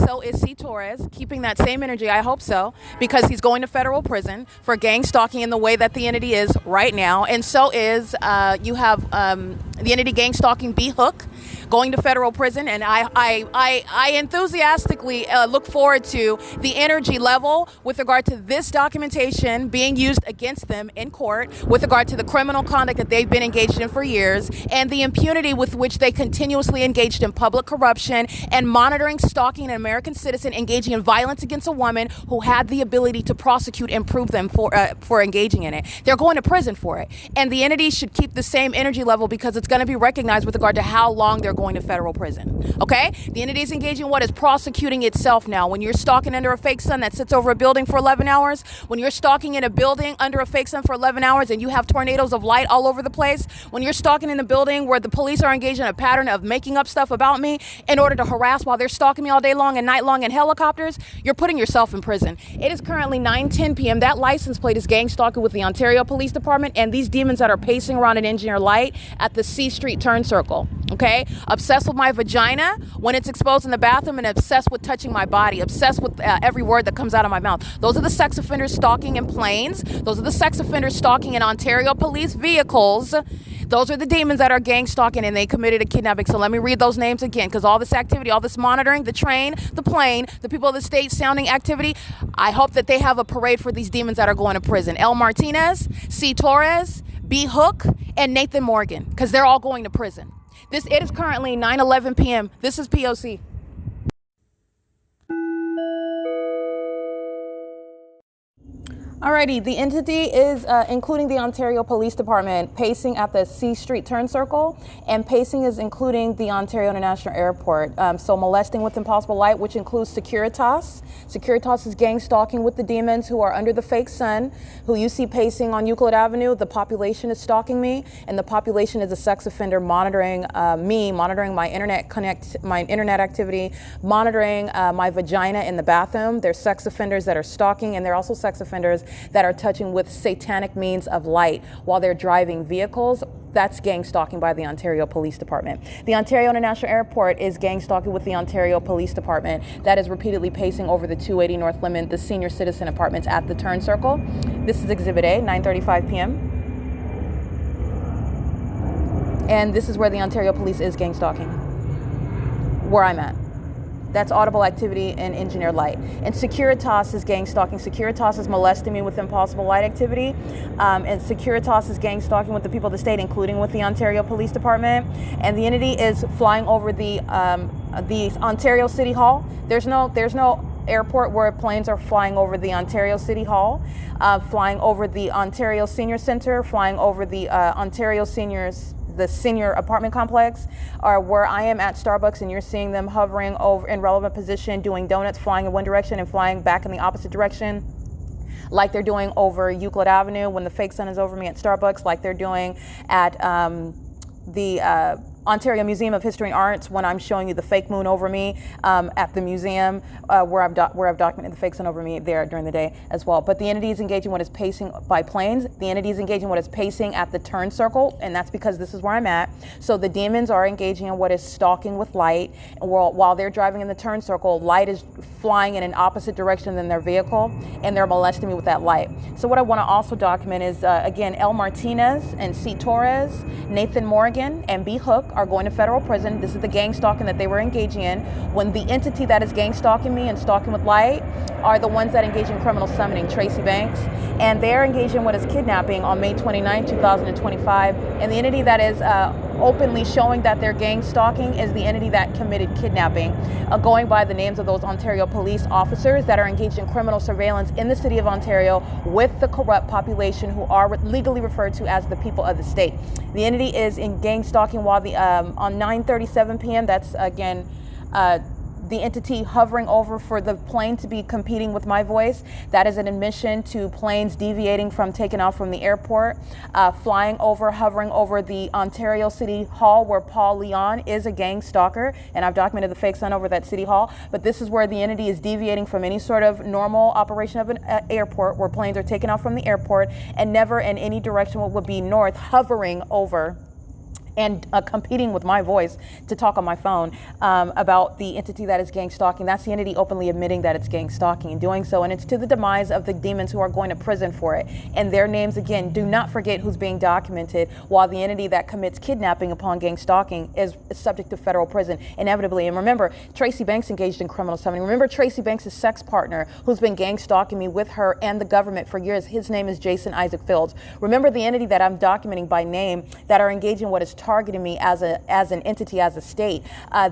So is C. Torres keeping that same energy. I hope so, because he's going to federal prison for gang stalking in the way that the entity is right now. And so is, you have the entity gang stalking B. Hook going to federal prison. And I enthusiastically look forward to the energy level with regard to this documentation being used against them in court, with regard to the criminal conduct that they've been engaged in for years, and the impunity with which they continuously engaged in public corruption and monitoring, stalking an American citizen, engaging in violence against a woman who had the ability to prosecute and prove them for engaging in it. They're going to prison for it. And the entity should keep the same energy level, because it's going to be recognized with regard to how long they're going to federal prison. Okay? The entity is engaging in what is prosecuting itself now. When you're stalking under a fake sun that sits over a building for 11 hours, when you're stalking in a building under a fake sun for 11 hours and you have tornadoes of light all over the place, when you're stalking in a building where the police are engaged in a pattern of making up stuff about me in order to harass while they're stalking me all day long and night long in helicopters, you're putting yourself in prison. It is currently 9:10 p.m. That license plate is gang stalking with the Ontario Police Department and these demons that are pacing around an Engineer Light at the C Street turn circle. Okay? Obsessed with my vagina when it's exposed in the bathroom, and obsessed with touching my body, obsessed with every word that comes out of my mouth. Those are the sex offenders stalking in planes. Those are the sex offenders stalking in Ontario police vehicles. Those are the demons that are gang stalking, and they committed a kidnapping. So let me read those names again, because all this activity, all this monitoring, the train, the plane, the people of the state sounding activity, I hope that they have a parade for these demons that are going to prison. El Martinez, C. Torres, B. Hook, and Nathan Morgan, because they're all going to prison. It is currently 9:11 p.m. This is P.O.C. Alrighty, the entity is including the Ontario Police Department pacing at the C Street turn circle, and pacing is including the Ontario International Airport. So molesting with impossible light, which includes Securitas. Securitas is gang stalking with the demons who are under the fake sun, who you see pacing on Euclid Avenue. The population is stalking me, and the population is a sex offender monitoring me, monitoring my internet activity, monitoring my vagina in the bathroom. There's sex offenders that are stalking, and they're also sex offenders that are touching with satanic means of light while they're driving vehicles. That's gang stalking by the Ontario Police Department. The Ontario International Airport is gang stalking with the Ontario Police Department that is repeatedly pacing over the 280 North Lemon, the senior citizen apartments at the turn circle. This is Exhibit A, 9:35 p.m. And this is where the Ontario Police is gang stalking, where I'm at. That's audible activity in Engineer Light. And Securitas is gang stalking. Securitas is molesting me with impossible light activity. And Securitas is gang stalking with the people of the state, including with the Ontario Police Department. And the entity is flying over the Ontario City Hall. There's no airport where planes are flying over the Ontario City Hall, flying over the Ontario Senior Center, flying over the Ontario Seniors, the senior apartment complex, or where I am at Starbucks, and you're seeing them hovering over in relevant position, doing donuts, flying in one direction and flying back in the opposite direction, like they're doing over Euclid Avenue when the fake sun is over me at Starbucks, like they're doing at the Ontario Museum of History and Arts when I'm showing you the fake moon over me at the museum, where I've documented the fake sun over me there during the day as well. But the entity is engaging what is pacing by planes. The entity is engaging what is pacing at the turn circle, and that's because this is where I'm at. So the demons are engaging in what is stalking with light, and while they're driving in the turn circle, light is flying in an opposite direction than their vehicle, and they're molesting me with that light. So what I want to also document is, again, El Martinez and C. Torres, Nathan Morgan, and B. Hook are going to federal prison. This is the gang stalking that they were engaging in. When the entity that is gang stalking me and stalking with light are the ones that engage in criminal summoning, Tracy Banks, and they're engaged in what is kidnapping on May 29, 2025. And the entity that is openly showing that they're gang stalking is the entity that committed kidnapping, going by the names of those Ontario police officers that are engaged in criminal surveillance in the city of Ontario with the corrupt population who are legally referred to as the people of the state. The entity is in gang stalking while on 9:37 p.m. That's again the entity hovering over for the plane to be competing with my voice. That is an admission to planes deviating from taking off from the airport, flying over, hovering over the Ontario City Hall where Paul Leon is a gang stalker, and I've documented the fake sun over that City Hall. But this is where the entity is deviating from any sort of normal operation of an airport where planes are taking off from the airport and never in any direction what would be north, hovering over and competing with my voice to talk on my phone about the entity that is gang stalking. That's the entity openly admitting that it's gang stalking and doing so, and it's to the demise of the demons who are going to prison for it. And their names, again, do not forget who's being documented, while the entity that commits kidnapping upon gang stalking is subject to federal prison, inevitably. And remember, Tracy Banks engaged in criminal summoning. Remember Tracy Banks' sex partner who's been gang stalking me with her and the government for years. His name is Jason Isaac Fields. Remember the entity that I'm documenting by name that are engaging what is targeting me as an entity, as a state.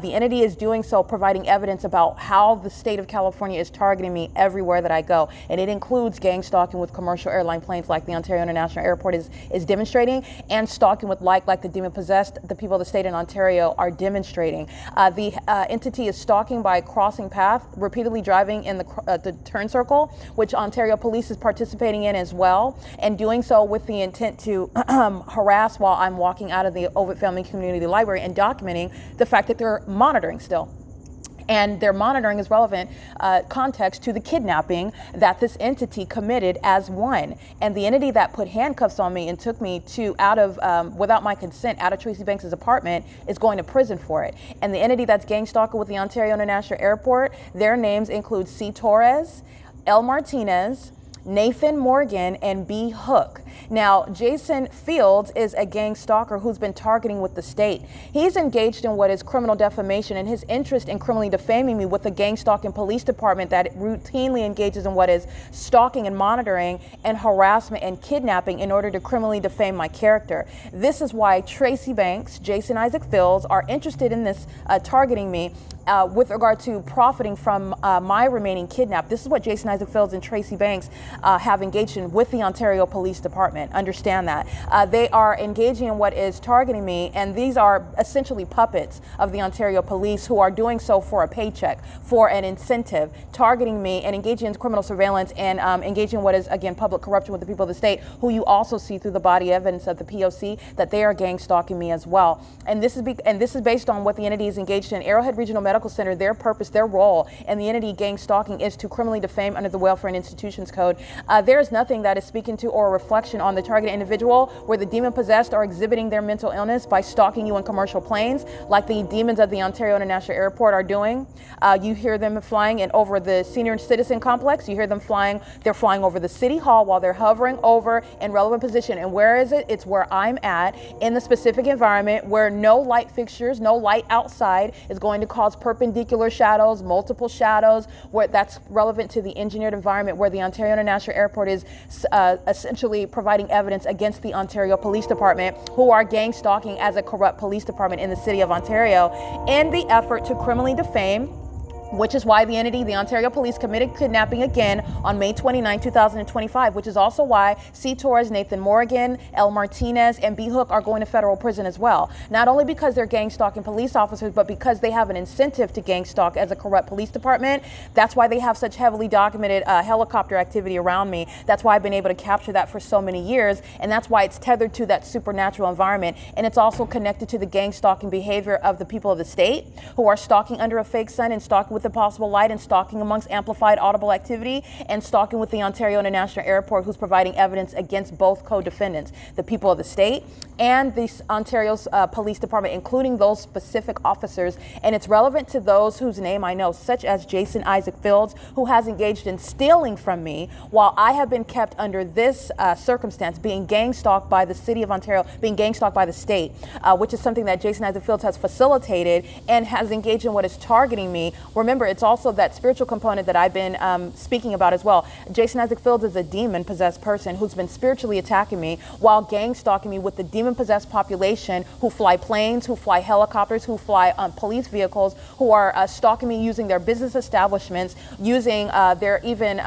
The entity is doing so, providing evidence about how the state of California is targeting me everywhere that I go. And it includes gang stalking with commercial airline planes like the Ontario International Airport is demonstrating, and stalking with like the demon possessed the people of the state in Ontario are demonstrating. The entity is stalking by crossing path, repeatedly driving in the turn circle, which Ontario Police is participating in as well, and doing so with the intent to harass while I'm walking out of the OVITT Family Community Library and documenting the fact that they're monitoring still. And their monitoring is relevant context to the kidnapping that this entity committed as one. And the entity that put handcuffs on me and took me without my consent, out of Tracy Banks' apartment is going to prison for it. And the entity that's gang stalking with the Ontario International Airport, their names include C. Torres, L. Martinez, Nathan Morgan, and B. Hook. Now, Jason Fields is a gang stalker who's been targeting with the state. He's engaged in what is criminal defamation, and his interest in criminally defaming me with the gang stalking police department that routinely engages in what is stalking and monitoring and harassment and kidnapping in order to criminally defame my character. This is why Tracy Banks, Jason Isaac Fields are interested in this targeting me with regard to profiting from my remaining kidnap. This is what Jason Isaac Fields and Tracy Banks have engaged in with the Ontario Police Department. Understand that. They are engaging in what is targeting me, and these are essentially puppets of the Ontario Police who are doing so for a paycheck, for an incentive, targeting me and engaging in criminal surveillance and engaging in what is, again, public corruption with the people of the state, who you also see through the body evidence of the P.O.C. that they are gang stalking me as well. And this is based on what the entity is engaged in. Arrowhead Regional Medical Center, their purpose, their role in the entity gang stalking is to criminally defame under the Welfare and Institutions Code. There is nothing that is speaking to or a reflection on the targeted individual where the demon possessed are exhibiting their mental illness by stalking you in commercial planes like the demons of the Ontario International Airport are doing. You hear them flying and over the senior citizen complex. You hear them flying. They're flying over the City Hall while they're hovering over in relevant position. And where is it? It's where I'm at in the specific environment where no light fixtures, no light outside is going to cause perpendicular shadows, multiple shadows, where that's relevant to the engineered environment where the Ontario International Airport is essentially providing evidence against the Ontario Police Department, who are gang stalking as a corrupt police department in the city of Ontario in the effort to criminally defame, which is why the entity, the Ontario Police, committed kidnapping again on May 29, 2025, which is also why C. Torres, Nathan Morgan, L. Martinez, and B. Hook are going to federal prison as well. Not only because they're gang stalking police officers, but because they have an incentive to gang stalk as a corrupt police department. That's why they have such heavily documented helicopter activity around me. That's why I've been able to capture that for so many years, and that's why it's tethered to that supernatural environment. And it's also connected to the gang stalking behavior of the people of the state who are stalking under a fake sun and stalking with the possible light and stalking amongst amplified audible activity and stalking with the Ontario International Airport, who's providing evidence against both co-defendants, the people of the state and the Ontario's Police Department, including those specific officers. And it's relevant to those whose name I know, such as Jason Isaac Fields, who has engaged in stealing from me while I have been kept under this circumstance, being gang stalked by the city of Ontario, being gang stalked by the state, which is something that Jason Isaac Fields has facilitated and has engaged in what is targeting me. Remember, it's also that spiritual component that I've been speaking about as well. Jason Isaac Fields is a demon-possessed person who's been spiritually attacking me while gang stalking me with the demon-possessed population who fly planes, who fly helicopters, who fly police vehicles, who are stalking me using their business establishments, using their even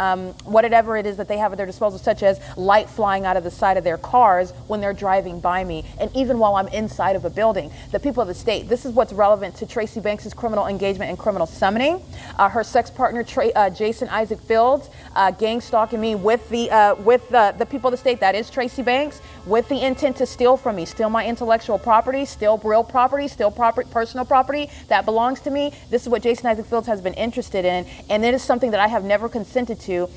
whatever it is that they have at their disposal, such as light flying out of the side of their cars when they're driving by me, and even while I'm inside of a building. The people of the state, this is what's relevant to Tracy Banks' criminal engagement and criminal summoning. Her sex partner, Jason Isaac Fields, gang stalking me with the people of the state, that is Tracy Banks, with the intent to steal from me, steal my intellectual property, steal real property, steal personal property that belongs to me. This is what Jason Isaac Fields has been interested in, and it is something that I have never consented to.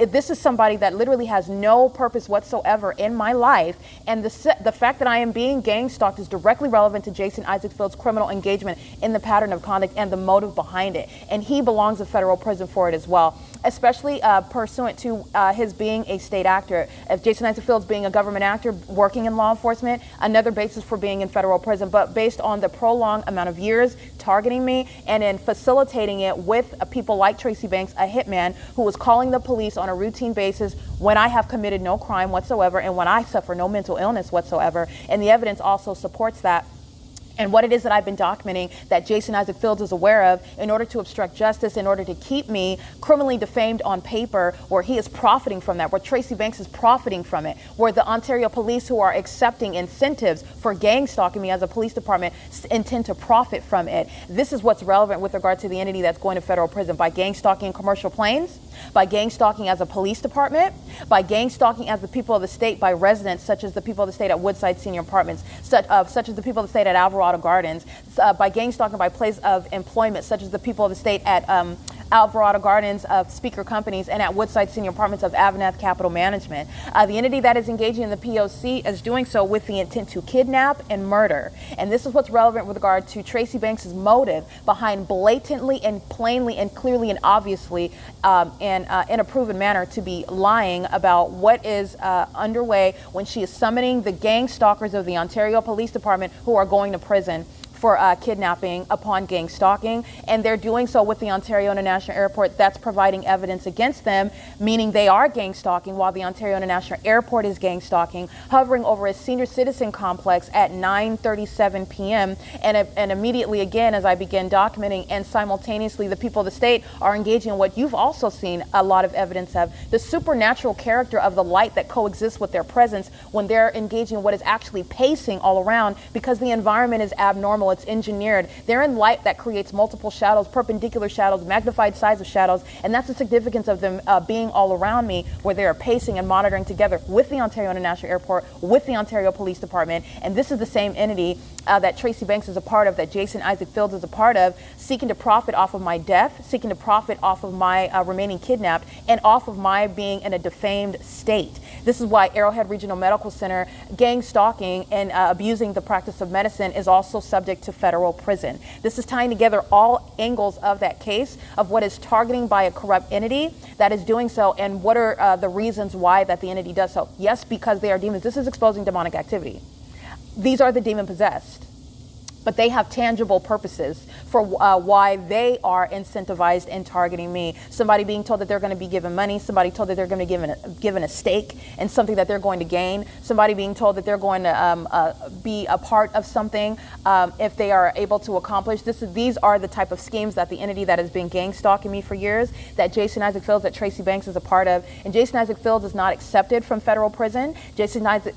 This is somebody that literally has no purpose whatsoever in my life, and the fact that I am being gang stalked is directly relevant to Jason Isaac Fields' criminal engagement in the pattern of conduct and the motive behind it, and he belongs in federal prison for it as well, especially pursuant to his being a state actor. If Jason Isaac Fields being a government actor working in law enforcement, another basis for being in federal prison, but based on the prolonged amount of years targeting me and in facilitating it with people like Tracy Banks, a hitman who was calling the police on a routine basis when I have committed no crime whatsoever and when I suffer no mental illness whatsoever. And the evidence also supports that. And what it is that I've been documenting that Jason Isaac Fields is aware of in order to obstruct justice, in order to keep me criminally defamed on paper, where he is profiting from that, where Tracy Banks is profiting from it, where the Ontario police who are accepting incentives for gang stalking me as a police department intend to profit from it. This is what's relevant with regard to the entity that's going to federal prison by gang stalking commercial planes, by gang stalking as a police department, by gang stalking as the people of the state by residents such as the people of the state at Woodside Senior Apartments, such as the people of the state at Alvarado Gardens, by gang stalking by place of employment such as the people of the state at Alvarado Gardens of Speaker Companies and at Woodside Senior Apartments of Avanath Capital Management. The entity that is engaging in the P.O.C. is doing so with the intent to kidnap and murder. And this is what's relevant with regard to Tracy Banks' motive behind blatantly and plainly and clearly and obviously and in a proven manner to be lying about what is underway when she is summoning the gang stalkers of the Ontario Police Department who are going to prison for kidnapping upon gang stalking, and they're doing so with the Ontario International Airport that's providing evidence against them, meaning they are gang stalking while the Ontario International Airport is gang stalking, hovering over a senior citizen complex at 9:37 p.m. And immediately again, as I begin documenting, and simultaneously the people of the state are engaging in what you've also seen a lot of evidence of, the supernatural character of the light that coexists with their presence when they're engaging in what is actually pacing all around because the environment is abnormal. It's engineered. They're in light that creates multiple shadows, perpendicular shadows, magnified size of shadows, and that's the significance of them being all around me, where they are pacing and monitoring together with the Ontario International Airport, with the Ontario Police Department. And this is the same entity that Tracy Banks is a part of, that Jason Isaac Fields is a part of, seeking to profit off of my death, seeking to profit off of my remaining kidnapped, and off of my being in a defamed state. This is why Arrowhead Regional Medical Center gang stalking and abusing the practice of medicine is also subject to federal prison. This is tying together all angles of that case of what is targeting by a corrupt entity that is doing so, and what are the reasons why that the entity does so. Yes, because they are demons. This is exposing demonic activity. These are the demon-possessed, but they have tangible purposes for why they are incentivized in targeting me. Somebody being told that they're going to be given money, somebody told that they're going to be given a stake and something that they're going to gain, somebody being told that they're going to be a part of something if they are able to accomplish. These are the type of schemes that the entity that has been gang stalking me for years, that Jason Isaac Fields, that Tracy Banks is a part of. And Jason Isaac Fields is not accepted from federal prison. Jason Isaac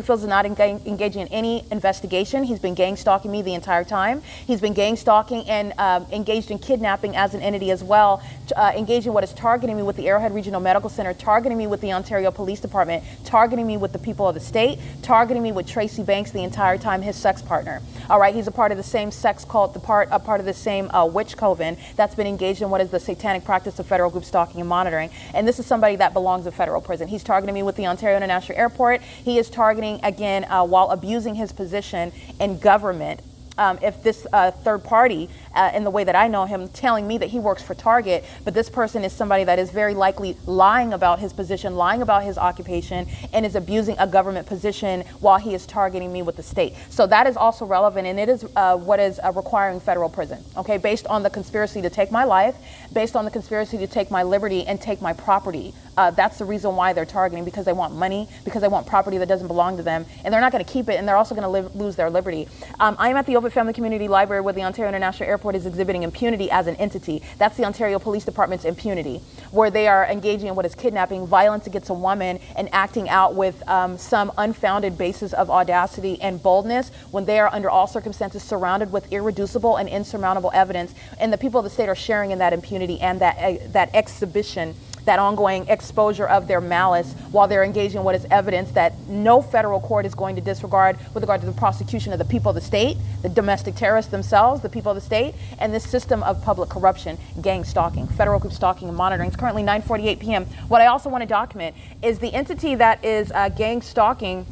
Fields is not engaging in any investigation. He's been gang stalking me. the entire time. He's been gang stalking and engaged in kidnapping as an entity as well, engaging what is targeting me with the Arrowhead Regional Medical Center, targeting me with the Ontario Police Department, targeting me with the people of the state, targeting me with Tracy Banks the entire time, his sex partner. All right, he's a part of the same sex cult, a part of the same witch coven that's been engaged in what is the satanic practice of federal group stalking and monitoring. And this is somebody that belongs in federal prison. He's targeting me with the Ontario International Airport. He is targeting, again, while abusing his position in government. If this third party, in the way that I know him, telling me that he works for Target, but this person is somebody that is very likely lying about his position, lying about his occupation, and is abusing a government position while he is targeting me with the state. So that is also relevant, and it is what is requiring federal prison, okay, based on the conspiracy to take my life, based on the conspiracy to take my liberty and take my property. That's the reason why they're targeting, because they want money, because they want property that doesn't belong to them, and they're not going to keep it, and they're also going to lose their liberty. I am at the OVITT Family Community Library, where the Ontario International Airport is exhibiting impunity as an entity. That's the Ontario Police Department's impunity, where they are engaging in what is kidnapping, violence against a woman, and acting out with some unfounded basis of audacity and boldness when they are under all circumstances surrounded with irreducible and insurmountable evidence, and the people of the state are sharing in that impunity and that exhibition, that ongoing exposure of their malice, while they're engaging in what is evidence that no federal court is going to disregard with regard to the prosecution of the people of the state, the domestic terrorists themselves, the people of the state, and this system of public corruption, gang stalking, federal group stalking and monitoring. It's currently 9:48 p.m. What I also want to document is the entity that is gang stalking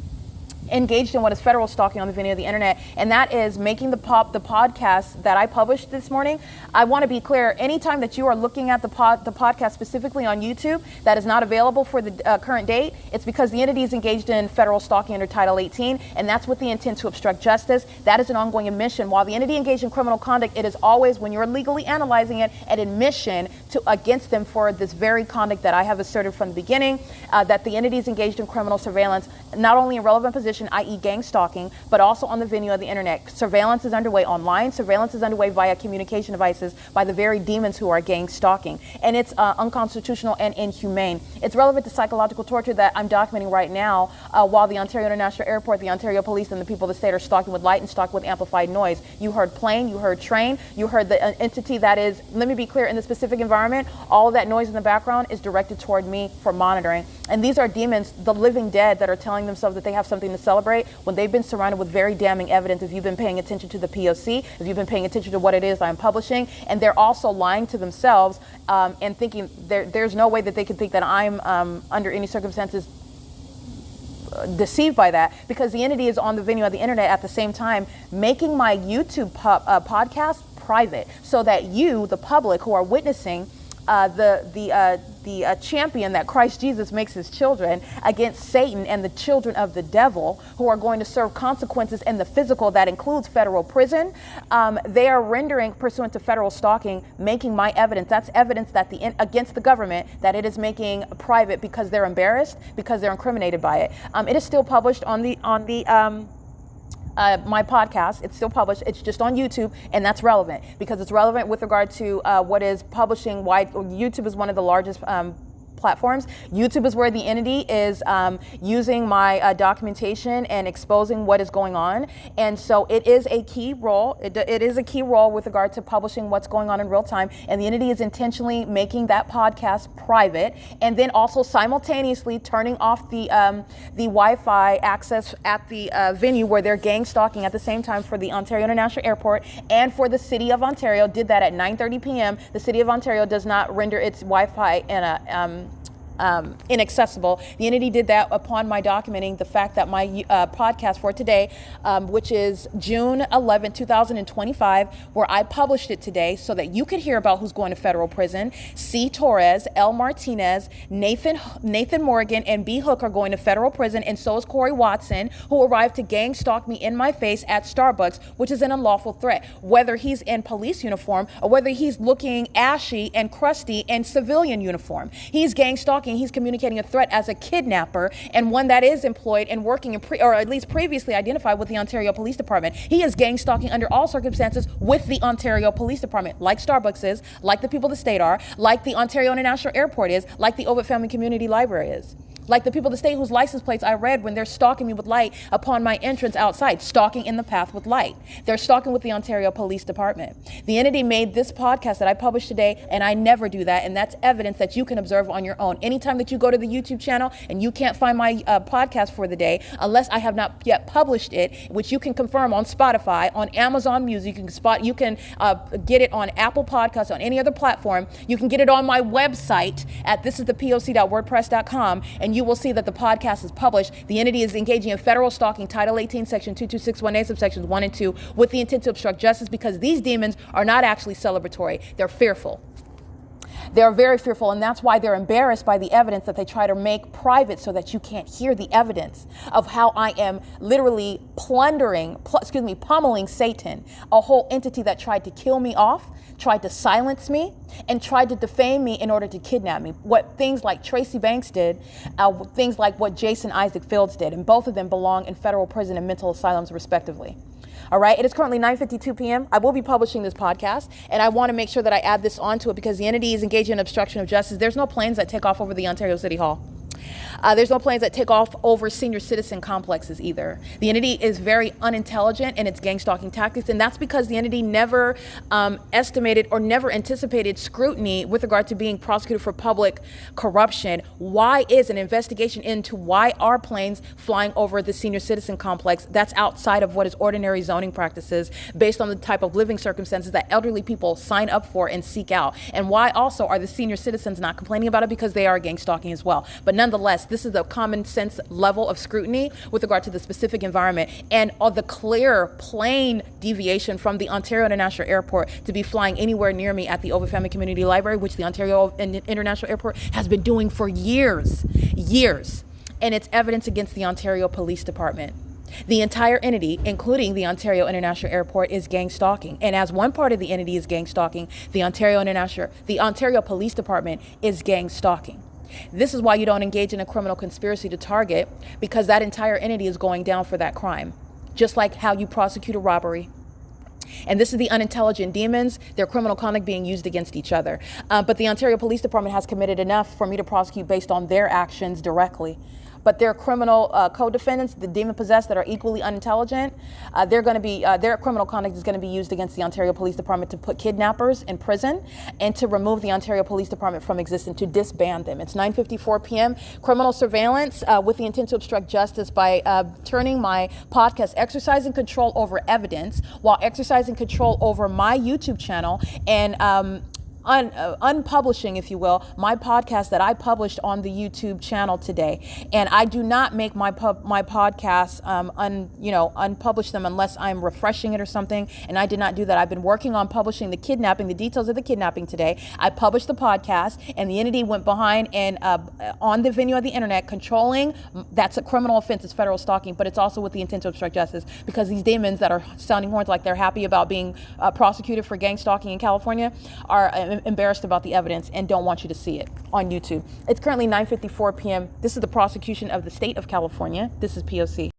engaged in what is federal stalking on the venue of the internet, and that is making the podcast that I published this morning. I want to be clear, anytime that you are looking at the podcast specifically on YouTube that is not available for the current date, it's because the entity is engaged in federal stalking under Title 18, and that's with the intent to obstruct justice. That is an ongoing admission. While the entity engaged in criminal conduct, it is always, when you're legally analyzing it, an admission against them for this very conduct that I have asserted from the beginning, that the entity is engaged in criminal surveillance, not only in relevant position, i.e. gang stalking, but also on the venue of the internet. Surveillance is underway online. Surveillance is underway via communication devices by the very demons who are gang stalking. And it's unconstitutional and inhumane. It's relevant to psychological torture that I'm documenting right now, while the Ontario International Airport, the Ontario Police, and the people of the state are stalking with light and stalking with amplified noise. You heard plane, you heard train, you heard the entity that is, let me be clear, in the specific environment, all of that noise in the background is directed toward me for monitoring. And these are demons, the living dead, that are telling themselves that they have something to celebrate when they've been surrounded with very damning evidence. If you've been paying attention to the P.O.C, if you've been paying attention to what it is I'm publishing, and they're also lying to themselves and thinking there's no way that they can think that I'm under any circumstances deceived by that, because the entity is on the venue of the internet at the same time making my YouTube podcast private, so that you, the public who are witnessing the champion that Christ Jesus makes his children against Satan and the children of the devil, who are going to serve consequences in the physical that includes federal prison. They are rendering, pursuant to federal stalking, making my evidence. That's evidence that against the government, that it is making private because they're embarrassed, because they're incriminated by it. It is still published on my podcast. It's still published. It's just on YouTube, and that's relevant because it's relevant with regard to what is publishing wide. YouTube is one of the largest platforms. YouTube is where the entity is using my documentation and exposing what is going on. And so it is a key role. It is a key role with regard to publishing what's going on in real time. And the entity is intentionally making that podcast private, and then also simultaneously turning off the Wi-Fi access at the venue where they're gang stalking at the same time for the Ontario International Airport and for the City of Ontario. Did that at 9:30 p.m. The City of Ontario does not render its Wi-Fi in a inaccessible. The entity did that upon my documenting the fact that my podcast for today, which is June 11, 2025, where I published it today so that you could hear about who's going to federal prison. C. Torres, L. Martinez, Nathan Morgan, and B. Hook are going to federal prison, and so is Corey Watson, who arrived to gang stalk me in my face at Starbucks, which is an unlawful threat. Whether he's in police uniform or whether he's looking ashy and crusty in civilian uniform, he's gang stalking. He's communicating a threat as a kidnapper, and one that is employed and working or at least previously identified with the Ontario Police Department. He is gang stalking under all circumstances with the Ontario Police Department, like Starbucks is, like the people of the state are, like the Ontario International Airport is, like the OVITT Family Community Library is. Like the people of the state whose license plates I read when they're stalking me with light upon my entrance outside, stalking in the path with light. They're stalking with the Ontario Police Department. The entity made this podcast that I published today, and I never do that, and that's evidence that you can observe on your own. Anytime that you go to the YouTube channel and you can't find my podcast for the day, unless I have not yet published it, which you can confirm on Spotify, on Amazon Music, you can get it on Apple Podcasts, on any other platform. You can get it on my website at thisisthepoc.wordpress.com, and you will see that the podcast is published. The entity is engaging in federal stalking, Title 18, Section 22618, subsections 1 and 2, with the intent to obstruct justice, because these demons are not actually celebratory. They're fearful. They're very fearful, and that's why they're embarrassed by the evidence that they try to make private so that you can't hear the evidence of how I am literally pummeling Satan, a whole entity that tried to kill me off, tried to silence me, and tried to defame me in order to kidnap me. What things like Tracy Banks did, things like what Jason Isaac Fields did, and both of them belong in federal prison and mental asylums respectively. All right, it is currently 9:52 p.m. I will be publishing this podcast, and I want to make sure that I add this onto it because the entity is engaging in obstruction of justice. There's no planes that take off over the Ontario City Hall. There's no planes that take off over senior citizen complexes either. The entity is very unintelligent in its gang stalking tactics, and that's because the entity never estimated or never anticipated scrutiny with regard to being prosecuted for public corruption. Why is an investigation into why are planes flying over the senior citizen complex that's outside of what is ordinary zoning practices based on the type of living circumstances that elderly people sign up for and seek out? And why also are the senior citizens not complaining about it? Because they are gang stalking as well. But nonetheless, this is a common sense level of scrutiny with regard to the specific environment and the clear, plain deviation from the Ontario International Airport to be flying anywhere near me at the OVITT Family Community Library, which the Ontario International Airport has been doing for years. And it's evidence against the Ontario Police Department. The entire entity, including the Ontario International Airport, is gang stalking. And as one part of the entity is gang stalking, the Ontario Police Department is gang stalking. This is why you don't engage in a criminal conspiracy to target, because that entire entity is going down for that crime, just like how you prosecute a robbery. And this is the unintelligent demons, their criminal conduct being used against each other. But the Ontario Police Department has committed enough for me to prosecute based on their actions directly. But their criminal co-defendants, the demon-possessed that are equally unintelligent, their criminal conduct is going to be used against the Ontario Police Department to put kidnappers in prison and to remove the Ontario Police Department from existence, to disband them. It's 9:54 p.m. Criminal surveillance with the intent to obstruct justice by turning my podcast, exercising control over evidence while exercising control over my YouTube channel and unpublishing, if you will, my podcast that I published on the YouTube channel today. And I do not make my podcasts unpublish them unless I'm refreshing it or something. And I did not do that. I've been working on publishing the details of the kidnapping today. I published the podcast, and the entity went behind and on the venue of the internet controlling. That's a criminal offense. It's federal stalking, but it's also with the intent to obstruct justice, because these demons that are sounding horns like they're happy about being prosecuted for gang stalking in California are embarrassed about the evidence and don't want you to see it on YouTube. It's currently 9:54 p.m. This is the prosecution of the state of California. This is P.O.C.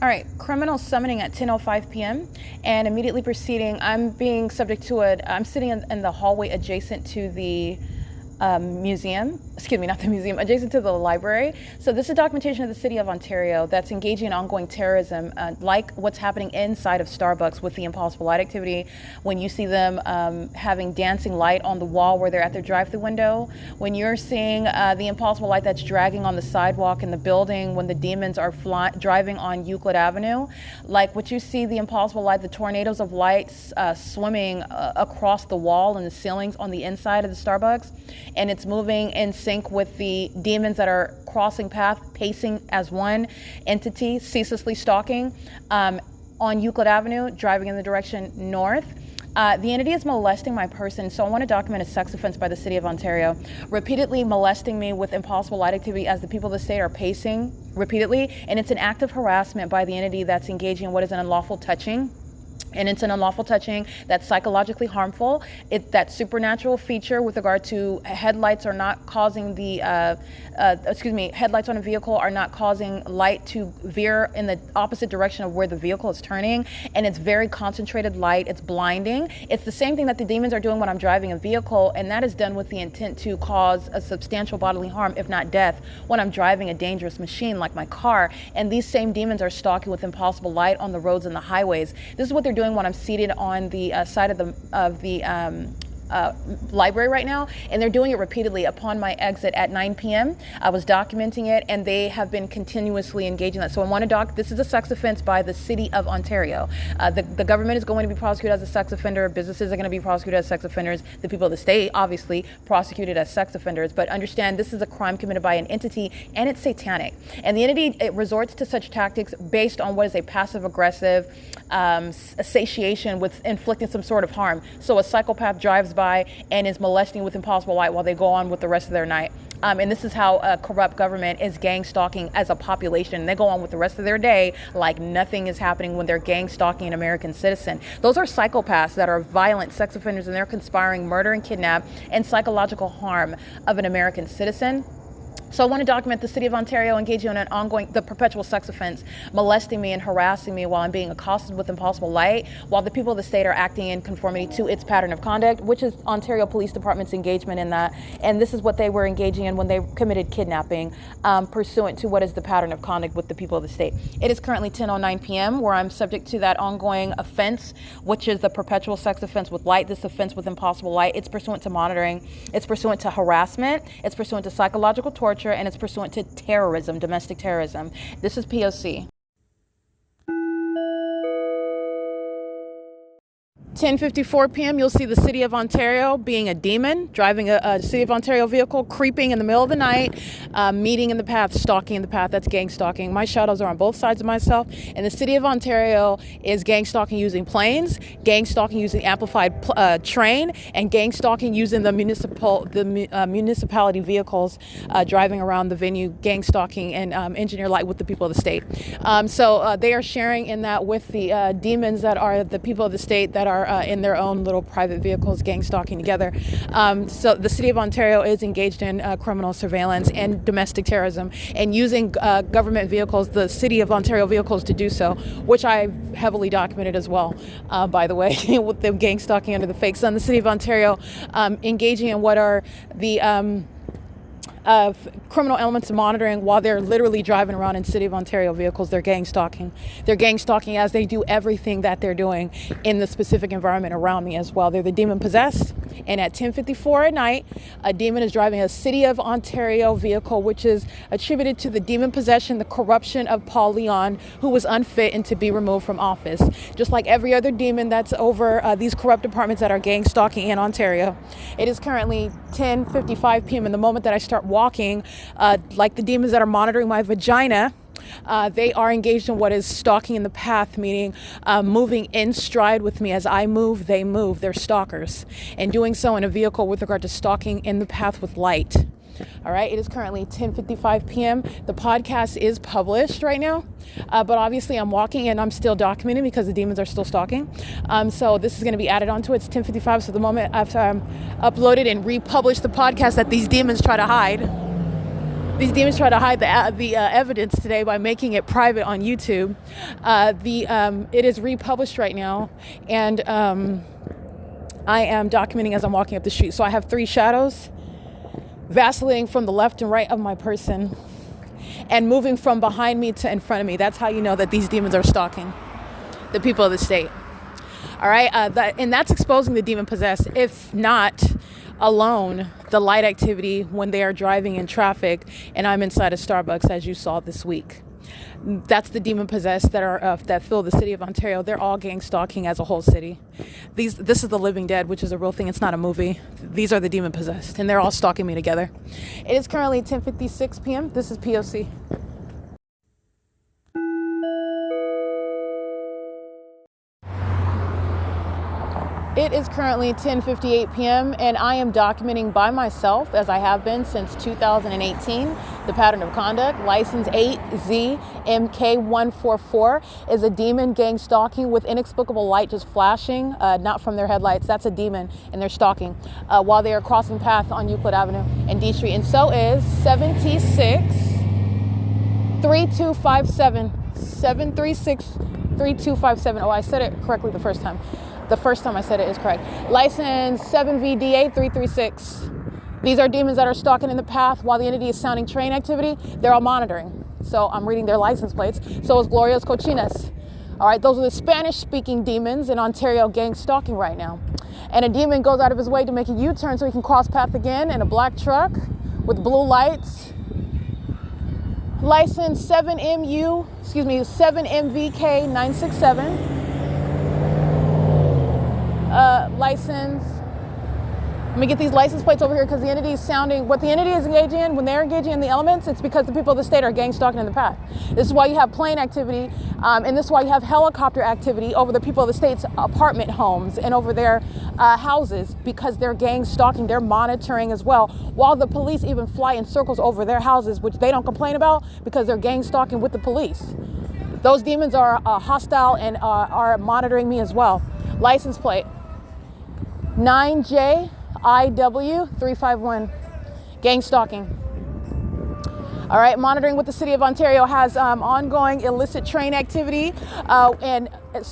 All right, criminal summoning at 10:05 p.m. and immediately proceeding, I'm being subject to I'm sitting in the hallway adjacent to the adjacent to the library. So this is documentation of the city of Ontario that's engaging in ongoing terrorism, like what's happening inside of Starbucks with the impossible light activity. When you see them having dancing light on the wall where they're at their drive-through window, when you're seeing the impossible light that's dragging on the sidewalk in the building, when the demons are driving on Euclid Avenue, like what you see, the impossible light, the tornadoes of lights swimming across the wall and the ceilings on the inside of the Starbucks, and it's moving in sync with the demons that are crossing path, pacing as one entity, ceaselessly stalking on Euclid Avenue, driving in the direction north. The entity is molesting my person, so I want to document a sex offense by the city of Ontario, repeatedly molesting me with impossible light activity as the people of the state are pacing repeatedly, and it's an act of harassment by the entity that's engaging in what is an unlawful touching And it's an unlawful touching that's psychologically harmful. That supernatural feature with regard to headlights are not causing headlights on a vehicle are not causing light to veer in the opposite direction of where the vehicle is turning. And it's very concentrated light. It's blinding. It's the same thing that the demons are doing when I'm driving a vehicle, and that is done with the intent to cause a substantial bodily harm, if not death, when I'm driving a dangerous machine like my car. And these same demons are stalking with impossible light on the roads and the highways. This is what they're doing when I'm seated on the side of the library right now, and they're doing it repeatedly upon my exit at 9 p.m. I was documenting it, and they have been continuously engaging that. So I want to this is a sex offense by the City of Ontario. The government is going to be prosecuted as a sex offender. Businesses are going to be prosecuted as sex offenders. The people of the state, obviously, prosecuted as sex offenders. But understand, this is a crime committed by an entity, and it's satanic. And the entity, it resorts to such tactics based on what is a passive-aggressive satiation with inflicting some sort of harm. So a psychopath drives by and is molesting with impossible light while they go on with the rest of their night. And this is how a corrupt government is gang stalking as a population. They go on with the rest of their day like nothing is happening when they're gang stalking an American citizen. Those are psychopaths that are violent sex offenders, and they're conspiring murder and kidnap and psychological harm of an American citizen. So I want to document the City of Ontario engaging in the perpetual sex offense, molesting me and harassing me while I'm being accosted with impossible light, while the people of the state are acting in conformity to its pattern of conduct, which is Ontario Police Department's engagement in that. And this is what they were engaging in when they committed kidnapping, pursuant to what is the pattern of conduct with the people of the state. It is currently 10:09 p.m. where I'm subject to that ongoing offense, which is the perpetual sex offense with light, this offense with impossible light. It's pursuant to monitoring, it's pursuant to harassment, it's pursuant to psychological torture, and it's pursuant to terrorism, domestic terrorism. This is P.O.C. 10:54 p.m. You'll see the City of Ontario being a demon, driving a City of Ontario vehicle, creeping in the middle of the night, meeting in the path, stalking in the path. That's gang stalking. My shadows are on both sides of myself, and the City of Ontario is gang stalking using planes, gang stalking using amplified train, and gang stalking using the municipality vehicles driving around the venue, gang stalking and engineer light with the people of the state. So they are sharing in that with the demons that are the people of the state that are in their own little private vehicles, gang stalking together. So the City of Ontario is engaged in criminal surveillance and domestic terrorism, and using government vehicles, the City of Ontario vehicles, to do so, which I heavily documented as well, by the way, with them gang stalking under the fake sun. The City of Ontario engaging in what are the criminal elements of monitoring while they're literally driving around in City of Ontario vehicles. They're gang stalking. They're gang stalking as they do everything that they're doing in the specific environment around me as well. They're the demon possessed. And at 10:54 at night, a demon is driving a City of Ontario vehicle, which is attributed to the demon possession, the corruption of Paul Leon, who was unfit and to be removed from office. Just like every other demon that's over these corrupt departments that are gang stalking in Ontario. It is currently 10:55 p.m. and the moment that I start walking, like the demons that are monitoring my vagina, they are engaged in what is stalking in the path, meaning moving in stride with me. As I move, they move. They're stalkers, and doing so in a vehicle with regard to stalking in the path with light. All right, it is currently 10:55 p.m. The podcast is published right now, but obviously I'm walking and I'm still documenting because the demons are still stalking. So this is going to be added onto it. It's 10:55, so the moment after I'm uploaded and republished the podcast that these demons try to hide. These demons try to hide the evidence today by making it private on YouTube. It is republished right now, and I am documenting as I'm walking up the street. So I have 3 shadows vacillating from the left and right of my person and moving from behind me to in front of me. That's how you know that these demons are stalking the people of the state. All right, and that's exposing the demon possessed. If not alone, the light activity when they are driving in traffic and I'm inside a Starbucks, as you saw this week. That's the demon possessed that fill the City of Ontario. They're all gang stalking as a whole city. This is the living dead, which is a real thing. It's not a movie. These are the demon possessed, and they're all stalking me together. It is currently 10:56 p.m. This is P.O.C. It is currently 10:58 p.m. and I am documenting by myself, as I have been since 2018, the pattern of conduct. License 8ZMK144 is a demon gang stalking with inexplicable light just flashing, not from their headlights. That's a demon, and they're stalking while they are crossing paths on Euclid Avenue and D Street. And so is 763257. 736-3257. Oh, I said it correctly the first time. The first time I said it is correct. License 7VDA336. These are demons that are stalking in the path while the entity is sounding train activity. They're all monitoring. So I'm reading their license plates. So is Gloria's Cochinas. All right, those are the Spanish-speaking demons in Ontario gang stalking right now. And a demon goes out of his way to make a U-turn so he can cross path again in a black truck with blue lights. License 7MVK967. License. Let me get these license plates over here because the entity is sounding. What the entity is engaging in, when they're engaging in the elements, it's because the people of the state are gang stalking in the path. This is why you have plane activity, and this is why you have helicopter activity over the people of the state's apartment homes and over their houses, because they're gang stalking. They're monitoring as well, while the police even fly in circles over their houses, which they don't complain about because they're gang stalking with the police. Those demons are hostile and are monitoring me as well. License plate 9JIW351, gang stalking. All right, monitoring with the city of Ontario has ongoing illicit train activity and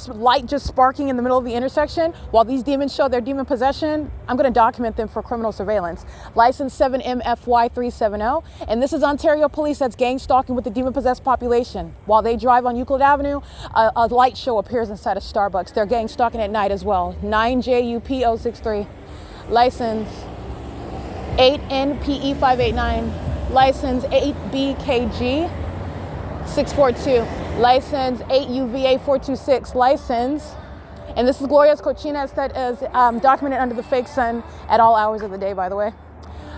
light just sparking in the middle of the intersection. While these demons show their demon possession, I'm going to document them for criminal surveillance. License 7MFY370, and this is Ontario police that's gang stalking with the demon-possessed population. While they drive on Euclid Avenue, a light show appears inside a Starbucks. They're gang stalking at night as well. 9JUP063, license 8NPE589. License 8BKG642, license 8UVA426, license, and this is Gloria's Cochinas that is documented under the fake sun at all hours of the day, by the way,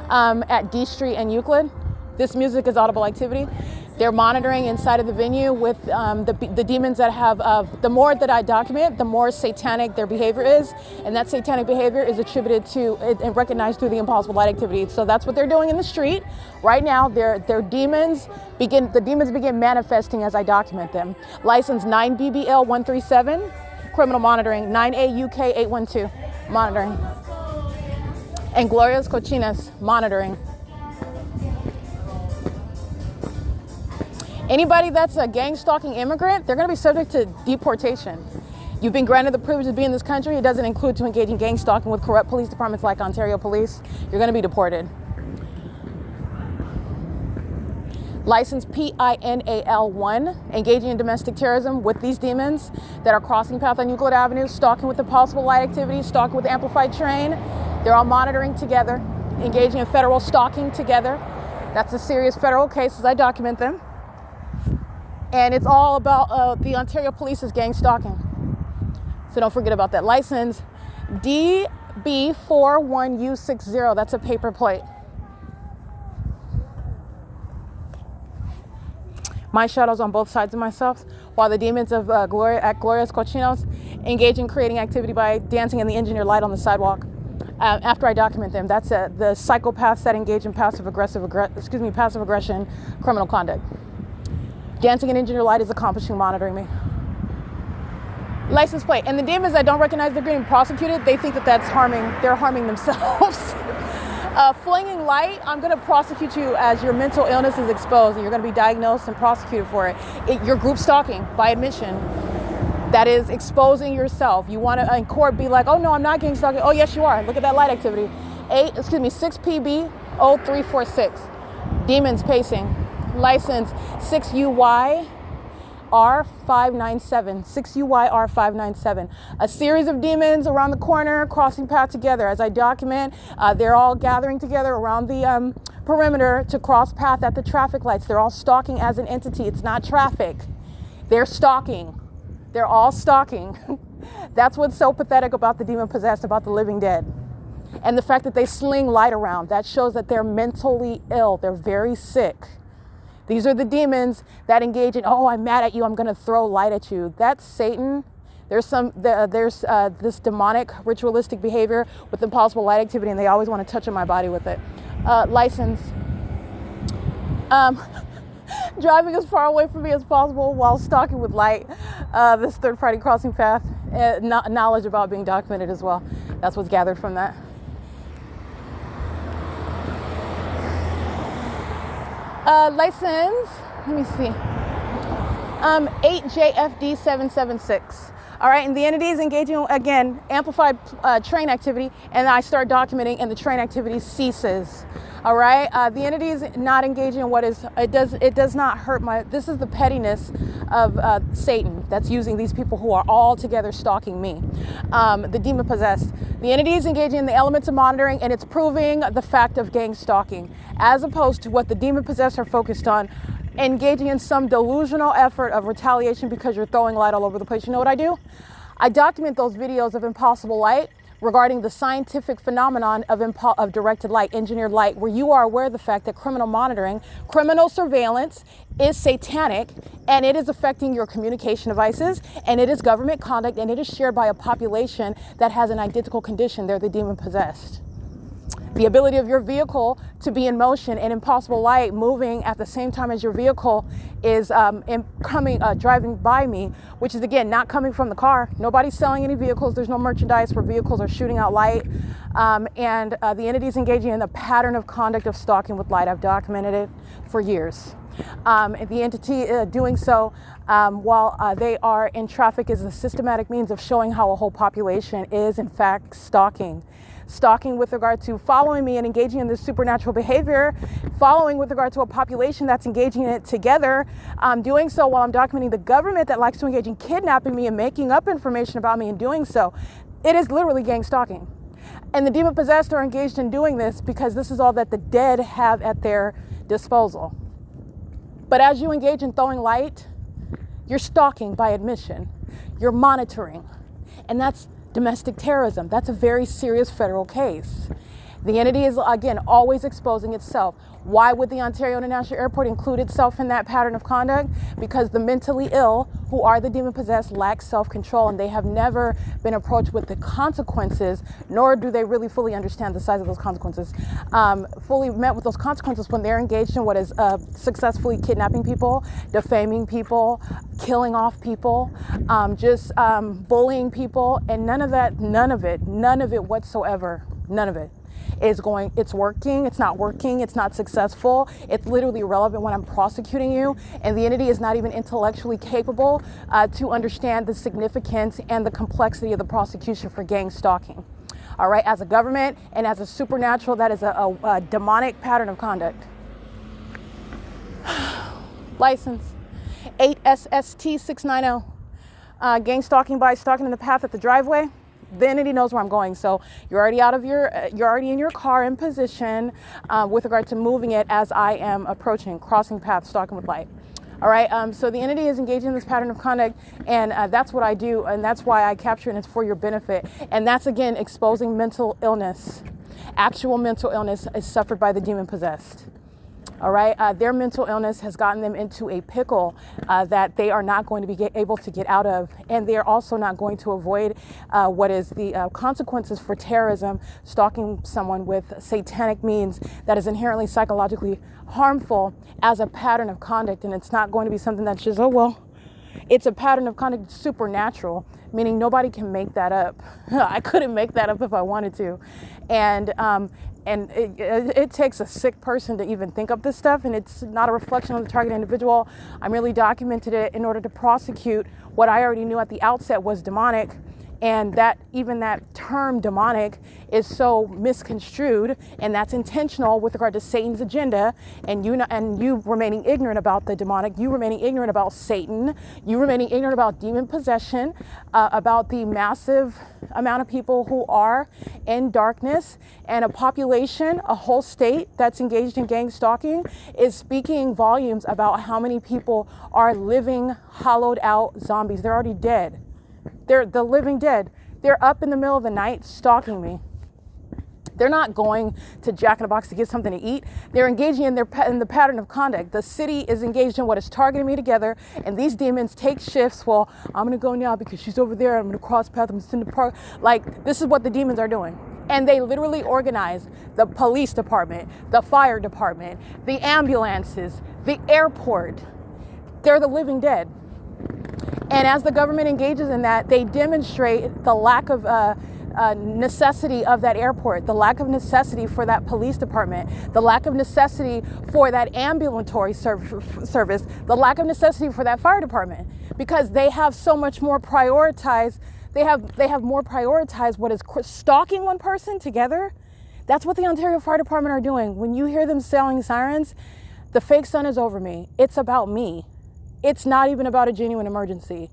at D Street and Euclid. This music is audible activity. They're monitoring inside of the venue with the demons that have, the more that I document, the more satanic their behavior is. And that satanic behavior is attributed to and recognized through the impossible light activity. So that's what they're doing in the street. Right now, the demons begin manifesting as I document them. License 9BBL137, criminal monitoring, 9AUK812, monitoring. And Gloria's Cochinas, monitoring. Anybody that's a gang stalking immigrant, they're going to be subject to deportation. You've been granted the privilege of being in this country. It doesn't include to engage in gang stalking with corrupt police departments like Ontario Police. You're going to be deported. License PINAL1, engaging in domestic terrorism with these demons that are crossing path on Euclid Avenue, stalking with impossible light activity, stalking with amplified train. They're all monitoring together, engaging in federal stalking together. That's a serious federal case as I document them. And it's all about the Ontario Police's gang stalking. So don't forget about that. License DB41U60. That's a paper plate. My shadows on both sides of myself, while the demons of Gloria's Cochinos engage in creating activity by dancing in the engineered light on the sidewalk. After I document them, that's the psychopaths that engage in passive aggression criminal conduct. Dancing in engineer light is accomplishing monitoring me. License plate. And the demons that don't recognize they're getting prosecuted, they think that they're harming themselves. Flinging light, I'm going to prosecute you as your mental illness is exposed and you're going to be diagnosed and prosecuted for it. You're group stalking by admission. That is exposing yourself. You want to in court be like, oh no, I'm not gang stalking. Oh yes, you are. Look at that light activity. 6PB0346. Demons pacing. License 6UYR597. 6UYR597. A series of demons around the corner crossing path together. As I document, they're all gathering together around the perimeter to cross path at the traffic lights. They're all stalking as an entity. It's not traffic. They're stalking. They're all stalking. That's what's so pathetic about the demon possessed, about the living dead. And the fact that they sling light around, that shows that they're mentally ill. They're very sick. These are the demons that engage in, oh, I'm mad at you, I'm going to throw light at you. That's Satan. There's this demonic ritualistic behavior with impossible light activity, and they always want to touch on my body with it. License. Driving as far away from me as possible while stalking with light. This third-party crossing path. Knowledge about being documented as well. That's what's gathered from that. License. Let me see. 8JFD776. All right, and the entity is engaging, again, amplified train activity, and I start documenting, and the train activity ceases. All right, the entity is not engaging in what is, it does not hurt this is the pettiness of Satan that's using these people who are all together stalking me. The demon possessed. The entity is engaging in the elements of monitoring, and it's proving the fact of gang stalking, as opposed to what the demon possessed are focused on, engaging in some delusional effort of retaliation because you're throwing light all over the place. You know what I do? I document those videos of impossible light regarding the scientific phenomenon of directed light, engineered light, where you are aware of the fact that criminal monitoring, criminal surveillance is satanic, and it is affecting your communication devices, and it is government conduct, and it is shared by a population that has an identical condition. They're the demon possessed. The ability of your vehicle to be in motion and impossible light moving at the same time as your vehicle is driving by me, which is, again, not coming from the car. Nobody's selling any vehicles. There's no merchandise where vehicles are shooting out light. And the entity is engaging in the pattern of conduct of stalking with light. I've documented it for years. And the entity doing so while they are in traffic is a systematic means of showing how a whole population is, in fact, stalking. Stalking with regard to following me and engaging in this supernatural behavior, following with regard to a population that's engaging in it together, doing so while I'm documenting the government that likes to engage in kidnapping me and making up information about me and doing so. It is literally gang stalking. And the demon possessed are engaged in doing this because this is all that the dead have at their disposal. But as you engage in throwing light, you're stalking by admission. You're monitoring. And that's domestic terrorism. That's a very serious federal case. The entity is, again, always exposing itself. Why would the Ontario International Airport include itself in that pattern of conduct? Because the mentally ill, who are the demon-possessed, lack self-control, and they have never been approached with the consequences, nor do they really fully understand the size of those consequences. Fully met with those consequences when they're engaged in what is successfully kidnapping people, defaming people, killing off people, bullying people, and none of it whatsoever, none of it. It's working, it's not working, it's not successful, it's literally irrelevant when I'm prosecuting you, and the entity is not even intellectually capable to understand the significance and the complexity of the prosecution for gang stalking. All right, as a government and as a supernatural, that is a demonic pattern of conduct. License 8SST690. Gang stalking by stalking in the path at the driveway. The entity knows where I'm going, so you're already in your car in position with regard to moving it as I am approaching, crossing path, stalking with light. All right, so the entity is engaging in this pattern of conduct, and that's what I do, and that's why I capture it, and it's for your benefit. And that's, again, exposing mental illness. Actual mental illness is suffered by the demon possessed. All right, their mental illness has gotten them into a pickle that they are not going to be able to get out of, and they are also not going to avoid what is the consequences for terrorism, stalking someone with satanic means that is inherently psychologically harmful as a pattern of conduct, and it's not going to be something that's just, oh, well, it's a pattern of conduct supernatural, meaning nobody can make that up. I couldn't make that up if I wanted to. And it takes a sick person to even think up this stuff, and it's not a reflection on the target individual. I merely documented it in order to prosecute what I already knew at the outset was demonic, and that even that term demonic is so misconstrued, and that's intentional with regard to Satan's agenda, and you remaining ignorant about the demonic, you remaining ignorant about Satan, you remaining ignorant about demon possession, about the massive amount of people who are in darkness, and a population, a whole state that's engaged in gang stalking is speaking volumes about how many people are living hollowed out zombies. They're already dead. They're the living dead. They're up in the middle of the night stalking me. They're not going to Jack in the Box to get something to eat. They're engaging in the pattern of conduct. The city is engaged in what is targeting me together, and these demons take shifts. Well, I'm going to go now because she's over there. I'm going to cross path. I'm going to send the park. Like, this is what the demons are doing. And they literally organize the police department, the fire department, the ambulances, the airport. They're the living dead. And as the government engages in that, they demonstrate the lack of necessity of that airport, the lack of necessity for that police department, the lack of necessity for that ambulatory service, the lack of necessity for that fire department, because they have so much more prioritized. They have more prioritized what is stalking one person together. That's what the Ontario Fire Department are doing. When you hear them selling sirens, the fake sun is over me. It's about me. It's not even about a genuine emergency.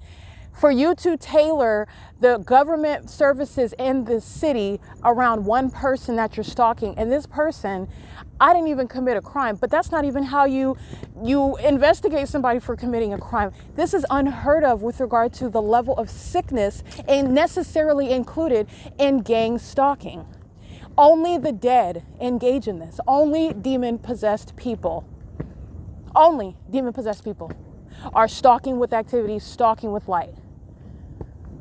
For you to tailor the government services in the city around one person that you're stalking, and this person, I didn't even commit a crime, but that's not even how you investigate somebody for committing a crime. This is unheard of with regard to the level of sickness and necessarily included in gang stalking. Only the dead engage in this. Only demon-possessed people. Only demon-possessed people are stalking with activities, stalking with light.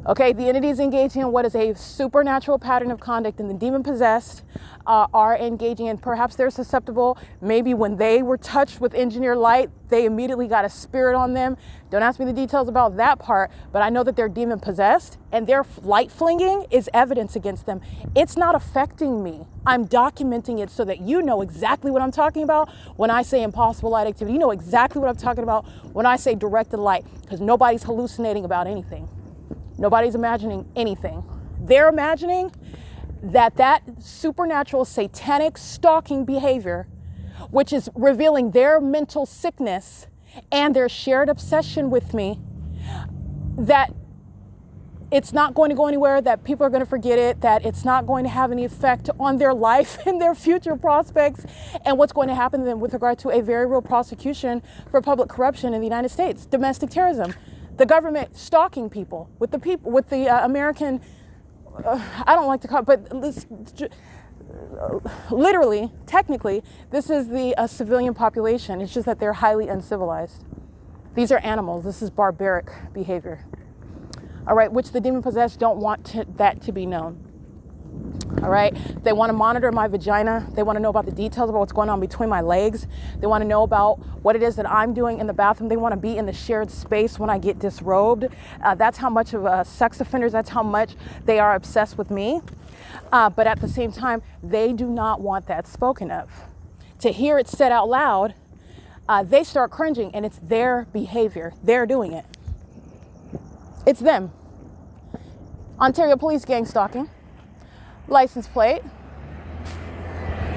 Okay, the entity is engaging in what is a supernatural pattern of conduct, and the demon-possessed are engaging in, perhaps they're susceptible. Maybe when they were touched with engineered light, they immediately got a spirit on them. Don't ask me the details about that part, but I know that they're demon-possessed, and their light flinging is evidence against them. It's not affecting me. I'm documenting it so that you know exactly what I'm talking about when I say impossible light activity. You know exactly what I'm talking about when I say directed light, because nobody's hallucinating about anything. Nobody's imagining anything. They're imagining that supernatural satanic stalking behavior, which is revealing their mental sickness and their shared obsession with me, that it's not going to go anywhere, that people are going to forget it, that it's not going to have any effect on their life and their future prospects, and what's going to happen to them with regard to a very real prosecution for public corruption in the United States, domestic terrorism. The government stalking people with the American, I don't like to call it, but literally, technically, this is the civilian population. It's just that they're highly uncivilized. These are animals. This is barbaric behavior. All right, which the demon-possessed don't want that to be known. All right, they want to monitor my vagina. They want to know about the details about what's going on between my legs. They want to know about what it is that I'm doing in the bathroom. They want to be in the shared space when I get disrobed. That's how much of sex offenders, that's how much they are obsessed with me. But at the same time, they do not want that spoken of. To hear it said out loud, they start cringing, and it's their behavior. They're doing it. It's them. Ontario Police gang stalking. License plate,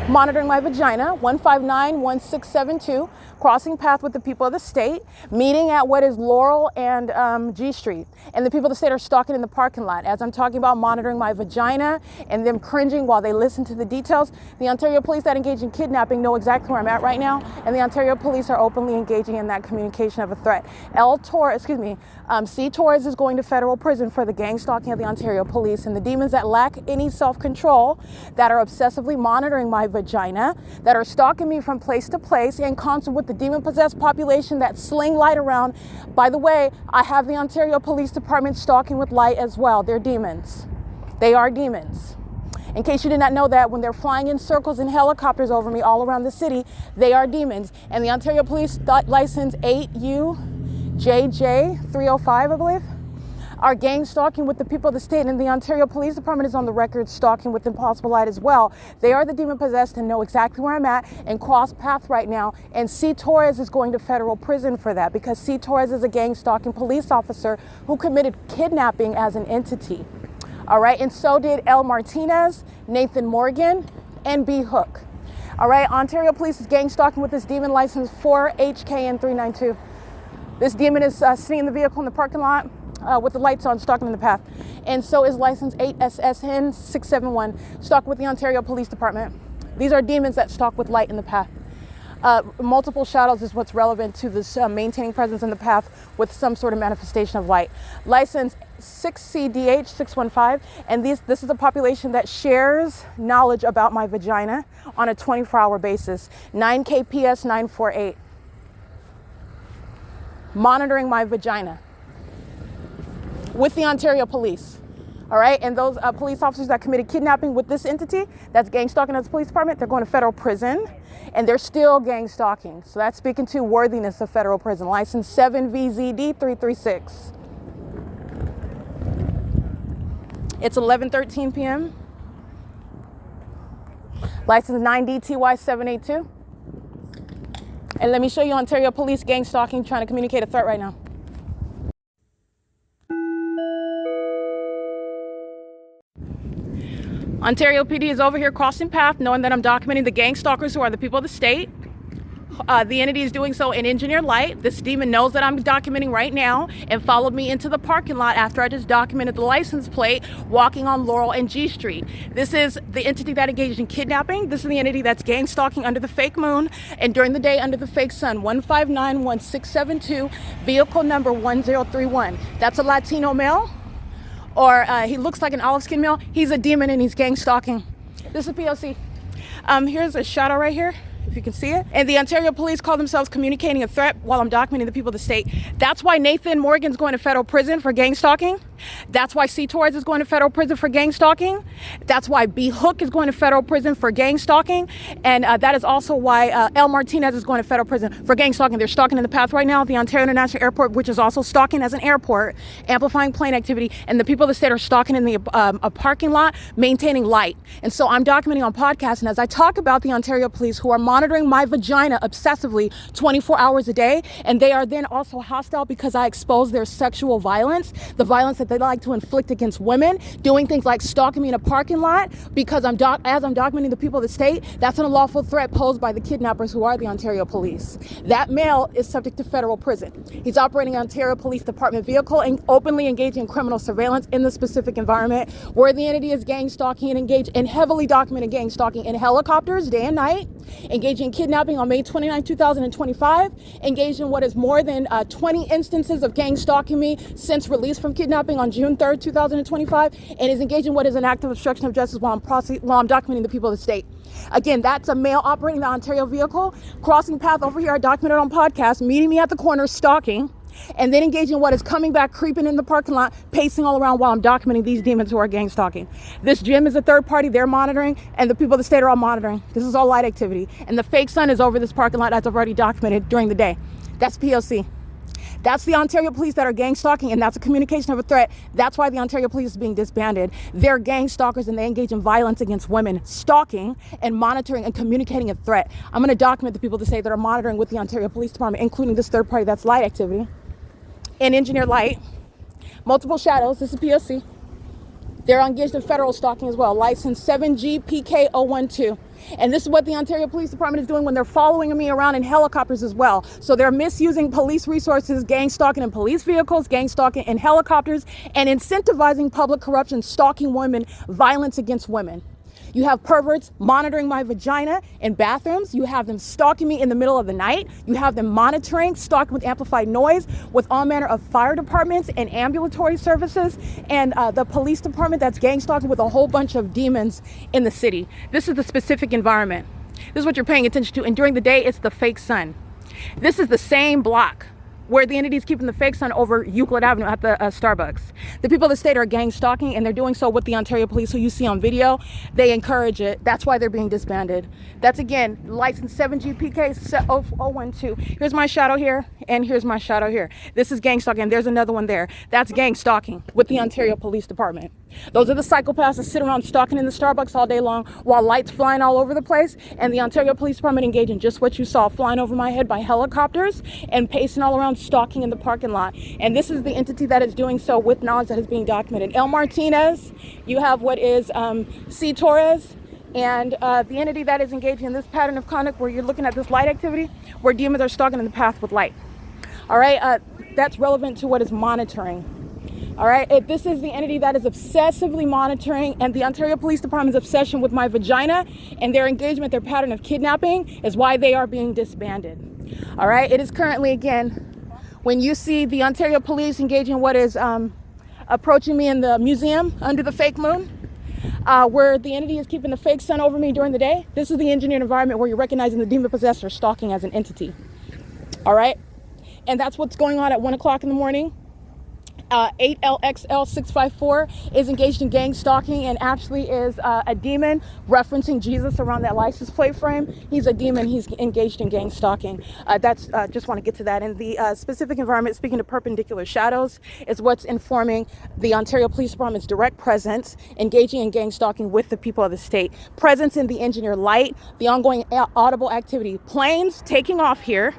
monitoring my vagina, 1591672, crossing path with the people of the state, meeting at what is Laurel and G Street. And the people of the state are stalking in the parking lot. As I'm talking about monitoring my vagina and them cringing while they listen to the details, the Ontario police that engage in kidnapping know exactly where I'm at right now, and the Ontario police are openly engaging in that communication of a threat. C. Torres is going to federal prison for the gang stalking of the Ontario police, and the demons that lack any self-control, that are obsessively monitoring my vagina, that are stalking me from place to place in concert with the demon-possessed population that sling light around. By the way, I have the Ontario Police Department stalking with light as well. They're demons. They are demons. In case you did not know that, when they're flying in circles in helicopters over me all around the city, they are demons. And the Ontario Police license 8UJJ305, I believe, are gang stalking with the people of the state, and the Ontario Police Department is on the record stalking with impossible light as well. They are the demon-possessed and know exactly where I'm at and cross path right now, and C. Torres is going to federal prison for that, because C. Torres is a gang stalking police officer who committed kidnapping as an entity. All right, and so did L. Martinez, Nathan Morgan, and B. Hook. All right, Ontario Police is gang stalking with this demon license 4HKN392. This demon is sitting in the vehicle in the parking lot with the lights on, stalking in the path. And so is license 8SSN671, stalking with the Ontario Police Department. These are demons that stalk with light in the path. Multiple shadows is what's relevant to this maintaining presence in the path with some sort of manifestation of light. License 6CDH615, and this is a population that shares knowledge about my vagina on a 24-hour basis. 9KPS 948. Monitoring my vagina with the Ontario Police. All right, and those police officers that committed kidnapping with this entity, that's gang stalking at the police department, they're going to federal prison, and they're still gang stalking. So that's speaking to worthiness of federal prison. License 7VZD336. It's 11:13 p.m. License 9DTY782. And let me show you Ontario Police gang stalking, trying to communicate a threat right now. Ontario PD is over here crossing path, knowing that I'm documenting the gang stalkers who are the people of the state. The entity is doing so in engineered light. This demon knows that I'm documenting right now and followed me into the parking lot after I just documented the license plate walking on Laurel and G Street. This is the entity that engaged in kidnapping. This is the entity that's gang stalking under the fake moon and during the day under the fake sun. 1591672, vehicle number 1031. That's a Latino male, or he looks like an olive skin male. He's a demon and he's gang stalking. This is P.O.C. Here's a shadow right here, if you can see it. And the Ontario Police call themselves communicating a threat while I'm documenting the people of the state. That's why Nathan Morgan's going to federal prison for gang stalking. That's why C. Torres is going to federal prison for gang stalking. That's why B. Hook is going to federal prison for gang stalking. And that is also why L. Martinez is going to federal prison for gang stalking. They're stalking in the path right now at the Ontario International Airport, which is also stalking as an airport, amplifying plane activity. And the people of the state are stalking in the a parking lot, maintaining light. And so I'm documenting on podcast. And as I talk about the Ontario Police who are monitoring my vagina obsessively 24 hours a day, and they are then also hostile because I expose their sexual violence, the violence that they like to inflict against women, doing things like stalking me in a parking lot because as I'm documenting the people of the state. That's an unlawful threat posed by the kidnappers who are the Ontario Police. That male is subject to federal prison. He's operating an Ontario Police Department vehicle and openly engaging in criminal surveillance in the specific environment where the entity is gang stalking and engaged in heavily documented gang stalking in helicopters day and night, engaging in kidnapping on May 29, 2025, engaged in what is more than 20 instances of gang stalking me since release from kidnapping on June 3rd, 2025, and is engaged in what is an act of obstruction of justice while I'm documenting the people of the state. Again, that's a male operating the Ontario vehicle, crossing path over here, I documented on podcast, meeting me at the corner, stalking, and then engaging in what is coming back, creeping in the parking lot, pacing all around while I'm documenting these demons who are gang stalking. This gym is a third party, they're monitoring, and the people of the state are all monitoring. This is all light activity. And the fake sun is over this parking lot as I've already documented during the day. That's P.O.C. That's the Ontario Police that are gang stalking, and that's a communication of a threat. That's why the Ontario Police is being disbanded. They're gang stalkers, and they engage in violence against women, stalking and monitoring and communicating a threat. I'm going to document the people to say that are monitoring with the Ontario Police Department, including this third party that's light activity and engineered light. Multiple shadows. This is P.O.C. They're engaged in federal stalking as well. License 7GPK012. And this is what the Ontario Police Department is doing when they're following me around in helicopters as well. So they're misusing police resources, gang stalking in police vehicles, gang stalking in helicopters, and incentivizing public corruption, stalking women, violence against women. You have perverts monitoring my vagina in bathrooms. You have them stalking me in the middle of the night. You have them monitoring, stalking with amplified noise with all manner of fire departments and ambulatory services, and the police department that's gang stalking with a whole bunch of demons in the city. This is the specific environment. This is what you're paying attention to. And during the day, it's the fake sun. This is the same block where the entity is keeping the fake sun over Euclid Avenue at the Starbucks. The people of the state are gang stalking, and they're doing so with the Ontario Police, who you see on video. They encourage it. That's why they're being disbanded. That's, again, license 7GPK012. Here's my shadow here, and here's my shadow here. This is gang stalking. There's another one there. That's gang stalking with the Ontario Police Department. Those are the psychopaths that sit around stalking in the Starbucks all day long while lights flying all over the place, and the Ontario Police Department engaged in just what you saw, flying over my head by helicopters and pacing all around, stalking in the parking lot. And this is the entity that is doing so with knowledge that is being documented. L. Martinez, you have what is C. Torres, and the entity that is engaging in this pattern of conduct where you're looking at this light activity, where demons are stalking in the path with light. All right, that's relevant to what is monitoring. All right, this is the entity that is obsessively monitoring, and the Ontario Police Department's obsession with my vagina and their engagement, their pattern of kidnapping is why they are being disbanded. All right, it is currently, again, when you see the Ontario Police engaging what is approaching me in the museum under the fake moon, where the entity is keeping the fake sun over me during the day, this is the engineered environment where you're recognizing the demon possessor stalking as an entity. All right, and that's what's going on at 1 o'clock in the morning. 8LXL654 is engaged in gang stalking and actually is a demon referencing Jesus around that license plate frame. He's a demon. He's engaged in gang stalking. Just want to get to that. And the specific environment, speaking of perpendicular shadows, is what's informing the Ontario Police Department's direct presence, engaging in gang stalking with the people of the state. Presence in the engineer light, the ongoing audible activity. Planes taking off here.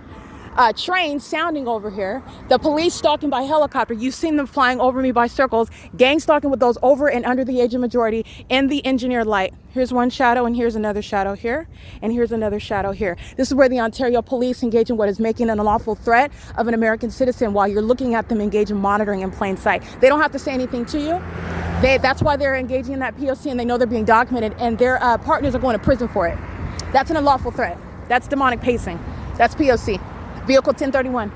Trains sounding over here, the police stalking by helicopter. You've seen them flying over me by circles, gang stalking with those over and under the age of majority in the engineered light. Here's one shadow, and here's another shadow here, and here's another shadow here. This is where the Ontario Police engage in what is making an unlawful threat of an American citizen while you're looking at them engage in monitoring in plain sight. They don't have to say anything to you. That's why they're engaging in that P.O.C, and they know they're being documented, and their partners are going to prison for it. That's an unlawful threat. That's demonic pacing. That's P.O.C. Vehicle 1031.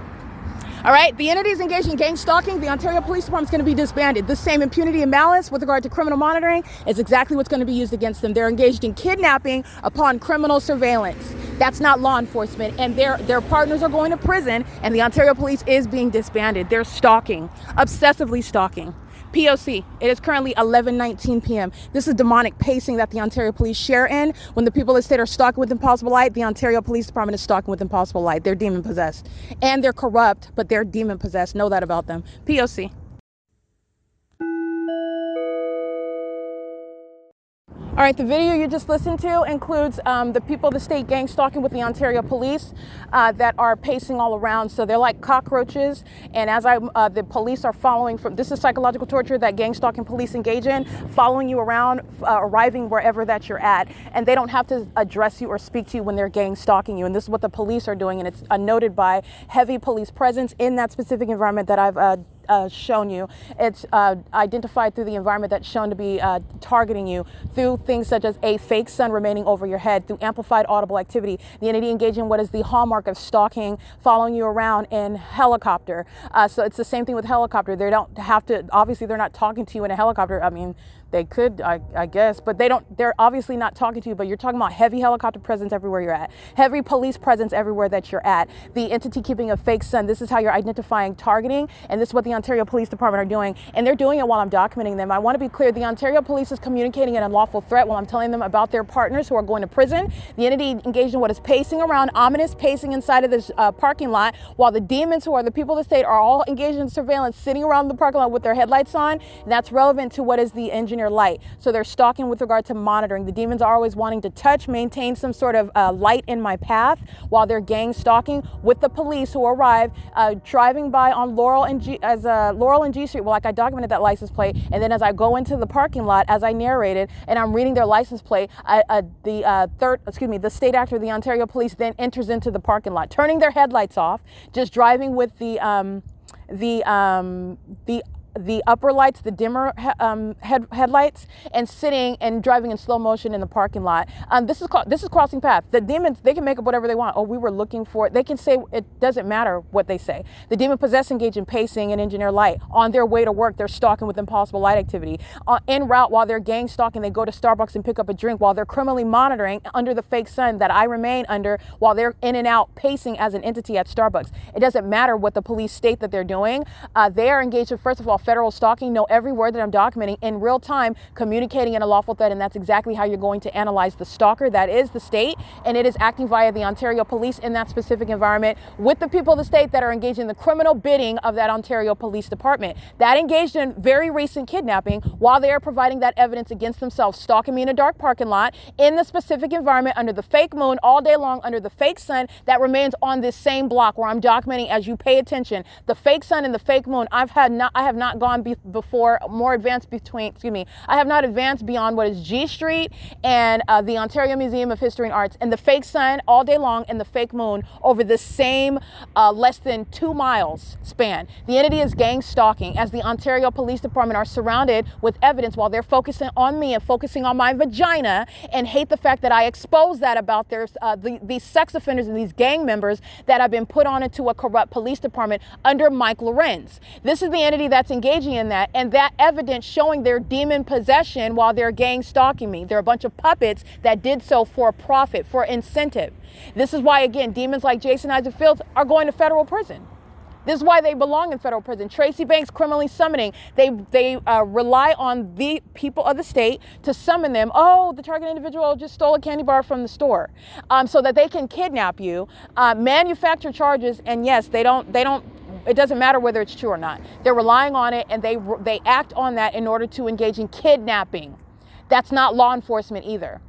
All right, the entities engaged in gang stalking, the Ontario Police Department is going to be disbanded. This same impunity and malice with regard to criminal monitoring is exactly what's going to be used against them. They're engaged in kidnapping upon criminal surveillance. That's not law enforcement, and their partners are going to prison, and the Ontario Police is being disbanded. They're stalking, obsessively stalking. P.O.C. It is currently 11:19 p.m. This is demonic pacing that the Ontario Police share in. When the people of the state are stalking with impossible light, the Ontario Police Department is stalking with impossible light. They're demon possessed. And they're corrupt, but they're demon possessed. Know that about them. P.O.C. All right, the video you just listened to includes the people of the state gang stalking with the Ontario Police that are pacing all around. So they're like cockroaches. And as the police are following this is psychological torture that gang stalking police engage in, following you around, arriving wherever that you're at. And they don't have to address you or speak to you when they're gang stalking you. And this is what the police are doing. And it's noted by heavy police presence in that specific environment that I've shown you. It's identified through the environment that's shown to be targeting you through things such as a fake sun remaining over your head, through amplified audible activity, the entity engaging in what is the hallmark of stalking, following you around in helicopter. So it's the same thing with helicopter. They don't have to, obviously they're not talking to you in a helicopter. I mean, they could, I guess, but they're obviously not talking to you, but you're talking about heavy helicopter presence everywhere you're at, heavy police presence everywhere that you're at, the entity keeping a fake sun. This is how you're identifying targeting, and this is what the Ontario Police Department are doing, and they're doing it while I'm documenting them. I want to be clear, the Ontario Police is communicating an unlawful threat while I'm telling them about their partners who are going to prison. The entity engaged in what is pacing around, ominous pacing inside of this parking lot, while the demons, who are the people of the state, are all engaged in surveillance, sitting around the parking lot with their headlights on, and that's relevant to what is the engineer light. So they're stalking with regard to monitoring. The demons are always wanting to touch, maintain some sort of light in my path while they're gang stalking with the police who arrive driving by on Laurel and G Street. Well, like I documented that license plate, and then as I go into the parking lot, as I narrated, and I'm reading their license plate, the state actor of the Ontario Police then enters into the parking lot, turning their headlights off, just driving with the upper lights, the dimmer headlights, and sitting and driving in slow motion in the parking lot. This is crossing path. The demons, they can make up whatever they want. Oh, we were looking for it. They can say, it doesn't matter what they say. The demon possessed engage in pacing and engineer light. On their way to work, they're stalking with impossible light activity. En route, while they're gang stalking, they go to Starbucks and pick up a drink while they're criminally monitoring under the fake sun that I remain under while they're in and out pacing as an entity at Starbucks. It doesn't matter what the police state that they're doing. They are engaged in, first of all, federal stalking, know every word that I'm documenting in real time, communicating in a lawful threat, and that's exactly how you're going to analyze the stalker. That is the state, and it is acting via the Ontario Police in that specific environment with the people of the state that are engaged in the criminal bidding of that Ontario Police Department. That engaged in very recent kidnapping while they are providing that evidence against themselves, stalking me in a dark parking lot in the specific environment under the fake moon all day long under the fake sun that remains on this same block where I'm documenting as you pay attention. The fake sun and the fake moon, I have not not gone more advanced I have not advanced beyond what is G Street and the Ontario Museum of History and Arts and the fake sun all day long and the fake moon over the same less than 2 miles span. The entity is gang stalking, as the Ontario Police Department are surrounded with evidence while they're focusing on me and focusing on my vagina and hate the fact that I expose that about these sex offenders and these gang members that have been put on into a corrupt police department under Mike LORENZ. This is the entity that's engaging in that, and that evidence showing their demon possession while they're gang stalking me. They're a bunch of puppets that did so for profit, for incentive. This is why, again, demons like Jason Isaac Fields are going to federal prison. This is why they belong in federal prison. Tracy Banks criminally summoning. They rely on the people of the state to summon them. Oh, the target individual just stole a candy bar from the store, so that they can kidnap you, manufacture charges, and yes, they don't. It doesn't matter whether it's true or not. They're relying on it, and they act on that in order to engage in kidnapping. That's not law enforcement either.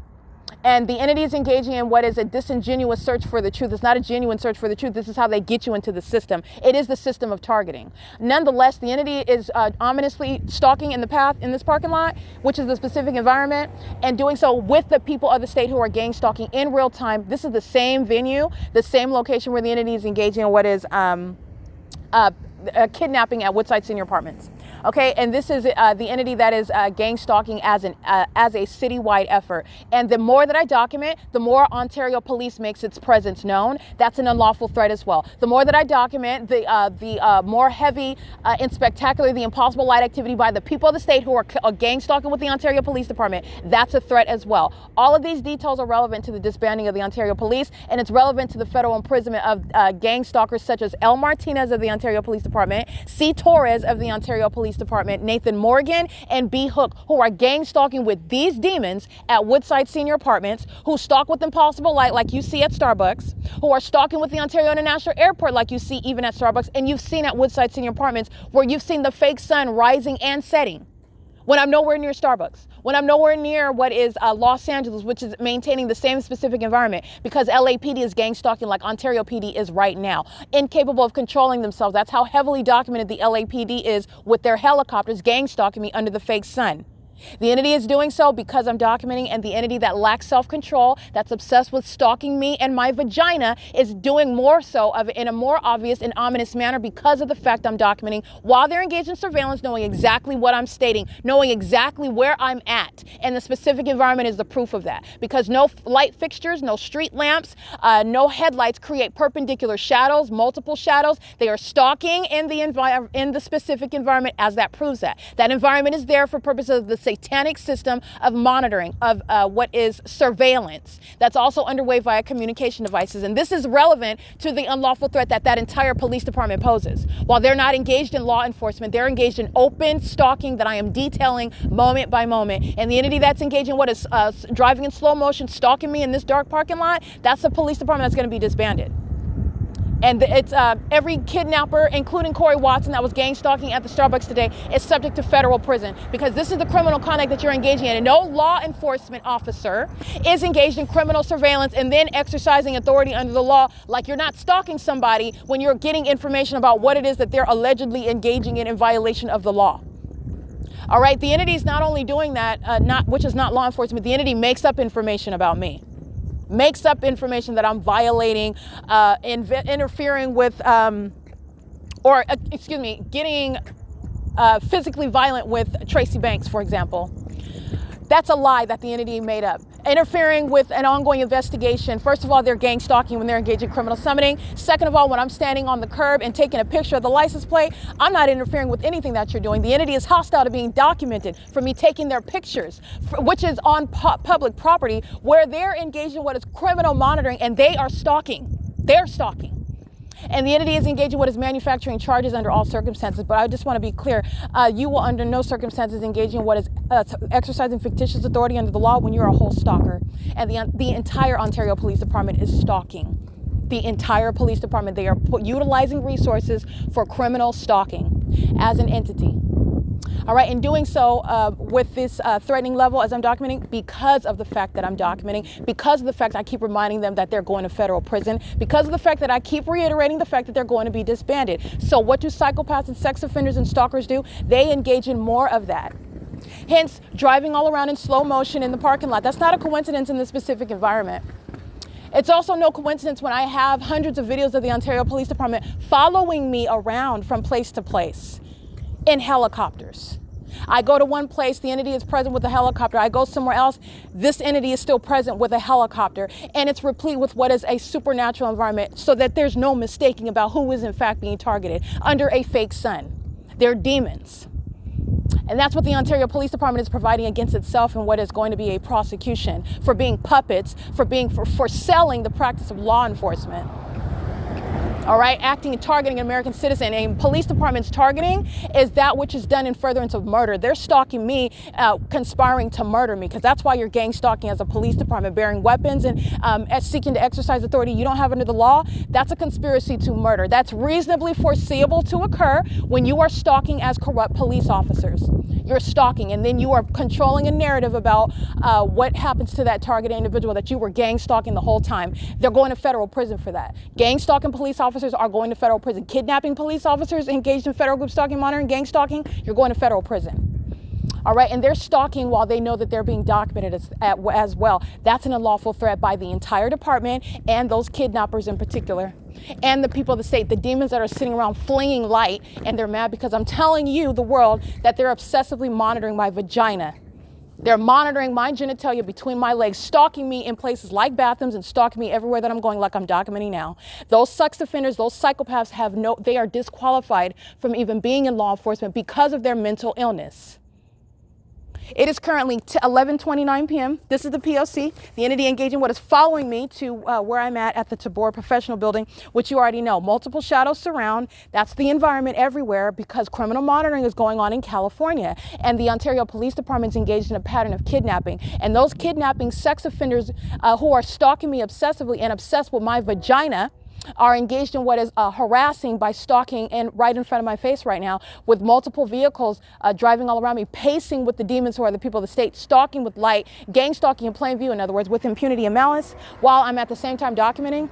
And the entity is engaging in what is a disingenuous search for the truth. It's not a genuine search for the truth. This is how they get you into the system. It is the system of targeting. Nonetheless, the entity is ominously stalking in the path in this parking lot, which is the specific environment, and doing so with the people of the state who are gang stalking in real time. This is the same venue, the same location where the entity is engaging in what is kidnapping at Woodside Senior Apartments. Okay, and this is the entity that is gang stalking as a citywide effort. And the more that I document, the more Ontario Police makes its presence known. That's an unlawful threat as well. The more that I document, the more heavy and spectacular the impossible light activity by the people of the state who are gang stalking with the Ontario Police Department. That's a threat as well. All of these details are relevant to the disbanding of the Ontario Police, and it's relevant to the federal imprisonment of gang stalkers such as L. Martinez of the Ontario Police Department, C. Torres of the Ontario Police Department, Nathan Morgan, and B. Hook, who are gang stalking with these demons at Woodside Senior Apartments, who stalk with impossible light like you see at Starbucks, who are stalking with the Ontario International Airport like you see even at Starbucks, and you've seen at Woodside Senior Apartments where you've seen the fake sun rising and setting. When I'm nowhere near Starbucks, when I'm nowhere near what is Los Angeles, which is maintaining the same specific environment, because LAPD is gang stalking like Ontario PD is right now, incapable of controlling themselves. That's how heavily documented the LAPD is with their helicopters gang stalking me under the fake sun. The entity is doing so because I'm documenting, and the entity that lacks self-control, that's obsessed with stalking me and my vagina, is doing more so of it in a more obvious and ominous manner because of the fact I'm documenting while they're engaged in surveillance, knowing exactly what I'm stating, knowing exactly where I'm at. And the specific environment is the proof of that, because no light fixtures, no street lamps, no headlights create perpendicular shadows, multiple shadows. They are stalking in the specific environment, as that proves that. That environment is there for purposes of the satanic system of monitoring of what is surveillance that's also underway via communication devices. And this is relevant to the unlawful threat that entire police department poses. While they're not engaged in law enforcement, they're engaged in open stalking that I am detailing moment by moment. And the entity that's engaged in what is driving in slow motion, stalking me in this dark parking lot, that's the police department that's going to be disbanded. And it's every kidnapper, including Corey Watson, that was gang stalking at the Starbucks today, is subject to federal prison, because this is the criminal conduct that you're engaging in. And no law enforcement officer is engaged in criminal surveillance and then exercising authority under the law. Like, you're not stalking somebody when you're getting information about what it is that they're allegedly engaging in violation of the law. All right, the entity is not only doing that, which is not law enforcement, the entity makes up information about me. Makes up information that I'm violating, interfering with, getting physically violent with Tracy Banks, for example. That's a lie that the entity made up. Interfering with an ongoing investigation. First of all, they're gang stalking when they're engaged in criminal summoning. Second of all, when I'm standing on the curb and taking a picture of the license plate, I'm not interfering with anything that you're doing. The entity is hostile to being documented for me taking their pictures, which is on public property, where they're engaged in what is criminal monitoring, and they are stalking. They're stalking. And the entity is engaged in what is manufacturing charges under all circumstances. But I just want to be clear, you will under no circumstances engage in what is exercising fictitious authority under the law when you're a whole stalker. And the entire Ontario Police Department is stalking. The entire police department, they are utilizing resources for criminal stalking as an entity. All right, in doing so with this threatening level as I'm documenting, because of the fact that I'm documenting, because of the fact I keep reminding them that they're going to federal prison, because of the fact that I keep reiterating the fact that they're going to be disbanded. So what do psychopaths and sex offenders and stalkers do? They engage in more of that. Hence, driving all around in slow motion in the parking lot. That's not a coincidence in this specific environment. It's also no coincidence when I have hundreds of videos of the Ontario Police Department following me around from place to place in helicopters. I go to one place, the entity is present with a helicopter. I go somewhere else, this entity is still present with a helicopter. And it's replete with what is a supernatural environment so that there's no mistaking about who is in fact being targeted under a fake sun. They're demons. And that's what the Ontario Police Department is providing against itself in what is going to be a prosecution for being puppets, for selling the practice of law enforcement. All right, acting and targeting an American citizen. A police department's targeting is that which is done in furtherance of murder. They're stalking me, conspiring to murder me, because that's why you're gang stalking as a police department, bearing weapons and seeking to exercise authority you don't have under the law. That's a conspiracy to murder. That's reasonably foreseeable to occur when you are stalking as corrupt police officers. You're stalking, and then you are controlling a narrative about what happens to that targeted individual that you were gang stalking the whole time. They're going to federal prison for that. Gang stalking police officers are going to federal prison. Kidnapping police officers engaged in federal group stalking, monitoring, gang stalking, you're going to federal prison. All right, and they're stalking while they know that they're being documented as well. That's an unlawful threat by the entire department and those kidnappers in particular. And the people of the state, the demons that are sitting around flinging light, and they're mad because I'm telling you, the world, that they're obsessively monitoring my vagina. They're monitoring my genitalia between my legs, stalking me in places like bathrooms and stalking me everywhere that I'm going, like I'm documenting now. Those sex offenders, those psychopaths they are disqualified from even being in law enforcement because of their mental illness. It is currently 11:29 p.m. This is the P.O.C, the entity engaging what is following me to where I'm at the TABOR professional building, which you already know. Multiple shadows surround. That's the environment everywhere because criminal monitoring is going on in California. And the Ontario Police Department is engaged in a pattern of kidnapping. And those kidnapping sex offenders who are stalking me obsessively and obsessed with my vagina are engaged in what is harassing by stalking and right in front of my face right now with multiple vehicles driving all around me, pacing with the demons who are the people of the state, stalking with light, gang stalking in plain view, in other words, with impunity and malice, while I'm at the same time documenting.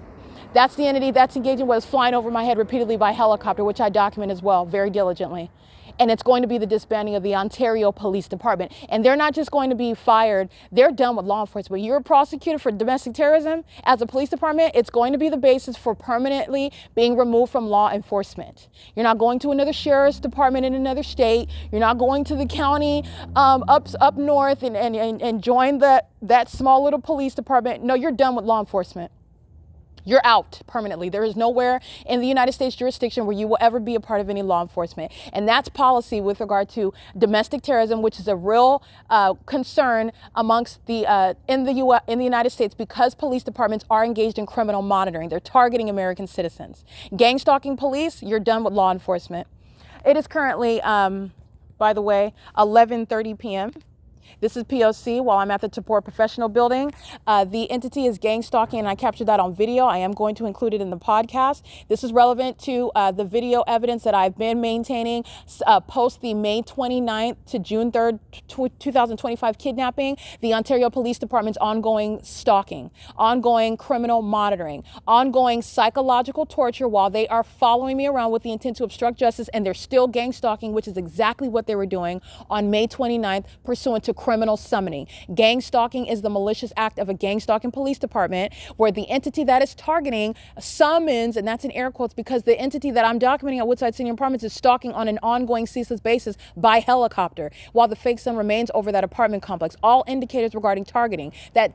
That's the entity that's engaging what is flying over my head repeatedly by helicopter, which I document as well, very diligently. And it's going to be the disbanding of the Ontario Police Department. And they're not just going to be fired, they're done with law enforcement. You're prosecuted for domestic terrorism as a police department, it's going to be the basis for permanently being removed from law enforcement. You're not going to another sheriff's department in another state. You're not going to the county up north and join that small little police department. No, you're done with law enforcement. You're out permanently. There is nowhere in the United States jurisdiction where you will ever be a part of any law enforcement. And that's policy with regard to domestic terrorism, which is a real concern amongst in the United States because police departments are engaged in criminal monitoring. They're targeting American citizens. Gang stalking police, you're done with law enforcement. It is currently, by the way, 11:30 p.m. This is P.O.C. while I'm at the TABOR professional building. The entity is gang stalking, and I captured that on video. I am going to include it in the podcast. This is relevant to the video evidence that I've been maintaining post the May 29th to June 3rd, 2025 kidnapping, the Ontario Police Department's ongoing stalking, ongoing criminal monitoring, ongoing psychological torture while they are following me around with the intent to obstruct justice, and they're still gang stalking, which is exactly what they were doing on May 29th pursuant to criminal summoning. Gang stalking is the malicious act of a gang stalking police department where the entity that is targeting summons, and that's in air quotes because the entity that I'm documenting at Woodside Senior Apartments is stalking on an ongoing ceaseless basis by helicopter while the fake sun remains over that apartment complex. All indicators regarding targeting. That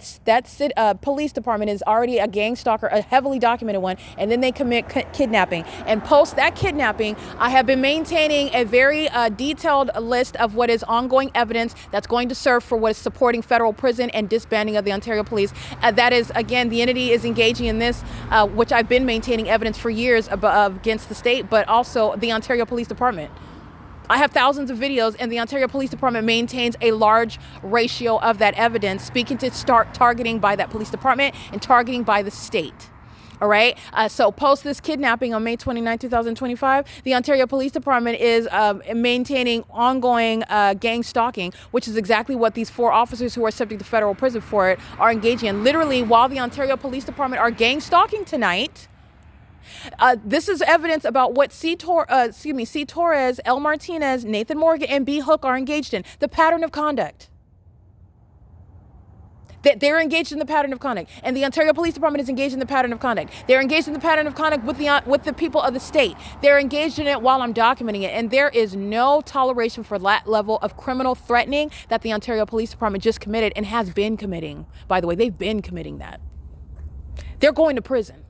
police department is already a gang stalker, a heavily documented one, and then they commit kidnapping. And post that kidnapping, I have been maintaining a very detailed list of what is ongoing evidence that's going to serve for what is supporting federal prison and disbanding of the Ontario Police. That is, again, the entity is engaging in this, which I've been maintaining evidence for years against the state, but also the Ontario Police Department. I have thousands of videos, and the Ontario Police Department maintains a large ratio of that evidence, speaking to start targeting by that police department and targeting by the state. All right. So post this kidnapping on May 29, 2025, the Ontario Police Department is maintaining ongoing gang stalking, which is exactly what these 4 officers who are subject to federal prison for it are engaging in. Literally, while the Ontario Police Department are gang stalking tonight, this is evidence about what C. Torres, L. Martinez, Nathan Morgan, and B. Hook are engaged in. The pattern of conduct. They're engaged in the pattern of conduct, and the Ontario Police Department is engaged in the pattern of conduct. They're engaged in the pattern of conduct with the people of the state. They're engaged in it while I'm documenting it, and there is no toleration for that level of criminal threatening that the Ontario Police Department just committed and has been committing. By the way, they've been committing that. They're going to prison.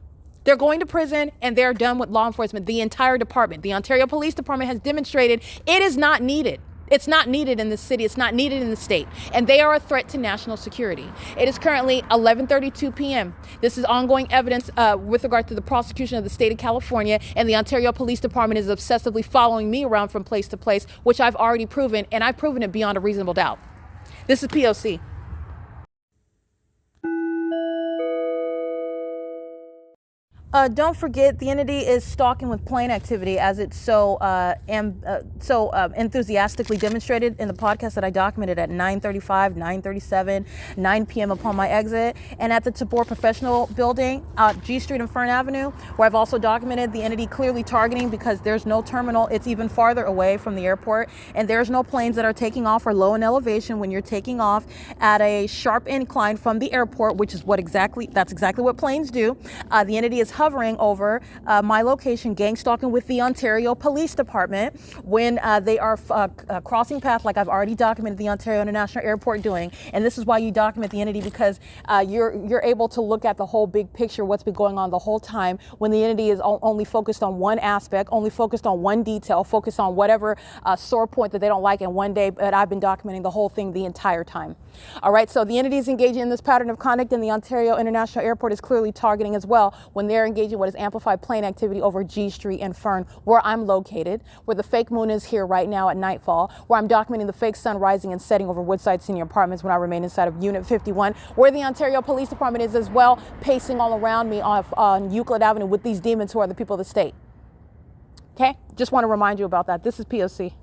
They're going to prison, and they're done with law enforcement. The entire department, the Ontario Police Department, has demonstrated it is not needed. It's not needed in the city. It's not needed in the state. And they are a threat to national security. It is currently 11:32 p.m. This is ongoing evidence with regard to the prosecution of the state of California. And the Ontario Police Department is obsessively following me around from place to place, which I've already proven. And I've proven it beyond a reasonable doubt. This is P.O.C. Don't forget, the entity is stalking with plane activity, as it's so enthusiastically demonstrated in the podcast that I documented at 9:35, 9:37, 9 p.m. upon my exit, and at the Tabor Professional Building, G Street and Fern Avenue, where I've also documented the entity clearly targeting because there's no terminal. It's even farther away from the airport, and there's no planes that are taking off or low in elevation when you're taking off at a sharp incline from the airport, which is that's exactly what planes do. The entity is hovering over my location, gang stalking with the Ontario Police Department when they are crossing paths, like I've already documented the Ontario International Airport doing. And this is why you document the entity, because you're able to look at the whole big picture, what's been going on the whole time, when the entity is only focused on one aspect, only focused on one detail, focused on whatever sore point that they don't like in one day. But I've been documenting the whole thing the entire time. All right, so the entity is engaging in this pattern of conduct, and the Ontario International Airport is clearly targeting as well when they're engaging what is amplified plane activity over G Street and Fern, where I'm located, where the fake moon is here right now at nightfall, where I'm documenting the fake sun rising and setting over Woodside Senior Apartments when I remain inside of Unit 51, where the Ontario Police Department is as well, pacing all around me on Euclid Avenue with these demons who are the people of the state. Okay, just want to remind you about that. This is P.O.C.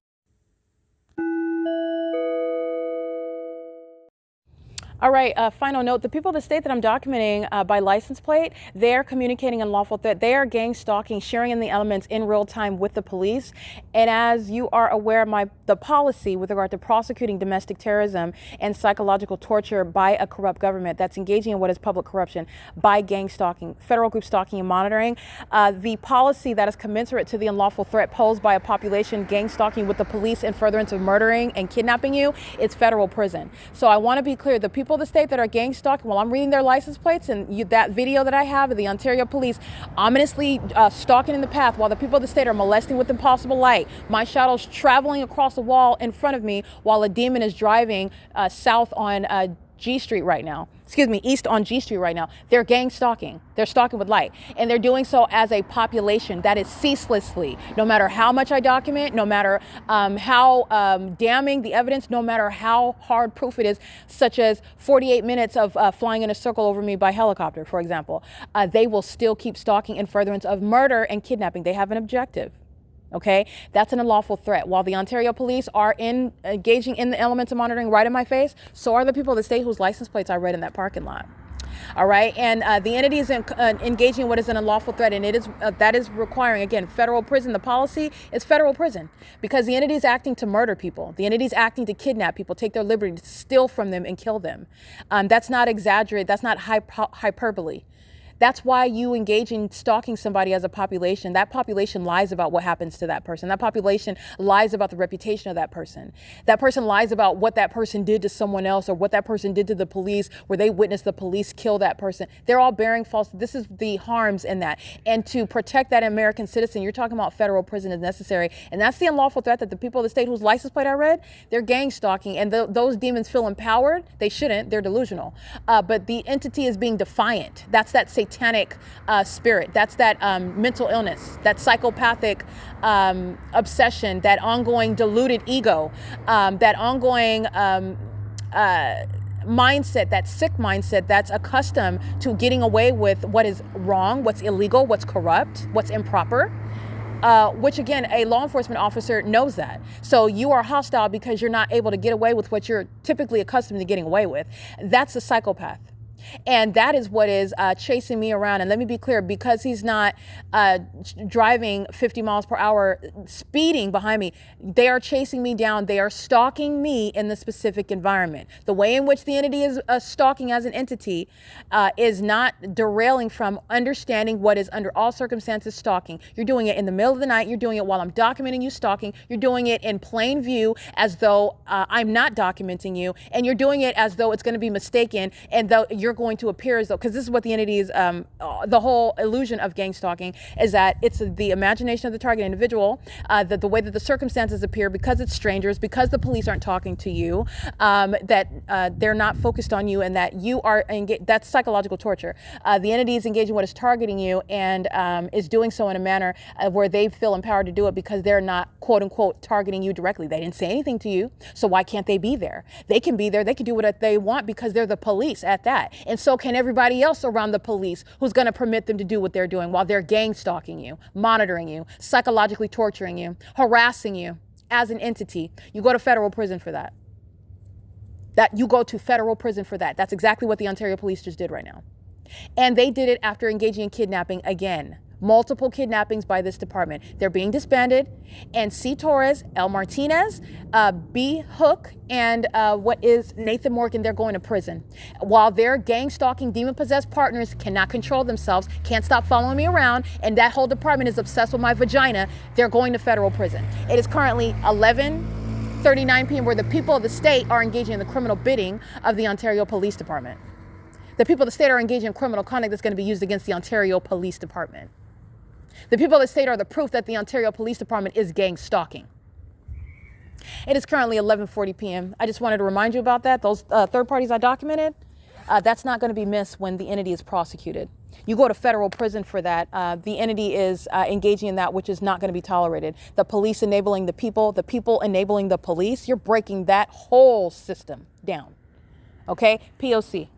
All right, final note, the people of the state that I'm documenting by license plate, they're communicating unlawful threat. They are gang stalking, sharing in the elements in real time with the police. And as you are aware, the policy with regard to prosecuting domestic terrorism and psychological torture by a corrupt government that's engaging in what is public corruption by gang stalking, federal group stalking and monitoring, the policy that is commensurate to the unlawful threat posed by a population gang stalking with the police in furtherance of murdering and kidnapping you, it's federal prison. So I want to be clear, the people of the state that are gang stalking, while I'm reading their license plates and that video that I have of the Ontario police ominously stalking in the path while the people of the state are molesting with impossible light, my shadow's traveling across the wall in front of me while a demon is driving south on G Street right now. East on G Street right now. They're gang stalking. They're stalking with light. And they're doing so as a population that is ceaselessly, no matter how much I document, no matter how damning the evidence, no matter how hard proof it is, such as 48 minutes of flying in a circle over me by helicopter, for example, they will still keep stalking in furtherance of murder and kidnapping. They have an objective. Okay, that's an unlawful threat. While the Ontario police are engaging in the elements of monitoring right in my face, so are the people of the state whose license plates I read in that parking lot. All right, and the entity is engaging in what is an unlawful threat, and it is that is requiring, again, federal prison. The policy is federal prison because the entity is acting to murder people. The entity is acting to kidnap people, take their liberty, to steal from them and kill them. That's not exaggerate. That's not hyperbole. That's why you engage in stalking somebody as a population. That population lies about what happens to that person. That population lies about the reputation of that person. That person lies about what that person did to someone else or what that person did to the police, where they witnessed the police kill that person. They're all bearing false. This is the harms in that. And to protect that American citizen, you're talking about federal prison is necessary. And that's the unlawful threat that the people of the state whose license plate I read, they're gang stalking. And those demons feel empowered. They shouldn't. They're delusional. But the entity is being defiant. That's that satanic spirit. That's that mental illness, that psychopathic obsession, that ongoing deluded ego, that ongoing mindset, that sick mindset that's accustomed to getting away with what is wrong, what's illegal, what's corrupt, what's improper. Which again, a law enforcement officer knows that. So you are hostile because you're not able to get away with what you're typically accustomed to getting away with. That's a psychopath. And that is what is chasing me around. And let me be clear, because he's not driving 50 miles per hour, speeding behind me, they are chasing me down. They are stalking me in the specific environment. The way in which the entity is stalking as an entity is not derailing from understanding what is under all circumstances stalking. You're doing it in the middle of the night. You're doing it while I'm documenting you stalking. You're doing it in plain view as though I'm not documenting you. And you're doing it as though it's going to be mistaken and though you're going to appear as though, because this is what the entity is, the whole illusion of gang stalking is that it's the imagination of the target individual, that the way that the circumstances appear, because it's strangers, because the police aren't talking to you, that they're not focused on you, and that you are engaged. That's psychological torture. The entity is engaging what is targeting you and is doing so in a manner where they feel empowered to do it because they're not, quote unquote, targeting you directly. They didn't say anything to you, so why can't they be there? They can be there. They can do what they want because they're the police at that. And so can everybody else around the police who's going to permit them to do what they're doing while they're gang stalking you, monitoring you, psychologically torturing you, harassing you as an entity. You go to federal prison for that. You go to federal prison for that. That's exactly what the Ontario police just did right now. And they did it after engaging in kidnapping again. Multiple kidnappings by this department. They're being disbanded. And C. Torres, L. Martinez, B. Hook, and what is Nathan Morgan, they're going to prison. While their gang stalking, demon-possessed partners cannot control themselves, can't stop following me around, and that whole department is obsessed with my vagina, they're going to federal prison. It is currently 11:39 p.m. where the people of the state are engaging in the criminal bidding of the Ontario Police Department. The people of the state are engaging in criminal conduct that's going to be used against the Ontario Police Department. The people of the state are the proof that the Ontario Police Department is gang stalking. It is currently 11:40 p.m. I just wanted to remind you about that. Those third parties I documented, that's not going to be missed when the entity is prosecuted. You go to federal prison for that. The entity is engaging in that which is not going to be tolerated. The police enabling the people enabling the police. You're breaking that whole system down. Okay? P.O.C.